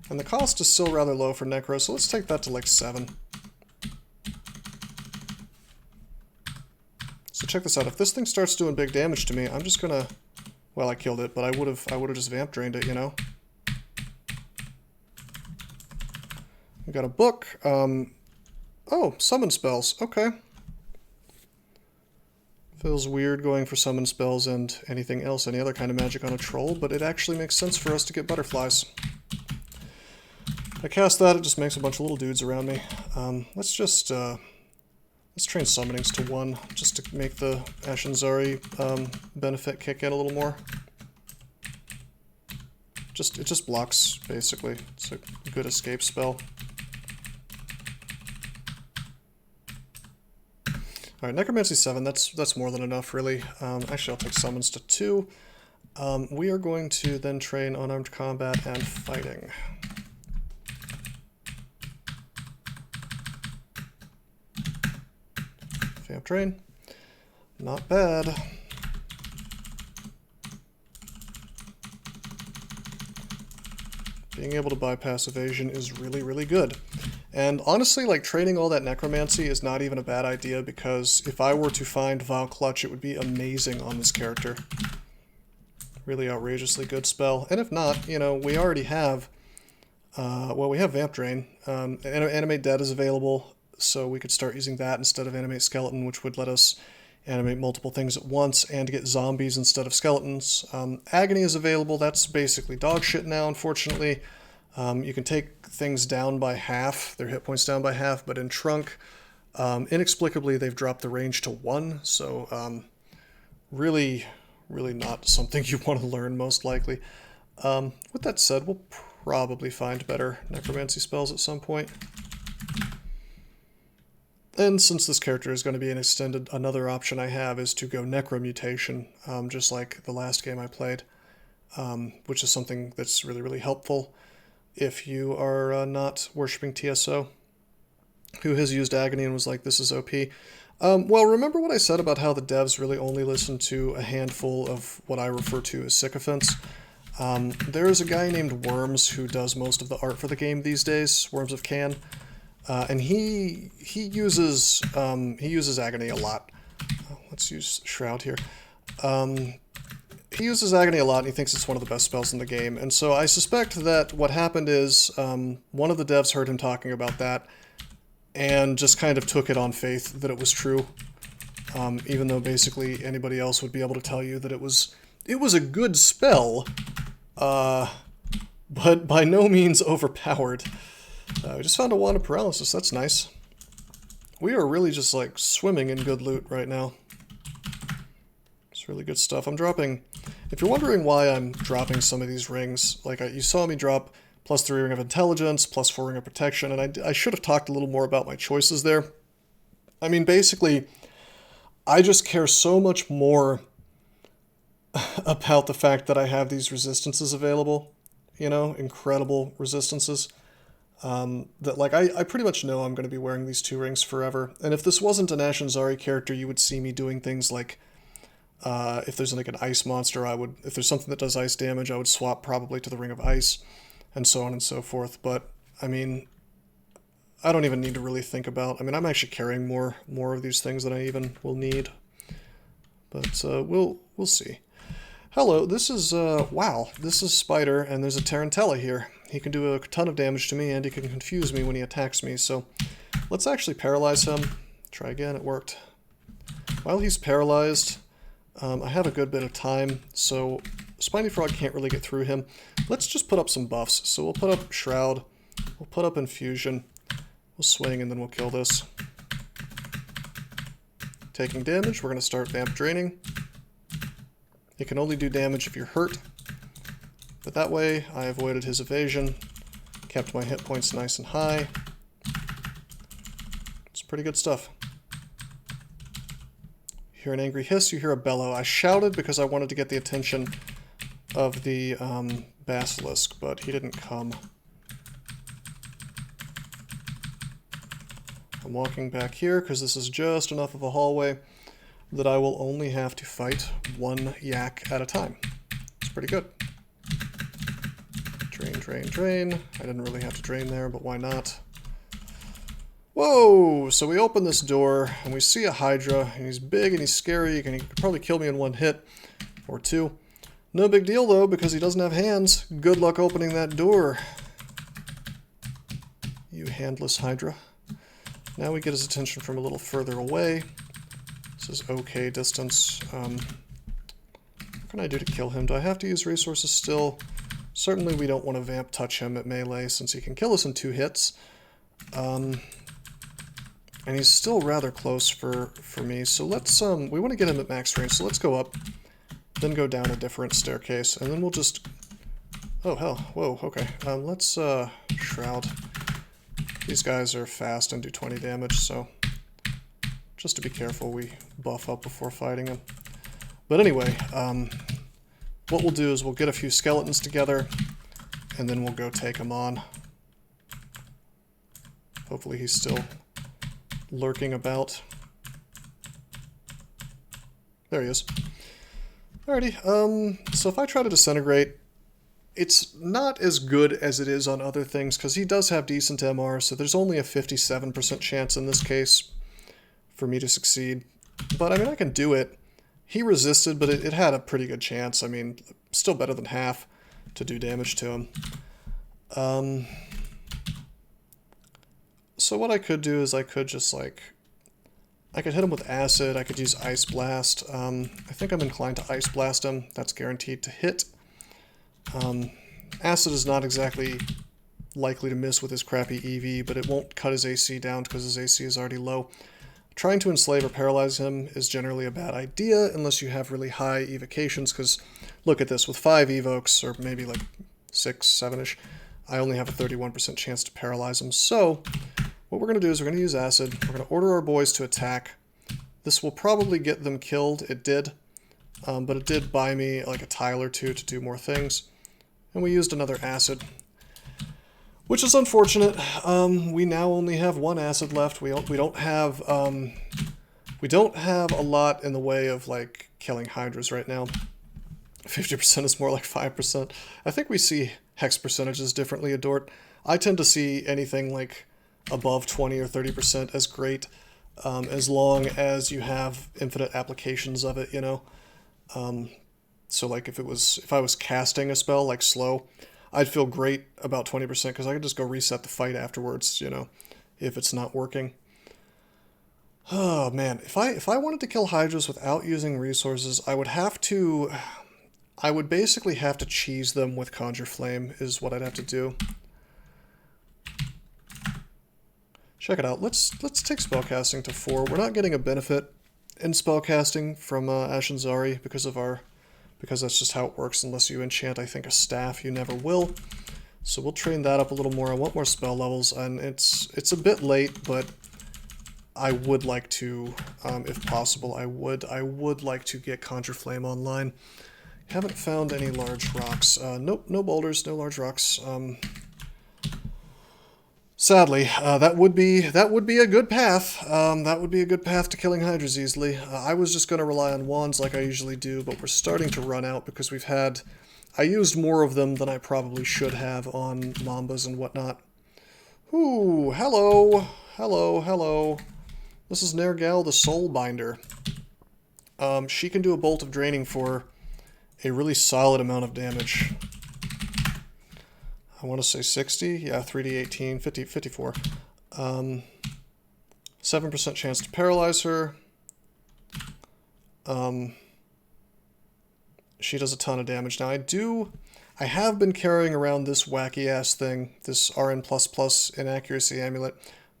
And the cost is still rather low for Necro, so let's take that to like 7. So check this out. If this thing starts doing big damage to me, I'm just gonna... Well, I killed it, but I would have just Vamp Drained it, you know? We got a book. Oh, summon spells. Okay. Feels weird going for summon spells and anything else, any other kind of magic on a troll, but it actually makes sense for us to get butterflies. I cast that, it just makes a bunch of little dudes around me. Let's train summonings to 1, just to make the Ashenzari benefit kick in a little more. It just blocks, basically. It's a good escape spell. Alright, Necromancy 7, that's more than enough, really. Actually, I'll take summons to 2. We are going to then train unarmed combat and fighting. Vamp Drain. Not bad. Being able to bypass evasion is really, really good. And honestly, like, training all that Necromancy is not even a bad idea, because if I were to find Vile Clutch, it would be amazing on this character. Really outrageously good spell. And if not, you know, we already have... well, we have Vamp Drain. Animate Dead is available, so we could start using that instead of Animate Skeleton, which would let us animate multiple things at once and get zombies instead of skeletons. Agony is available. That's basically dog shit now, unfortunately. You can take things down by half, their hit points down by half, but in Trunk, inexplicably they've dropped the range to 1, so really not something you want to learn most likely. With that said, we'll probably find better necromancy spells at some point. And since this character is going to be an extended, another option I have is to go necromutation, just like the last game I played, which is something that's really helpful if you are not worshipping TSO, who has used Agony and was like, this is OP. Well, remember what I said about how the devs really only listen to a handful of what I refer to as sycophants? There is a guy named Worms who does most of the art for the game these days, Worms of Can, and he uses Agony a lot. Let's use Shroud here. He uses Agony a lot, and he thinks it's one of the best spells in the game. And so I suspect that what happened is one of the devs heard him talking about that, and just kind of took it on faith that it was true, even though basically anybody else would be able to tell you that it was a good spell, but by no means overpowered. We just found a Wand of Paralysis. That's nice. We are really just like swimming in good loot right now. It's really good stuff. I'm dropping... If you're wondering why I'm dropping some of these rings, like you saw me drop +3 Ring of Intelligence, +4 Ring of Protection, and I should have talked a little more about my choices there. I mean, basically, I just care so much more about the fact that I have these resistances available, you know, incredible resistances, that like I pretty much know I'm going to be wearing these 2 rings forever. And if this wasn't an Ashenzari character, you would see me doing things like, if there's like an ice monster, if there's something that does ice damage, I would swap probably to the Ring of Ice, and so on and so forth. But, I mean, I don't even need to really think about... I mean, I'm actually carrying more of these things than I even will need. But, we'll see. Hello, this is, wow, this is Spider, and there's a Tarantella here. He can do a ton of damage to me, and he can confuse me when he attacks me, so let's actually paralyze him. Try again, it worked. While he's paralyzed, I have a good bit of time, so Spiny Frog can't really get through him. Let's just put up some buffs. So we'll put up Shroud, we'll put up Infusion, we'll swing, and then we'll kill this. Taking damage, we're going to start Vamp Draining. It can only do damage if you're hurt, but that way I avoided his evasion, kept my hit points nice and high. It's pretty good stuff. You hear an angry hiss, you hear a bellow. I shouted because I wanted to get the attention of the basilisk, but he didn't come. I'm walking back here because this is just enough of a hallway that I will only have to fight 1 yak at a time. It's pretty good. Drain, drain, drain. I didn't really have to drain there, but why not? Whoa! So we open this door, and we see a Hydra, and he's big and he's scary, and he could probably kill me in 1 hit, or 2. No big deal, though, because he doesn't have hands. Good luck opening that door, you handless Hydra. Now we get his attention from a little further away. This is okay distance. What can I do to kill him? Do I have to use resources still? Certainly we don't want to Vamp Touch him at melee, since he can kill us in 2 hits. And he's still rather close for me, so let's, we want to get him at max range, so let's go up, then go down a different staircase, and then we'll just... Oh, hell, whoa, okay. Let's, Shroud. These guys are fast and do 20 damage, so just to be careful, we buff up before fighting him. But anyway, what we'll do is we'll get a few skeletons together, and then we'll go take him on. Hopefully he's still lurking about. There he is. Alrighty, so if I try to disintegrate, it's not as good as it is on other things, because he does have decent MR, so there's only a 57% chance in this case for me to succeed. But, I mean, I can do it. He resisted, but it had a pretty good chance. I mean, still better than half to do damage to him. So what I could do is I could just, like... I could hit him with Acid, I could use Ice Blast. I think I'm inclined to Ice Blast him. That's guaranteed to hit. Acid is not exactly likely to miss with his crappy EV, but it won't cut his AC down because his AC is already low. Trying to enslave or paralyze him is generally a bad idea unless you have really high evocations, because look at this, with 5 evokes, or maybe like 6, 7-ish, I only have a 31% chance to paralyze him. So what we're going to do is we're going to use acid. We're going to order our boys to attack. This will probably get them killed. It did, but it did buy me like a tile or two to do more things. And we used another acid, which is unfortunate. We now only have 1 acid left. We don't have a lot in the way of like killing hydras right now. 50% is more like 5%. I think we see hex percentages differently at Dort. I tend to see anything like above 20 or 30% as great, as long as you have infinite applications of it, you know. So like if I was casting a spell like slow, I'd feel great about 20% because I could just go reset the fight afterwards, you know, if it's not working. Oh man, if I wanted to kill hydras without using resources, I would basically have to cheese them with Conjure Flame is what I'd have to do. Check it out. Let's take spellcasting to 4. We're not getting a benefit in spellcasting from Ashenzari because that's just how it works. Unless you enchant, I think, a staff, you never will. So we'll train that up a little more. I want more spell levels, and it's a bit late, but I would like to, if possible, I would like to get Conjure Flame online. Haven't found any large rocks. Nope, no boulders, no large rocks. Sadly, that would be a good path. That would be a good path to killing hydras easily. I was just going to rely on wands like I usually do, but we're starting to run out because I used more of them than I probably should have on mambas and whatnot. Ooh, hello, hello, hello. This is Nergal the Soulbinder. She can do a bolt of draining for a really solid amount of damage. I want to say 60. Yeah, 3d18, 50, 54. 7% chance to paralyze her. She does a ton of damage. Now I have been carrying around this wacky ass thing, this RN++ inaccuracy amulet,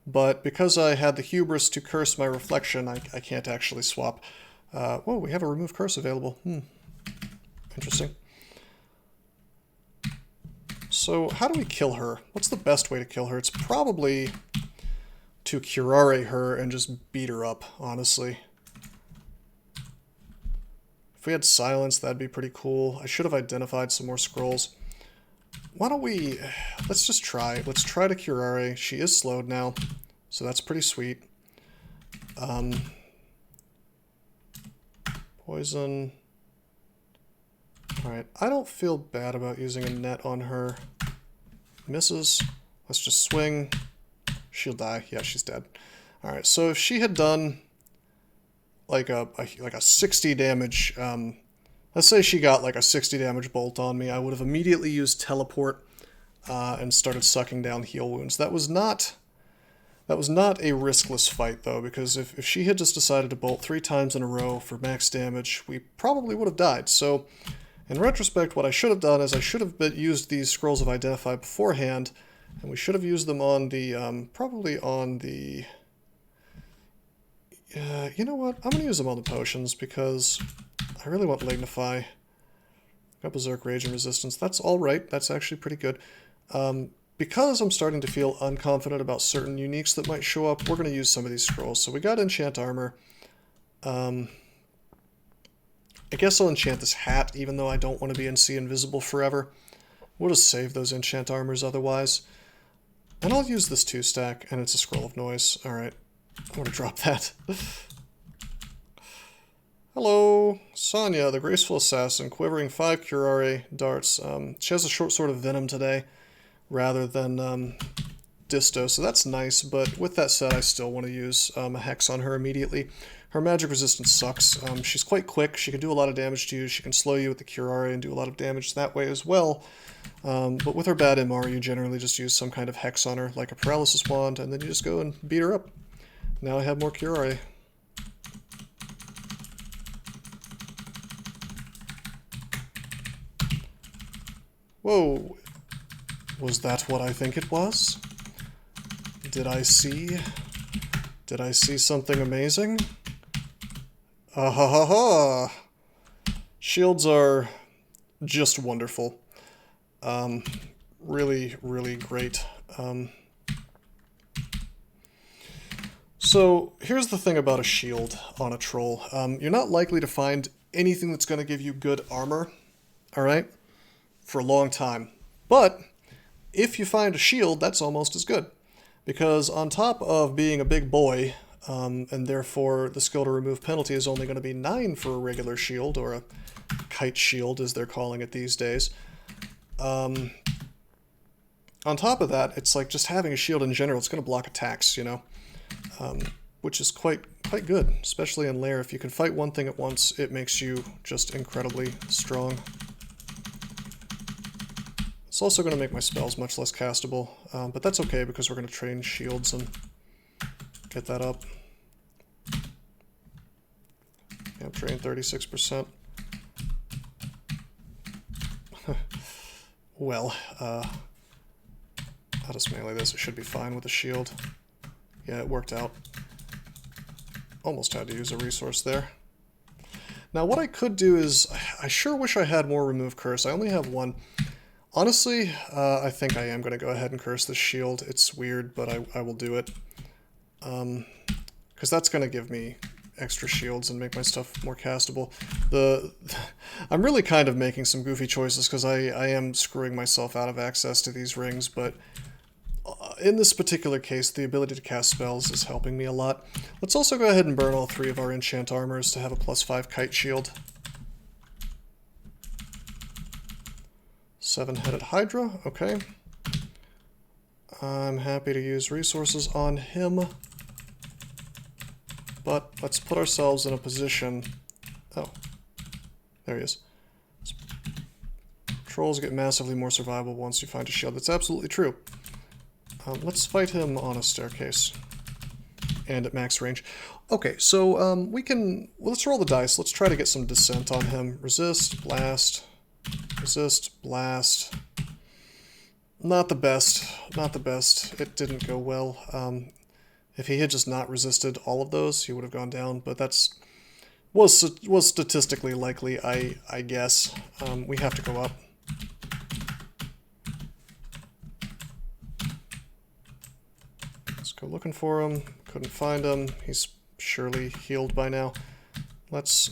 but because I had the hubris to curse my reflection, I can't actually swap. Whoa, we have a remove curse available. Interesting. So how do we kill her? What's the best way to kill her? It's probably to curare her and just beat her up, honestly. If we had silence, that'd be pretty cool. I should have identified some more scrolls. Why don't we... Let's just try. Let's try to curare. She is slowed now, so that's pretty sweet. Poison... Alright, I don't feel bad about using a net on her. Misses. Let's just swing. She'll die. Yeah, she's dead. Alright, so if she had done like a 60 damage, let's say she got like a 60 damage bolt on me, I would have immediately used teleport and started sucking down heal wounds. That was not a riskless fight though, because if she had just decided to bolt 3 times in a row for max damage, we probably would have died. So in retrospect, what I should have done is I should have used these Scrolls of Identify beforehand, and we should have used them on the, probably on the... you know what? I'm going to use them on the potions, because I really want Lignify. Got Berserk, Rage, and Resistance. That's alright. That's actually pretty good. Because I'm starting to feel unconfident about certain uniques that might show up, we're going to use some of these scrolls. So we got Enchant Armor. I guess I'll enchant this hat, even though I don't want to be NC invisible forever. We'll just save those enchant armors otherwise. And I'll use this 2-stack, and it's a Scroll of Noise. Alright, I'm going to drop that. Hello, Sonya, the Graceful Assassin, quivering 5 curare darts. She has a short sword of Venom today, rather than Disto, so that's nice, but with that said, I still want to use a Hex on her immediately. Her magic resistance sucks. She's quite quick, she can do a lot of damage to you, she can slow you with the curare and do a lot of damage that way as well. But with her bad MR, you generally just use some kind of Hex on her, like a Paralysis Wand, and then you just go and beat her up. Now I have more curare. Whoa. Was that what I think it was? Did I see something amazing? Ah ha ha ha! Shields are just wonderful. Really, really great. So here's the thing about a shield on a troll. You're not likely to find anything that's going to give you good armor, alright, for a long time. But if you find a shield, that's almost as good. Because on top of being a big boy, and therefore the skill to remove penalty is only going to be 9 for a regular shield, or a kite shield as they're calling it these days. On top of that, it's like just having a shield in general, it's going to block attacks, you know? Which is quite good, especially in lair. If you can fight one thing at once, it makes you just incredibly strong. It's also going to make my spells much less castable, but that's okay because we're going to train shields and get that up. Yeah, train 36%. Well, I'll just melee this. It should be fine with the shield. Yeah, it worked out. Almost had to use a resource there. Now what I could do is, I sure wish I had more remove curse. I only have one. Honestly, I think I am going to go ahead and curse this shield. It's weird, but I will do it. Because that's going to give me extra shields and make my stuff more castable. I'm really kind of making some goofy choices because I am screwing myself out of access to these rings, but in this particular case, the ability to cast spells is helping me a lot. Let's also go ahead and burn all 3 of our enchant armors to have a +5 kite shield. 7-headed hydra, okay. I'm happy to use resources on him. But let's put ourselves in a position... Oh, there he is. Trolls get massively more survivable once you find a shield. That's absolutely true. Let's fight him on a staircase. And at max range. Okay, so we can... Well, let's roll the dice. Let's try to get some descent on him. Resist, blast. Resist, blast. Not the best. Not the best. It didn't go well. If he had just not resisted all of those, he would have gone down, but was statistically likely, I guess. We have to go up. Let's go looking for him. Couldn't find him. He's surely healed by now. Let's,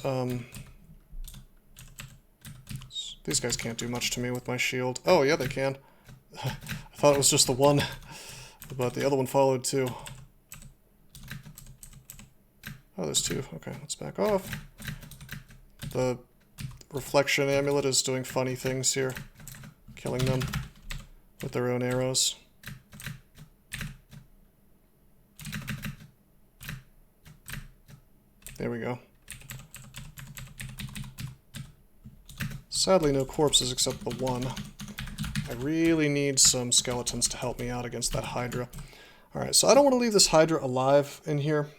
these guys can't do much to me with my shield. Oh, yeah, they can. I thought it was just the one, but the other one followed too. Oh, there's 2. Okay, let's back off. The reflection amulet is doing funny things here. Killing them with their own arrows. There we go. Sadly, no corpses except the one. I really need some skeletons to help me out against that hydra. Alright, so I don't want to leave this hydra alive in here.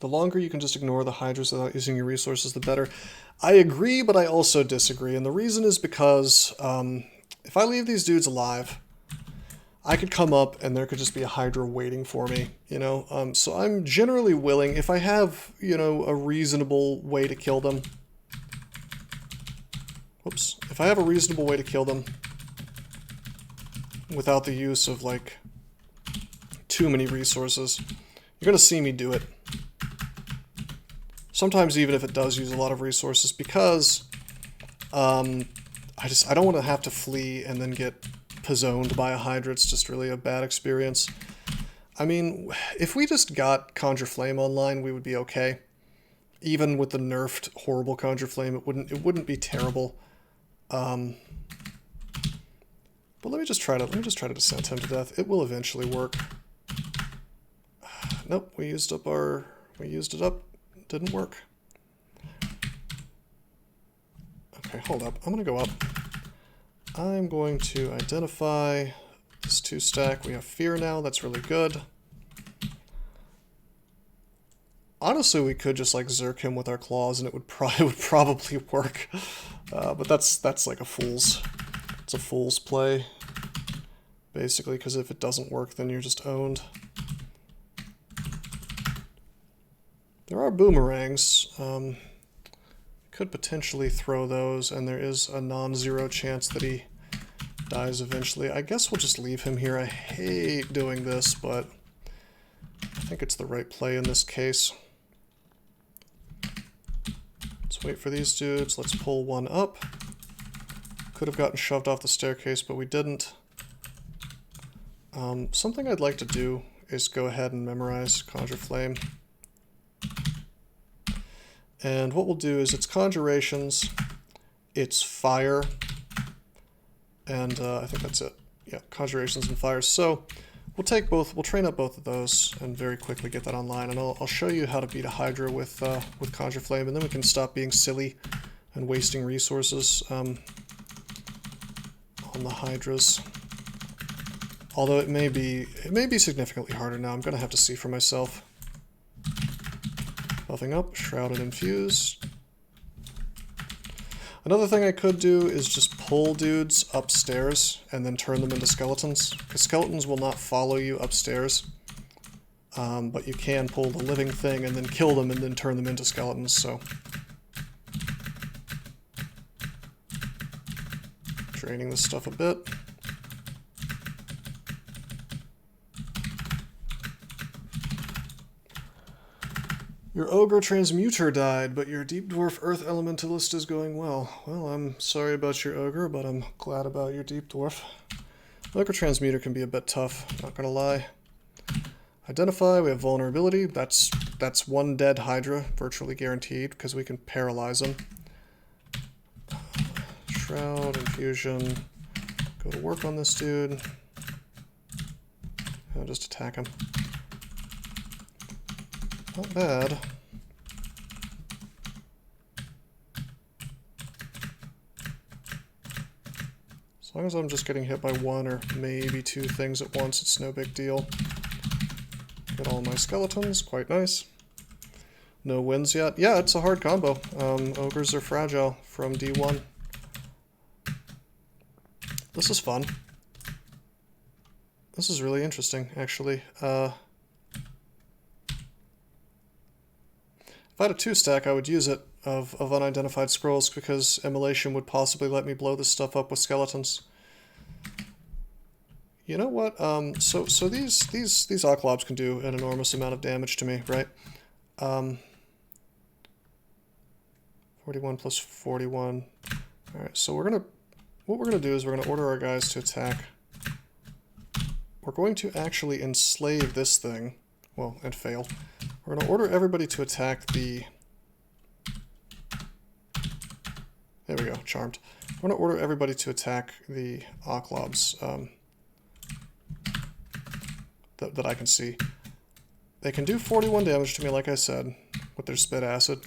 The longer you can just ignore the hydras without using your resources, the better. I agree, but I also disagree. And the reason is because if I leave these dudes alive, I could come up and there could just be a hydra waiting for me, you know? So I'm generally willing, if I have, you know, a reasonable way to kill them. Whoops. If I have a reasonable way to kill them without the use of, like, too many resources, you're going to see me do it. Sometimes even if it does use a lot of resources, because I don't want to have to flee and then get pizzoned by a hydra. It's just really a bad experience. I mean, if we just got Conjure Flame online, we would be okay. Even with the nerfed horrible Conjure Flame, it wouldn't be terrible. But let me just try to descent him to death. It will eventually work. Nope, we used it up. Didn't work. Okay, hold up. I'm gonna go up. I'm going to identify this 2-stack. We have fear now. That's really good. Honestly, we could just like zerk him with our claws, and it would probably work. But that's like a fool's It's a fool's play, basically, because if it doesn't work, then you're just owned. There are boomerangs. Could potentially throw those, and there is a non-zero chance that he dies eventually. I guess we'll just leave him here. I hate doing this, but I think it's the right play in this case. Let's wait for these dudes. Let's pull one up. Could have gotten shoved off the staircase, but we didn't. Something I'd like to do is go ahead and memorize Conjure Flame. And what we'll do is it's Conjurations, it's Fire, and I think that's it. Yeah, Conjurations and Fires. So we'll take both, we'll train up both of those and very quickly get that online. And I'll show you how to beat a Hydra with Conjure Flame, and then we can stop being silly and wasting resources on the Hydras. Although it may be significantly harder now. I'm going to have to see for myself. Buffing up, Shrouded Infused. Another thing I could do is just pull dudes upstairs and then turn them into skeletons. Because skeletons will not follow you upstairs. But you can pull the living thing and then kill them and then turn them into skeletons, so. Draining this stuff a bit. Your Ogre Transmuter died, but your Deep Dwarf Earth Elementalist is going well. Well, I'm sorry about your Ogre, but I'm glad about your Deep Dwarf. Ogre Transmuter can be a bit tough, not gonna lie. Identify, we have Vulnerability. That's one dead Hydra, virtually guaranteed, because we can paralyze them. Shroud, Infusion. Go to work on this dude. I'll just attack him. Not bad. As long as I'm just getting hit by one or maybe two things at once, it's no big deal. Get all my skeletons, quite nice. No wins yet. Yeah, it's a hard combo. Ogres are fragile from D1. This is fun. This is really interesting, actually. If I had a 2-stack, I would use it of unidentified scrolls because Immolation would possibly let me blow this stuff up with skeletons. You know what? So these Oklobs can do an enormous amount of damage to me, right? 41 plus 41. All right, so what we're gonna do is we're gonna order our guys to attack. We're going to actually enslave this thing, well, and fail. We're going to order everybody to attack the... There we go, charmed. We're going to order everybody to attack the Oklobs that I can see. They can do 41 damage to me, like I said, with their Spit Acid.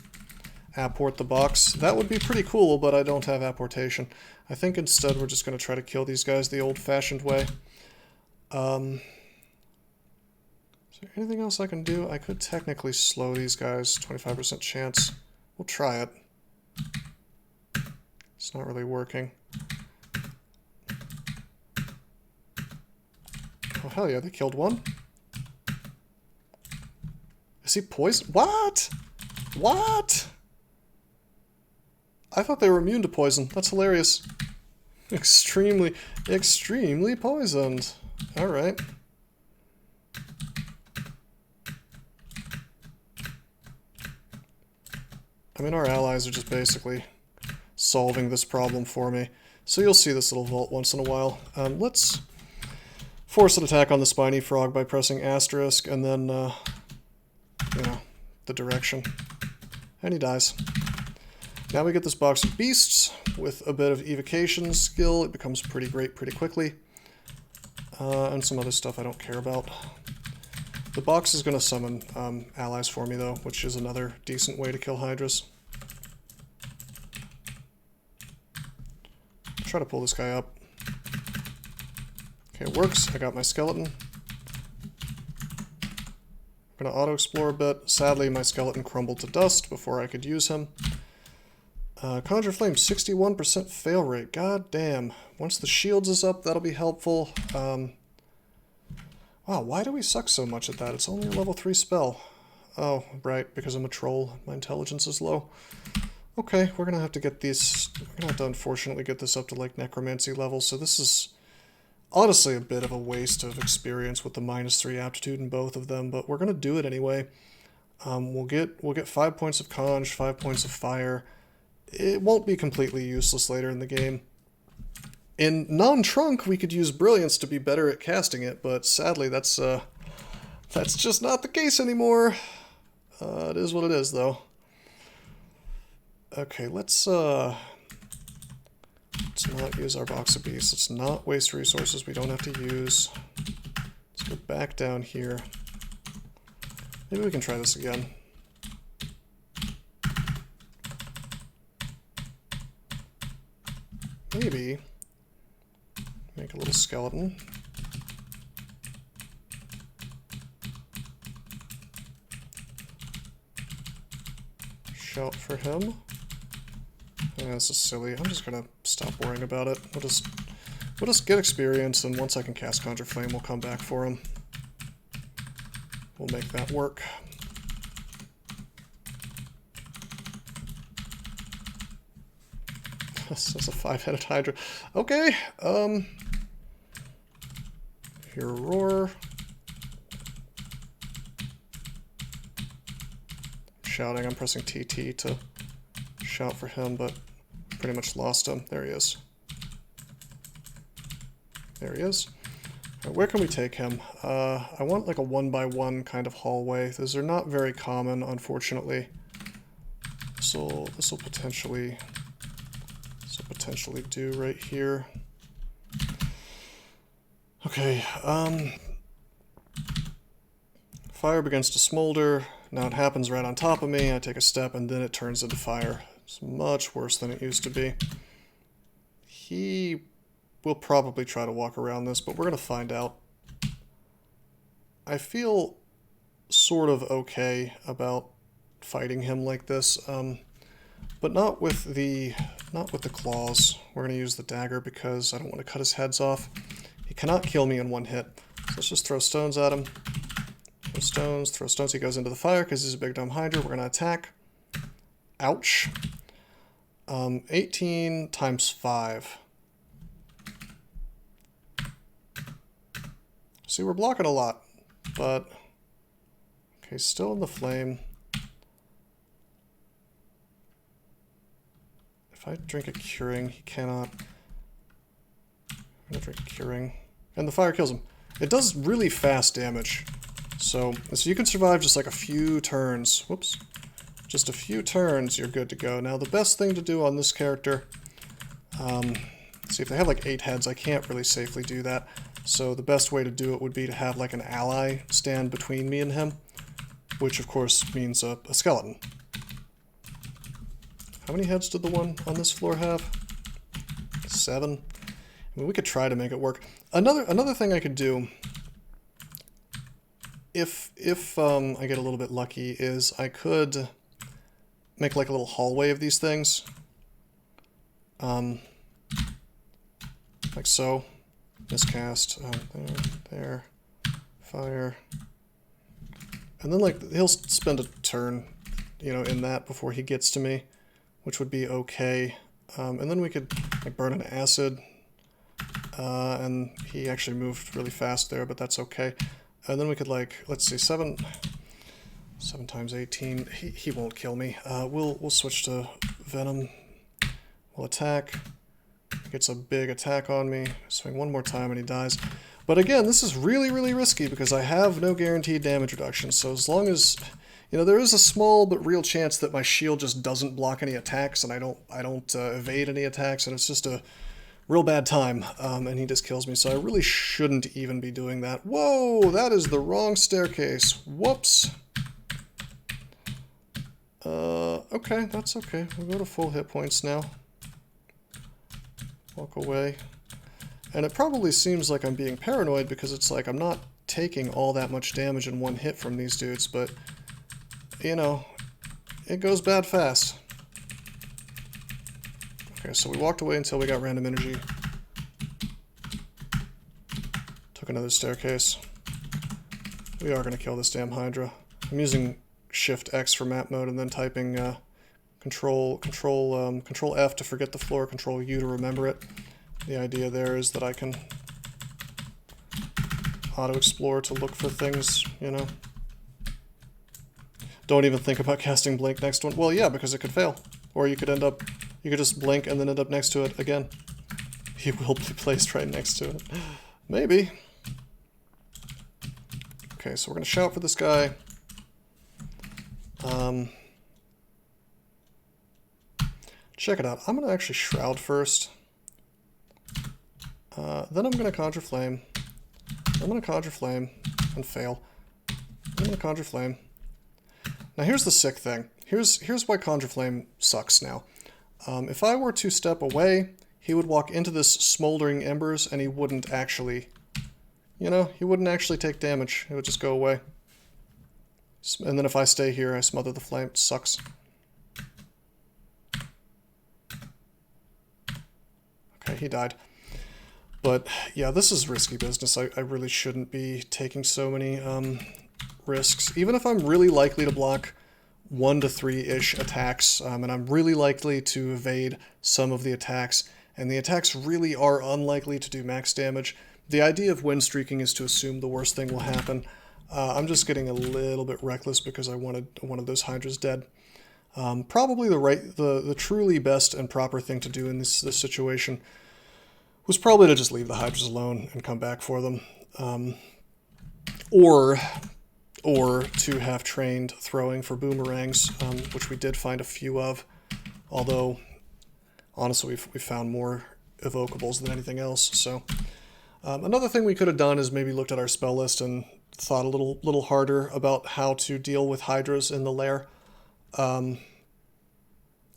Apport the box. That would be pretty cool, but I don't have apportation. I think instead we're just going to try to kill these guys the old-fashioned way. Is there anything else I can do? I could technically slow these guys, 25% chance. We'll try it. It's not really working. Oh, hell yeah, they killed one. Is he poisoned? What? What? I thought they were immune to poison. That's hilarious. Extremely poisoned. Alright. I mean, our allies are just basically solving this problem for me. So you'll see this little vault once in a while. Let's force an attack on the Spiny Frog by pressing asterisk and then, you know, the direction. And he dies. Now we get this box of beasts with a bit of evocation skill. It becomes pretty great pretty quickly. And some other stuff I don't care about. The box is going to summon allies for me, though, which is another decent way to kill Hydras. Try to pull this guy up. Okay, it works. I got my skeleton. I'm going to auto-explore a bit. Sadly, my skeleton crumbled to dust before I could use him. Conjure Flame, 61% fail rate. God damn. Once the shields is up, that'll be helpful. Wow, why do we suck so much at that? It's only a level 3 spell. Oh, right, because I'm a troll. My intelligence is low. Okay, we're gonna have to get these... We're gonna have to unfortunately get this up to, like, necromancy level, so this is honestly a bit of a waste of experience with the -3 aptitude in both of them, but we're gonna do it anyway. We'll get 5 points of conj, 5 points of fire. It won't be completely useless later in the game. In non-trunk, we could use brilliance to be better at casting it, but sadly that's just not the case anymore. It is what it is, though. Okay, let's not use our box of beasts. Let's not waste resources we don't have to use. Let's go back down here. Maybe we can try this again. Maybe make a little skeleton. Shout for him. Yeah, this is silly. I'm just gonna stop worrying about it. We'll just get experience, and once I can cast Conjure Flame, we'll come back for him. We'll make that work. This is a 5-headed hydra. Okay, Hear a roar. Shouting, I'm pressing TT to shout for him, but pretty much lost him. There he is. There he is. Right, where can we take him? I want like a 1x1 kind of hallway. Those are not very common, unfortunately. This will potentially do right here. Okay, fire begins to smolder. Now it happens right on top of me. I take a step and then it turns into fire. It's much worse than it used to be. He will probably try to walk around this, but we're going to find out. I feel sort of okay about fighting him like this, but not with the claws. We're going to use the dagger because I don't want to cut his heads off. He cannot kill me in one hit. So let's just throw stones at him. Throw stones. He goes into the fire because he's a big dumb hydra. We're going to attack. Ouch. 18 times 5. See, we're blocking a lot, but... Okay, still in the flame. If I drink a curing, he cannot... I'm going to drink a curing. And the fire kills him. It does really fast damage. So you can survive just like a few turns. Whoops. Just a few turns, you're good to go. Now, the best thing to do on this character... see, if they have like 8 heads, I can't really safely do that. So the best way to do it would be to have like an ally stand between me and him. Which, of course, means a skeleton. How many heads did the one on this floor have? 7. I mean, we could try to make it work. Another thing I could do, if I get a little bit lucky, is I could make like a little hallway of these things. Like so. Miscast. There. Fire. And then like he'll spend a turn, you know, in that before he gets to me, which would be okay. And then we could like burn an acid. And he actually moved really fast there, but that's okay. And then we could like, let's see, 7 times 18. He won't kill me. We'll switch to Venom. We'll attack. He gets a big attack on me. Swing one more time and he dies. But again, this is really, really risky because I have no guaranteed damage reduction. So as long as, you know, there is a small but real chance that my shield just doesn't block any attacks and I don't evade any attacks, and it's just a real bad time, and he just kills me. So I really shouldn't even be doing that. Whoa, that is the wrong staircase. Whoops. Okay, that's okay. We'll go to full hit points now. Walk away. And it probably seems like I'm being paranoid because it's like I'm not taking all that much damage in one hit from these dudes, but, you know, it goes bad fast. Okay, so we walked away until we got random energy. Took another staircase. We are going to kill this damn Hydra. I'm using Shift X for map mode and then typing Control F to forget the floor, Control U to remember it. The idea there is that I can auto-explore to look for things, you know. Don't even think about casting blink next one. Well, yeah, because it could fail. Or you could just blink and then end up next to it again. He will be placed right next to it. Maybe. Okay, so we're going to shout for this guy. Check it out. I'm going to actually Shroud first. Then I'm going to Conjure Flame. I'm going to Conjure Flame and fail. I'm going to Conjure Flame. Now here's the sick thing. Here's why Conjure Flame sucks now. If I were to step away, he would walk into this smoldering embers and he wouldn't actually, you know, he wouldn't actually take damage. It would just go away. And then if I stay here, I smother the flame. It sucks. Okay, he died. But yeah, this is risky business. I really shouldn't be taking so many risks. Even if I'm really likely to block 1 to 3-ish attacks, and I'm really likely to evade some of the attacks, and the attacks really are unlikely to do max damage, the idea of win streaking is to assume the worst thing will happen. I'm just getting a little bit reckless because I wanted one of those Hydras dead. Probably the truly best and proper thing to do in this situation was probably to just leave the Hydras alone and come back for them. Or to have trained throwing for boomerangs, which we did find a few of. Although, honestly, we found more evocables than anything else. So, another thing we could have done is maybe looked at our spell list and thought a little harder about how to deal with Hydras in the lair. And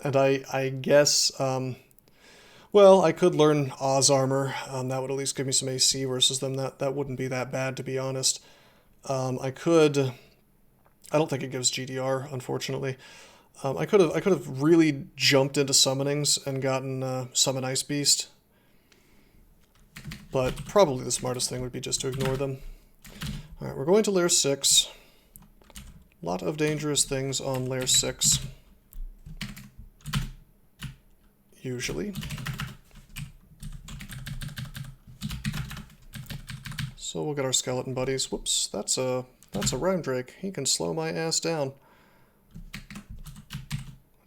I guess, well, I could learn Oz armor. That would at least give me some AC versus them. That wouldn't be that bad, to be honest. I don't think it gives GDR, unfortunately. I could have really jumped into summonings and gotten Summon Ice Beast. But probably the smartest thing would be just to ignore them. Alright, we're going to layer 6. A lot of dangerous things on layer 6. Usually. So we'll get our skeleton buddies. Whoops, that's a Rhyme Drake. He can slow my ass down.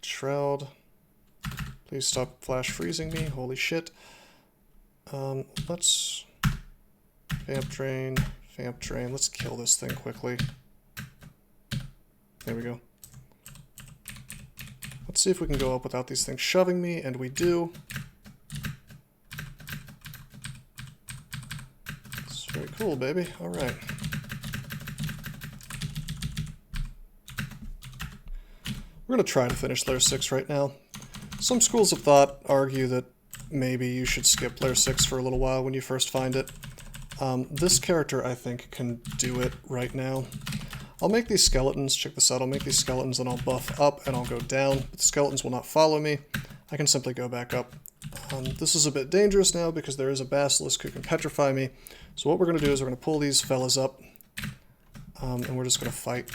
Shroud. Please stop flash freezing me. Holy shit. Let's Vamp Drain. Let's kill this thing quickly. There we go. Let's see if we can go up without these things shoving me, and we do. It's very cool, baby. Alright. We're going to try to finish layer 6 right now. Some schools of thought argue that maybe you should skip layer 6 for a little while when you first find it. This character, I think, can do it right now. I'll make these skeletons, check this out, I'll make these skeletons and I'll buff up and I'll go down. But the skeletons will not follow me. I can simply go back up. This is a bit dangerous now because there is a basilisk who can petrify me. So what we're going to do is we're going to pull these fellas up. And we're just going to fight.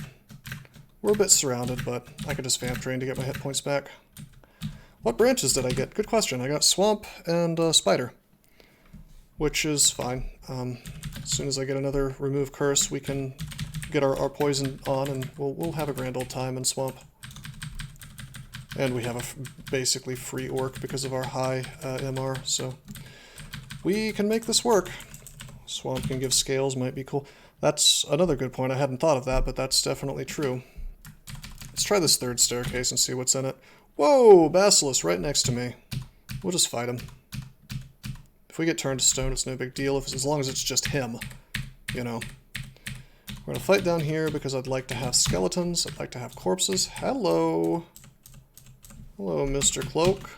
We're a bit surrounded, but I could just Vamp Drain to get my hit points back. What branches did I get? Good question. I got Swamp and Spider, which is fine. As soon as I get another Remove Curse, we can get our poison on, and we'll have a grand old time in Swamp. And we have a basically free orc because of our high MR, so we can make this work. Swamp can give scales, might be cool. That's another good point. I hadn't thought of that, but that's definitely true. Let's try this third staircase and see what's in it. Whoa, Basilisk right next to me. We'll just fight him. If we get turned to stone, it's no big deal, as long as it's just him, you know. We're going to fight down here because I'd like to have skeletons, I'd like to have corpses. Hello! Hello, Mr. Cloak.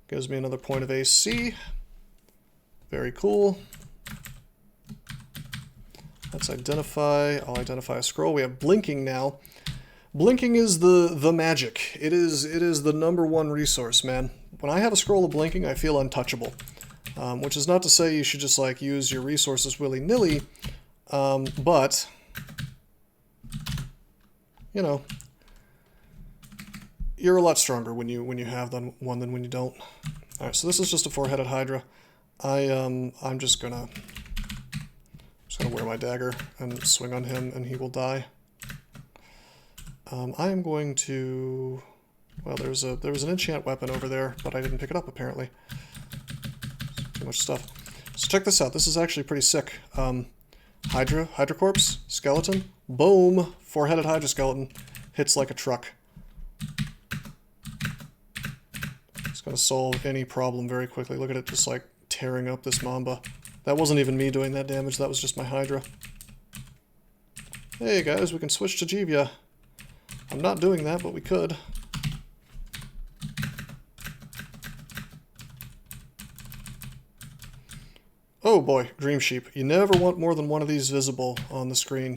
Gives me another point of AC. Very cool. Let's identify. I'll identify a scroll. We have blinking now. Blinking is the magic. It is the #1 resource, man. When I have a scroll of blinking, I feel untouchable. Which is not to say you should just like use your resources willy-nilly, but you know, you're a lot stronger when you have one than when you don't. All right, so this is just a 4-headed hydra. I'm just gonna wear my dagger and swing on him, and he will die. I am going to. Well, there was an enchant weapon over there, but I didn't pick it up apparently. Too much stuff. So check this out. This is actually pretty sick. Hydra corpse, skeleton, boom, 4-headed hydra skeleton, hits like a truck. It's gonna solve any problem very quickly. Look at it just like tearing up this mamba. That wasn't even me doing that damage, that was just my hydra. Hey guys, we can switch to Jivia. I'm not doing that, but we could. Oh boy, Dream Sheep. You never want more than one of these visible on the screen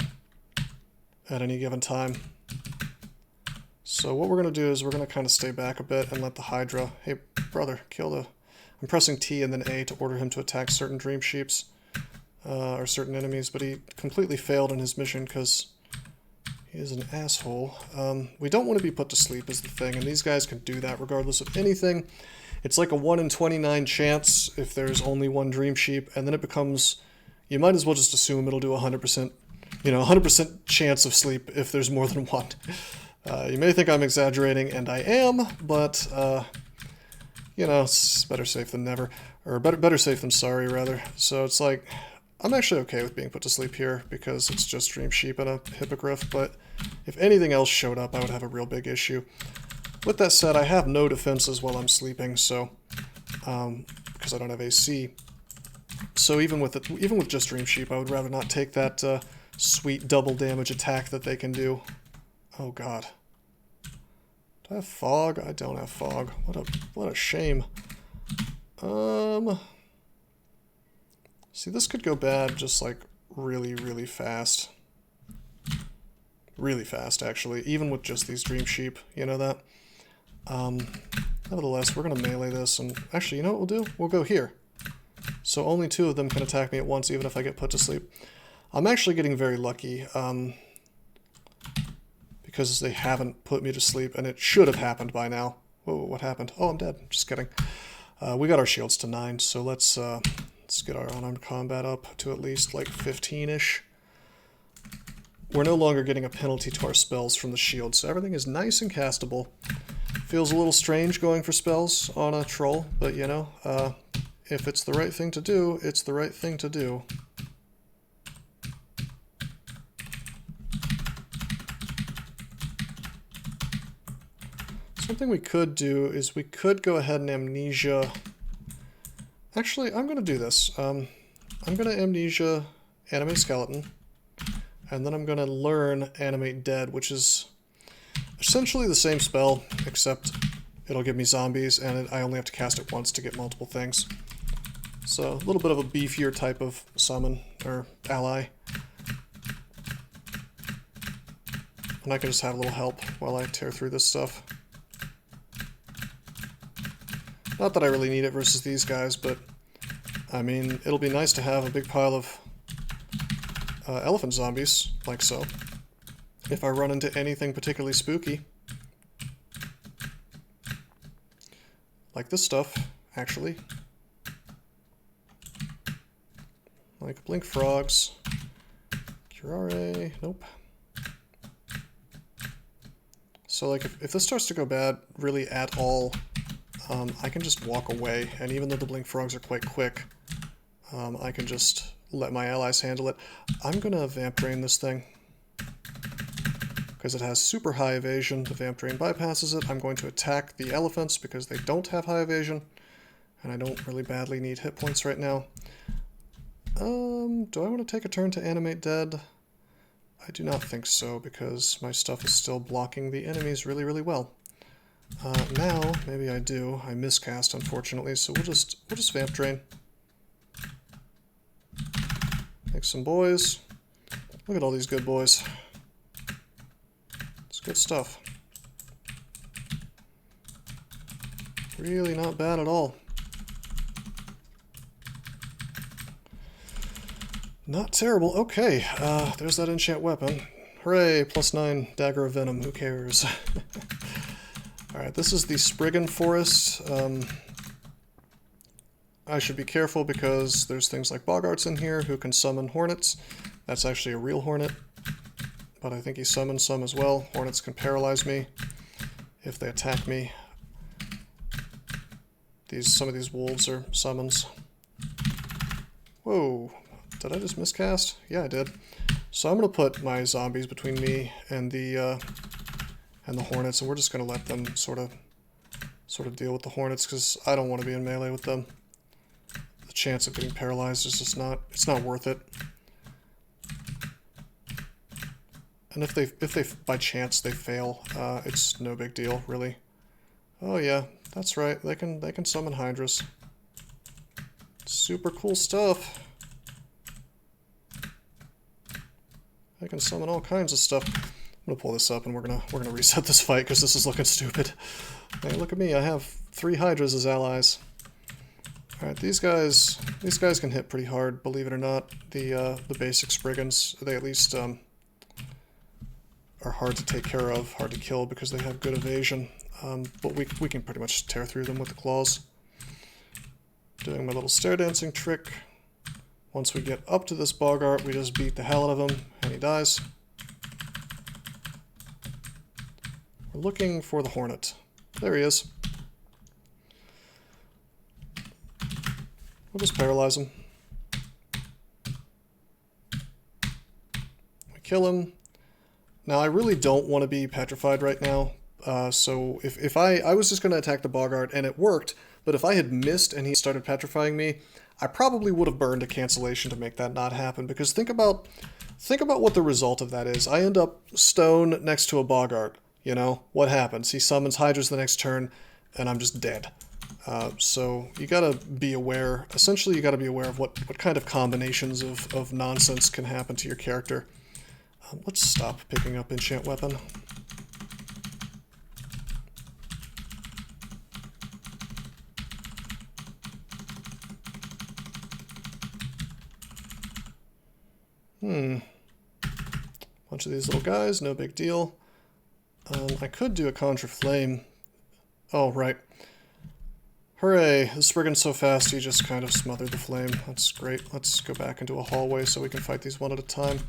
at any given time. So what we're going to do is we're going to kind of stay back a bit and let the Hydra... Hey, brother, kill the... I'm pressing T and then A to order him to attack certain Dream Sheeps, or certain enemies, but he completely failed in his mission because he is an asshole. We don't want to be put to sleep is the thing, and these guys can do that regardless of anything. It's like a 1 in 29 chance if there's only one Dream Sheep, and then it becomes... You might as well just assume it'll do 100%, 100% chance of sleep if there's more than one. You may think I'm exaggerating, and I am, but, it's better safe than never. Or better safe than sorry, rather. So it's like, I'm actually okay with being put to sleep here, because it's just Dream Sheep and a Hippogriff, but if anything else showed up, I would have a real big issue. With that said, I have no defenses while I'm sleeping, so, because I don't have AC. So even with just Dream Sheep, I would rather not take that sweet double damage attack that they can do. Oh god. Do I have fog? I don't have fog. What a shame. See, this could go bad just like really, really fast. Really fast, actually, even with just these Dream Sheep, you know that? Nevertheless, we're going to melee this, and actually, you know what we'll do? We'll go here. So only 2 of them can attack me at once, even if I get put to sleep. I'm actually getting very lucky, because they haven't put me to sleep, and it should have happened by now. Whoa, what happened? Oh, I'm dead. Just kidding. We got our shields to 9, so let's get our unarmed combat up to at least, like, 15-ish. We're no longer getting a penalty to our spells from the shield, so everything is nice and castable. Feels a little strange going for spells on a troll, but if it's the right thing to do, it's the right thing to do. Something we could do is we could go ahead and amnesia... Actually, I'm going to do this. I'm going to amnesia animate skeleton, and then I'm going to learn animate dead, which is essentially the same spell, except it'll give me zombies, and I only have to cast it once to get multiple things. So, a little bit of a beefier type of summon, or ally. And I can just have a little help while I tear through this stuff. Not that I really need it versus these guys, but, I mean, it'll be nice to have a big pile of elephant zombies, like so. If I run into anything particularly spooky. Like this stuff, actually. Like blink frogs. Curare, nope. So like if this starts to go bad really at all, I can just walk away, and even though the blink frogs are quite quick, I can just let my allies handle it. I'm gonna vamp drain this thing. Because it has super high evasion, the Vamp Drain bypasses it. I'm going to attack the elephants because they don't have high evasion, and I don't really badly need hit points right now. Do I want to take a turn to animate dead? I do not think so, because my stuff is still blocking the enemies really, really well. Now, maybe I do. I miscast, unfortunately, so we'll just Vamp Drain. Make some boys. Look at all these good boys. Let's Good stuff. Really not bad at all. Not terrible. Okay, there's that enchant weapon. Hooray, +9 Dagger of Venom, who cares? Alright, this is the Spriggan Forest. I should be careful because there's things like Boggarts in here who can summon hornets. That's actually a real hornet, but I think he summons some as well. Hornets can paralyze me if they attack me. Some of these wolves are summons. Whoa, did I just miscast? Yeah, I did. So I'm going to put my zombies between me and the hornets, and we're just going to let them sort of deal with the hornets because I don't want to be in melee with them. The chance of getting paralyzed is just it's not worth it. And if they by chance they fail, it's no big deal, really. Oh yeah, that's right. They can summon hydras. Super cool stuff. I can summon all kinds of stuff. I'm gonna pull this up and we're gonna reset this fight because this is looking stupid. Hey, look at me! I have 3 hydras as allies. All right, these guys can hit pretty hard. Believe it or not, the basic Spriggans, they at least are hard to take care of, hard to kill because they have good evasion. But we can pretty much tear through them with the claws. Doing my little stair dancing trick. Once we get up to this Boggart, we just beat the hell out of him, and he dies. We're looking for the Hornet. There he is. We'll just paralyze him. We kill him. Now, I really don't want to be petrified right now. So if I was just going to attack the Boggart, and it worked, but if I had missed and he started petrifying me, I probably would have burned a cancellation to make that not happen, because think about what the result of that is. I end up stone next to a Boggart, you know? What happens? He summons hydras the next turn, and I'm just dead. So you gotta be aware, essentially you gotta be aware of what kind of combinations of nonsense can happen to your character. Let's stop picking up enchant weapon. Bunch of these little guys, no big deal. I could do a Conjure Flame. Oh, right. Hooray, the Spriggan's so fast he just kind of smothered the flame. That's great. Let's go back into a hallway so we can fight these one at a time.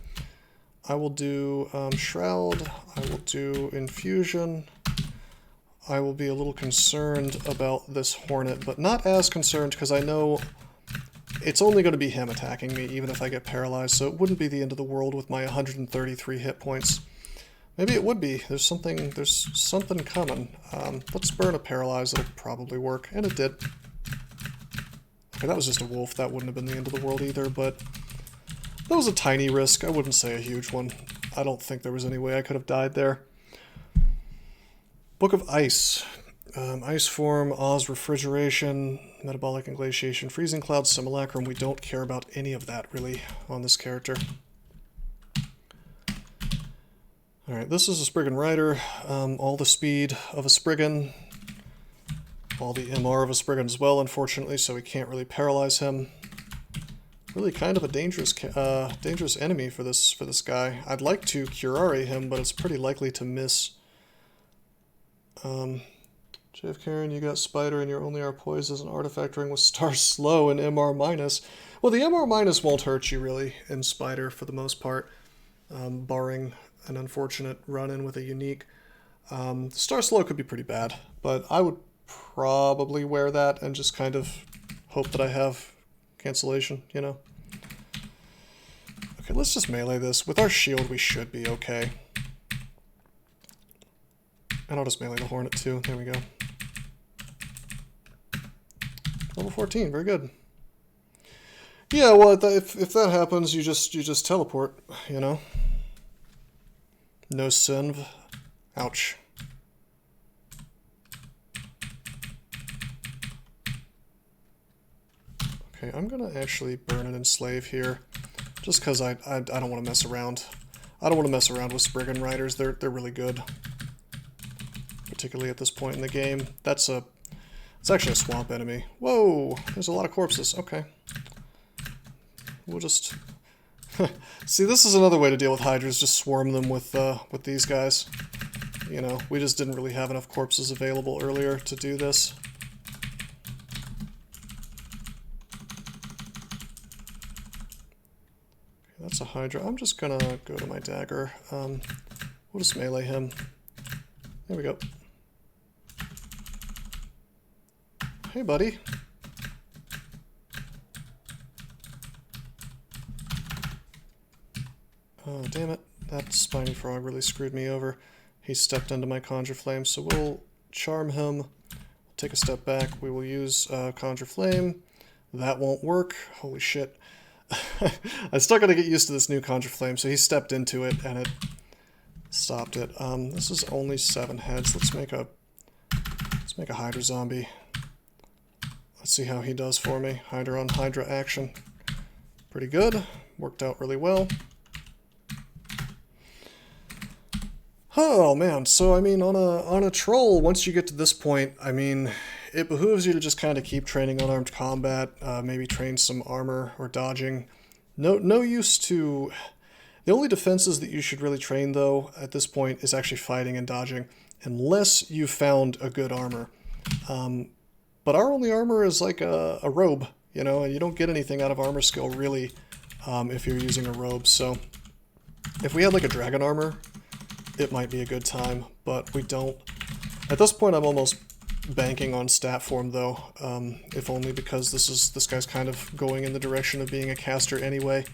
I will do Shroud. I will do Infusion. I will be a little concerned about this Hornet, but not as concerned because I know it's only going to be him attacking me, even if I get paralyzed, so it wouldn't be the end of the world with my 133 hit points. Maybe it would be. There's something coming. Let's burn a paralyze. It'll probably work, and it did. Okay, that was just a wolf. That wouldn't have been the end of the world either, but that was a tiny risk. I wouldn't say a huge one. I don't think there was any way I could have died there. Book of Ice. Ice Form, Oz Refrigeration, Metabolic Inglatiation, Freezing Cloud, Simulacrum. We don't care about any of that, really, on this character. Alright, this is a Spriggan Rider. All the speed of a Spriggan. All the MR of a Spriggan as well, unfortunately, so we can't really paralyze him. Really kind of a dangerous enemy for this guy. I'd like to Curare him, but it's pretty likely to miss. JF Karen, you got Spider and your only are poised as an artifact ring with star slow and MR minus. Well, the MR minus won't hurt you really in Spider for the most part, barring an unfortunate run-in with a unique. Star slow could be pretty bad, but I would probably wear that and just kind of hope that I have cancellation, you know? Okay, let's just melee this. With our shield, we should be okay. And I'll just melee the Hornet too. There we go. Level 14, very good. Yeah, well, if that happens, you just teleport, you know? No Sinv. Ouch. Okay, I'm gonna actually burn and enslave here, just because I don't want to mess around. I don't want to mess around with Spriggan Riders. They're really good. particularly at this point in the game. It's actually a swamp enemy. Whoa, there's a lot of corpses. Okay. We'll just... See, this is another way to deal with hydras, just swarm them with these guys. You know, we just didn't really have enough corpses available earlier to do this. That's a hydra. I'm just gonna go to my dagger. We'll just melee him. There we go. Hey, buddy. Oh, damn it. That spiny frog really screwed me over. He stepped into my Conjure Flame, so we'll charm him. We'll take a step back. We will use Conjure Flame. That won't work. Holy shit. I still gotta get used to this new Conjure Flame, so he stepped into it and it stopped it. This is only 7 heads. Let's make a Hydra zombie. Let's see how he does for me. Hydra on Hydra action. Pretty good. Worked out really well. Oh man, so I mean on a troll, once you get to this point, I mean, it behooves you to just kind of keep training unarmed combat, maybe train some armor or dodging. No use to... The only defenses that you should really train though at this point is actually fighting and dodging, unless you've found a good armor. But our only armor is like a robe, you know, and you don't get anything out of armor skill really if you're using a robe. So if we had like a dragon armor, it might be a good time, but we don't. At this point, I'm almost banking on stat form, though, if only because this guy's kind of going in the direction of being a caster anyway.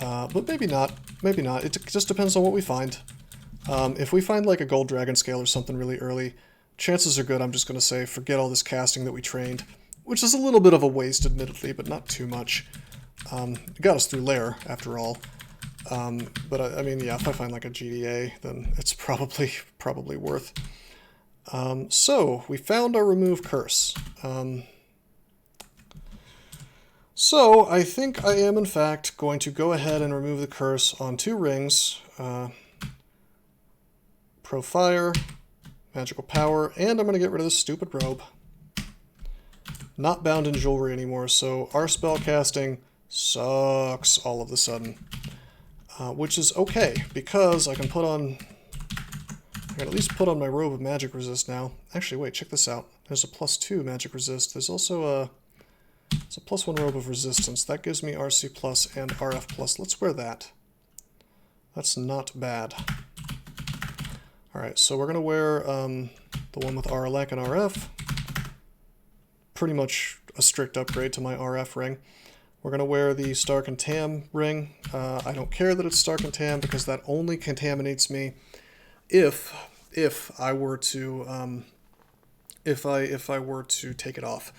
But maybe not. Maybe not. It just depends on what we find. If we find like a gold dragon scale or something really early, chances are good I'm just going to say forget all this casting that we trained, which is a little bit of a waste, admittedly, but not too much. It got us through lair, after all. But I mean, yeah, if I find like a GDA, then it's probably worth. So we found our remove curse. So I think I am in fact going to go ahead and remove the curse on 2 rings. Pro Fire, Magical Power, and I'm going to get rid of this stupid robe. Not bound in jewelry anymore, so our spell casting sucks all of a sudden. Which is okay, because I can at least put on my robe of magic resist now. Actually, wait, check this out. There's a +2 magic resist. There's also it's a +1 robe of resistance. That gives me RC plus and RF plus. Let's wear that. That's not bad. Alright, so we're going to wear the one with RLAC and RF. Pretty much a strict upgrade to my RF ring. We're going to wear the Stark and Tam ring. I don't care that it's Stark and Tam because that only contaminates me if I were to if I were to take it off,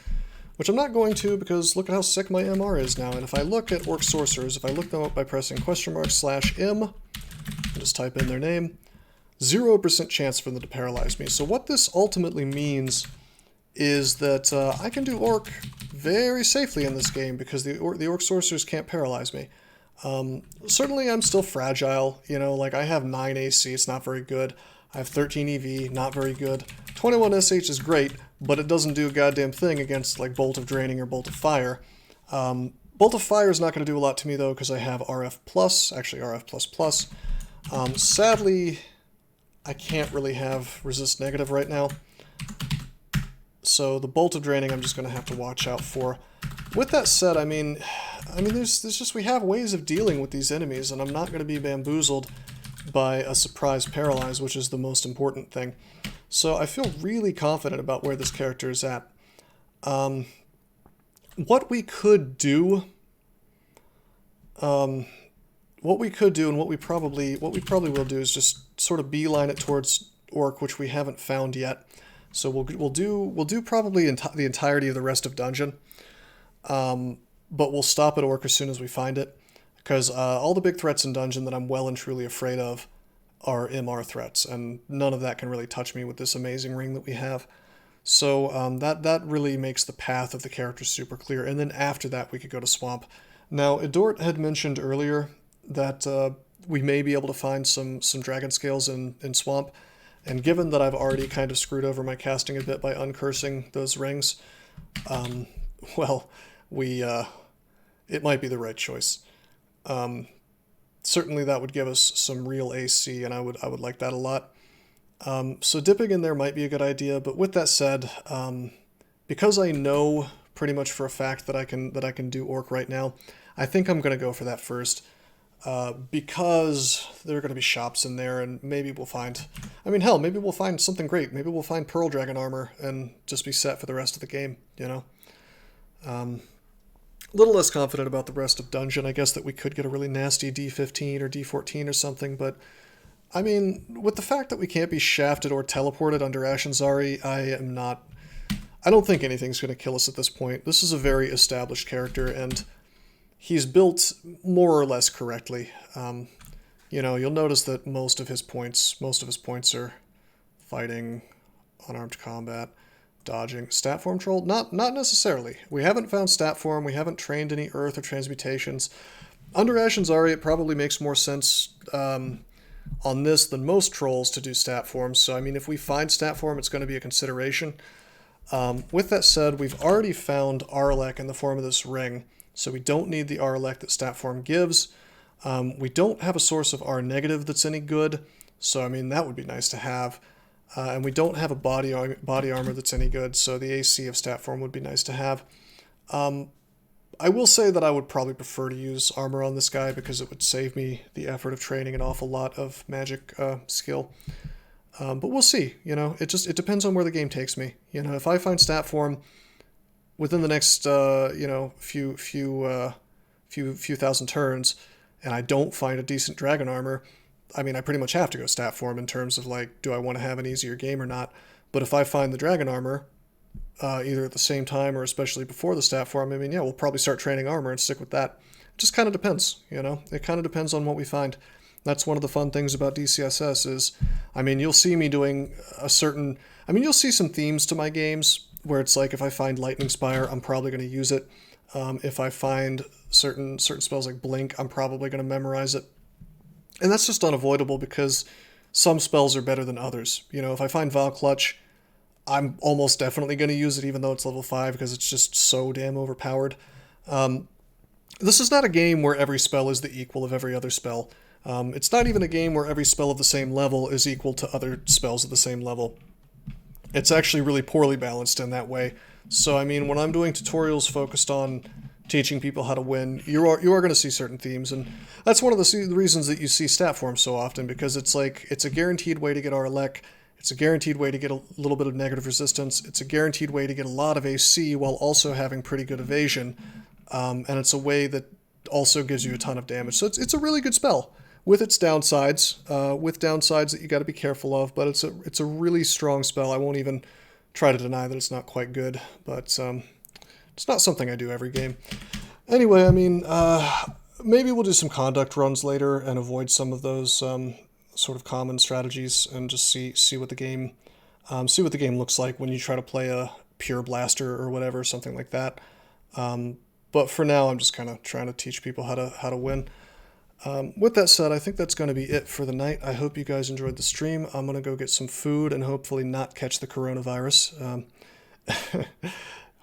which I'm not going to because look at how sick my MR is now. And if I look at Orc Sorcerers, if I look them up by pressing !/M and just type in their name, 0% chance for them to paralyze me. So what this ultimately means is that I can do Orc very safely in this game because the Orc Sorcerers can't paralyze me. Certainly I'm still fragile, you know, like I have 9 AC, it's not very good. I have 13 EV, not very good. 21 SH is great, but it doesn't do a goddamn thing against like Bolt of Draining or Bolt of Fire. Bolt of Fire is not going to do a lot to me though because I have RF+, actually RF++. Sadly, I can't really have resist negative right now. So the Bolt of Draining I'm just going to have to watch out for. With that said, I mean there's just, we have ways of dealing with these enemies, and I'm not going to be bamboozled by a surprise paralyze, which is the most important thing. So I feel really confident about where this character is at. What we could do, and what we probably will do is just sort of beeline it towards Orc, which we haven't found yet. So we'll do probably the entirety of the rest of dungeon, but we'll stop at Orc as soon as we find it, because all the big threats in dungeon that I'm well and truly afraid of are MR threats, and none of that can really touch me with this amazing ring that we have. So that really makes the path of the character super clear, and then after that we could go to Swamp. Now, Edort had mentioned earlier that we may be able to find some dragon scales in Swamp. And given that I've already kind of screwed over my casting a bit by uncursing those rings, well, it might be the right choice. Certainly that would give us some real AC, and I would like that a lot. So dipping in there might be a good idea, but with that said, because I know pretty much for a fact that I can do Orc right now, I think I'm going to go for that first. Because there are going to be shops in there, and maybe we'll find, I mean, hell, maybe we'll find something great. Maybe we'll find Pearl Dragon armor and just be set for the rest of the game, you know? A little less confident about the rest of Dungeon. I guess that we could get a really nasty D15 or D14 or something, but I mean, with the fact that we can't be shafted or teleported under Ashenzari, I don't think anything's going to kill us at this point. This is a very established character, and he's built more or less correctly. You know, you'll notice that most of his points are fighting, unarmed combat, dodging. Stat form troll? Not necessarily. We haven't found stat form. We haven't trained any earth or transmutations. Under Ashenzari, it probably makes more sense on this than most trolls to do stat form. So, I mean, if we find stat form, it's going to be a consideration. With that said, we've already found Arlek in the form of this ring, so we don't need the Arlek that stat form gives. We don't have a source of R negative that's any good, so I mean that would be nice to have. And we don't have a body armor that's any good, so the AC of stat form would be nice to have. I will say that I would probably prefer to use armor on this guy because it would save me the effort of training an awful lot of magic skill. But we'll see, you know, it depends on where the game takes me. You know, if I find stat form within the next, you know, few thousand turns, and I don't find a decent dragon armor, I mean, I pretty much have to go stat form in terms of, like, do I want to have an easier game or not? But if I find the dragon armor, either at the same time or especially before the stat form, I mean, yeah, we'll probably start training armor and stick with that. It just kind of depends, you know? It kind of depends on what we find. That's one of the fun things about DCSS is, I mean, you'll see me doing you'll see some themes to my games where it's like if I find Lightning Spire, I'm probably going to use it. If I find certain spells like Blink, I'm probably going to memorize it. And that's just unavoidable because some spells are better than others. You know, if I find Vile Clutch, I'm almost definitely going to use it even though it's level 5 because it's just so damn overpowered. This is not a game where every spell is the equal of every other spell. It's not even a game where every spell of the same level is equal to other spells of the same level. It's actually really poorly balanced in that way. So, I mean, when I'm doing tutorials focused on teaching people how to win, you are going to see certain themes, and that's one of the reasons that you see stat form so often, because it's like, it's a guaranteed way to get Arlek, it's a guaranteed way to get a little bit of negative resistance, it's a guaranteed way to get a lot of AC while also having pretty good evasion, and it's a way that also gives you a ton of damage. So it's a really good spell. With its downsides, that you got to be careful of, but it's a really strong spell. I won't even try to deny that it's not quite good, but it's not something I do every game. Anyway, I mean, maybe we'll do some conduct runs later and avoid some of those sort of common strategies and just see what the game looks like when you try to play a pure blaster or whatever, something like that. But for now, I'm just kind of trying to teach people how to win. With that said, I think that's going to be it for the night. I hope you guys enjoyed the stream. I'm going to go get some food and hopefully not catch the coronavirus.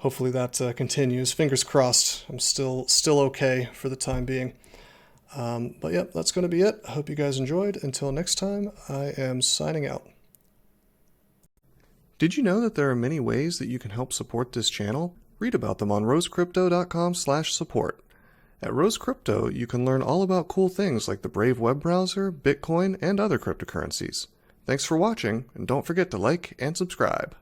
Hopefully that continues. Fingers crossed. I'm still okay for the time being. But yeah, that's going to be it. I hope you guys enjoyed. Until next time, I am signing out. Did you know that there are many ways that you can help support this channel? Read about them on rosecrypto.com/support. At Rose Crypto, you can learn all about cool things like the Brave web browser, Bitcoin, and other cryptocurrencies. Thanks for watching, and don't forget to like and subscribe.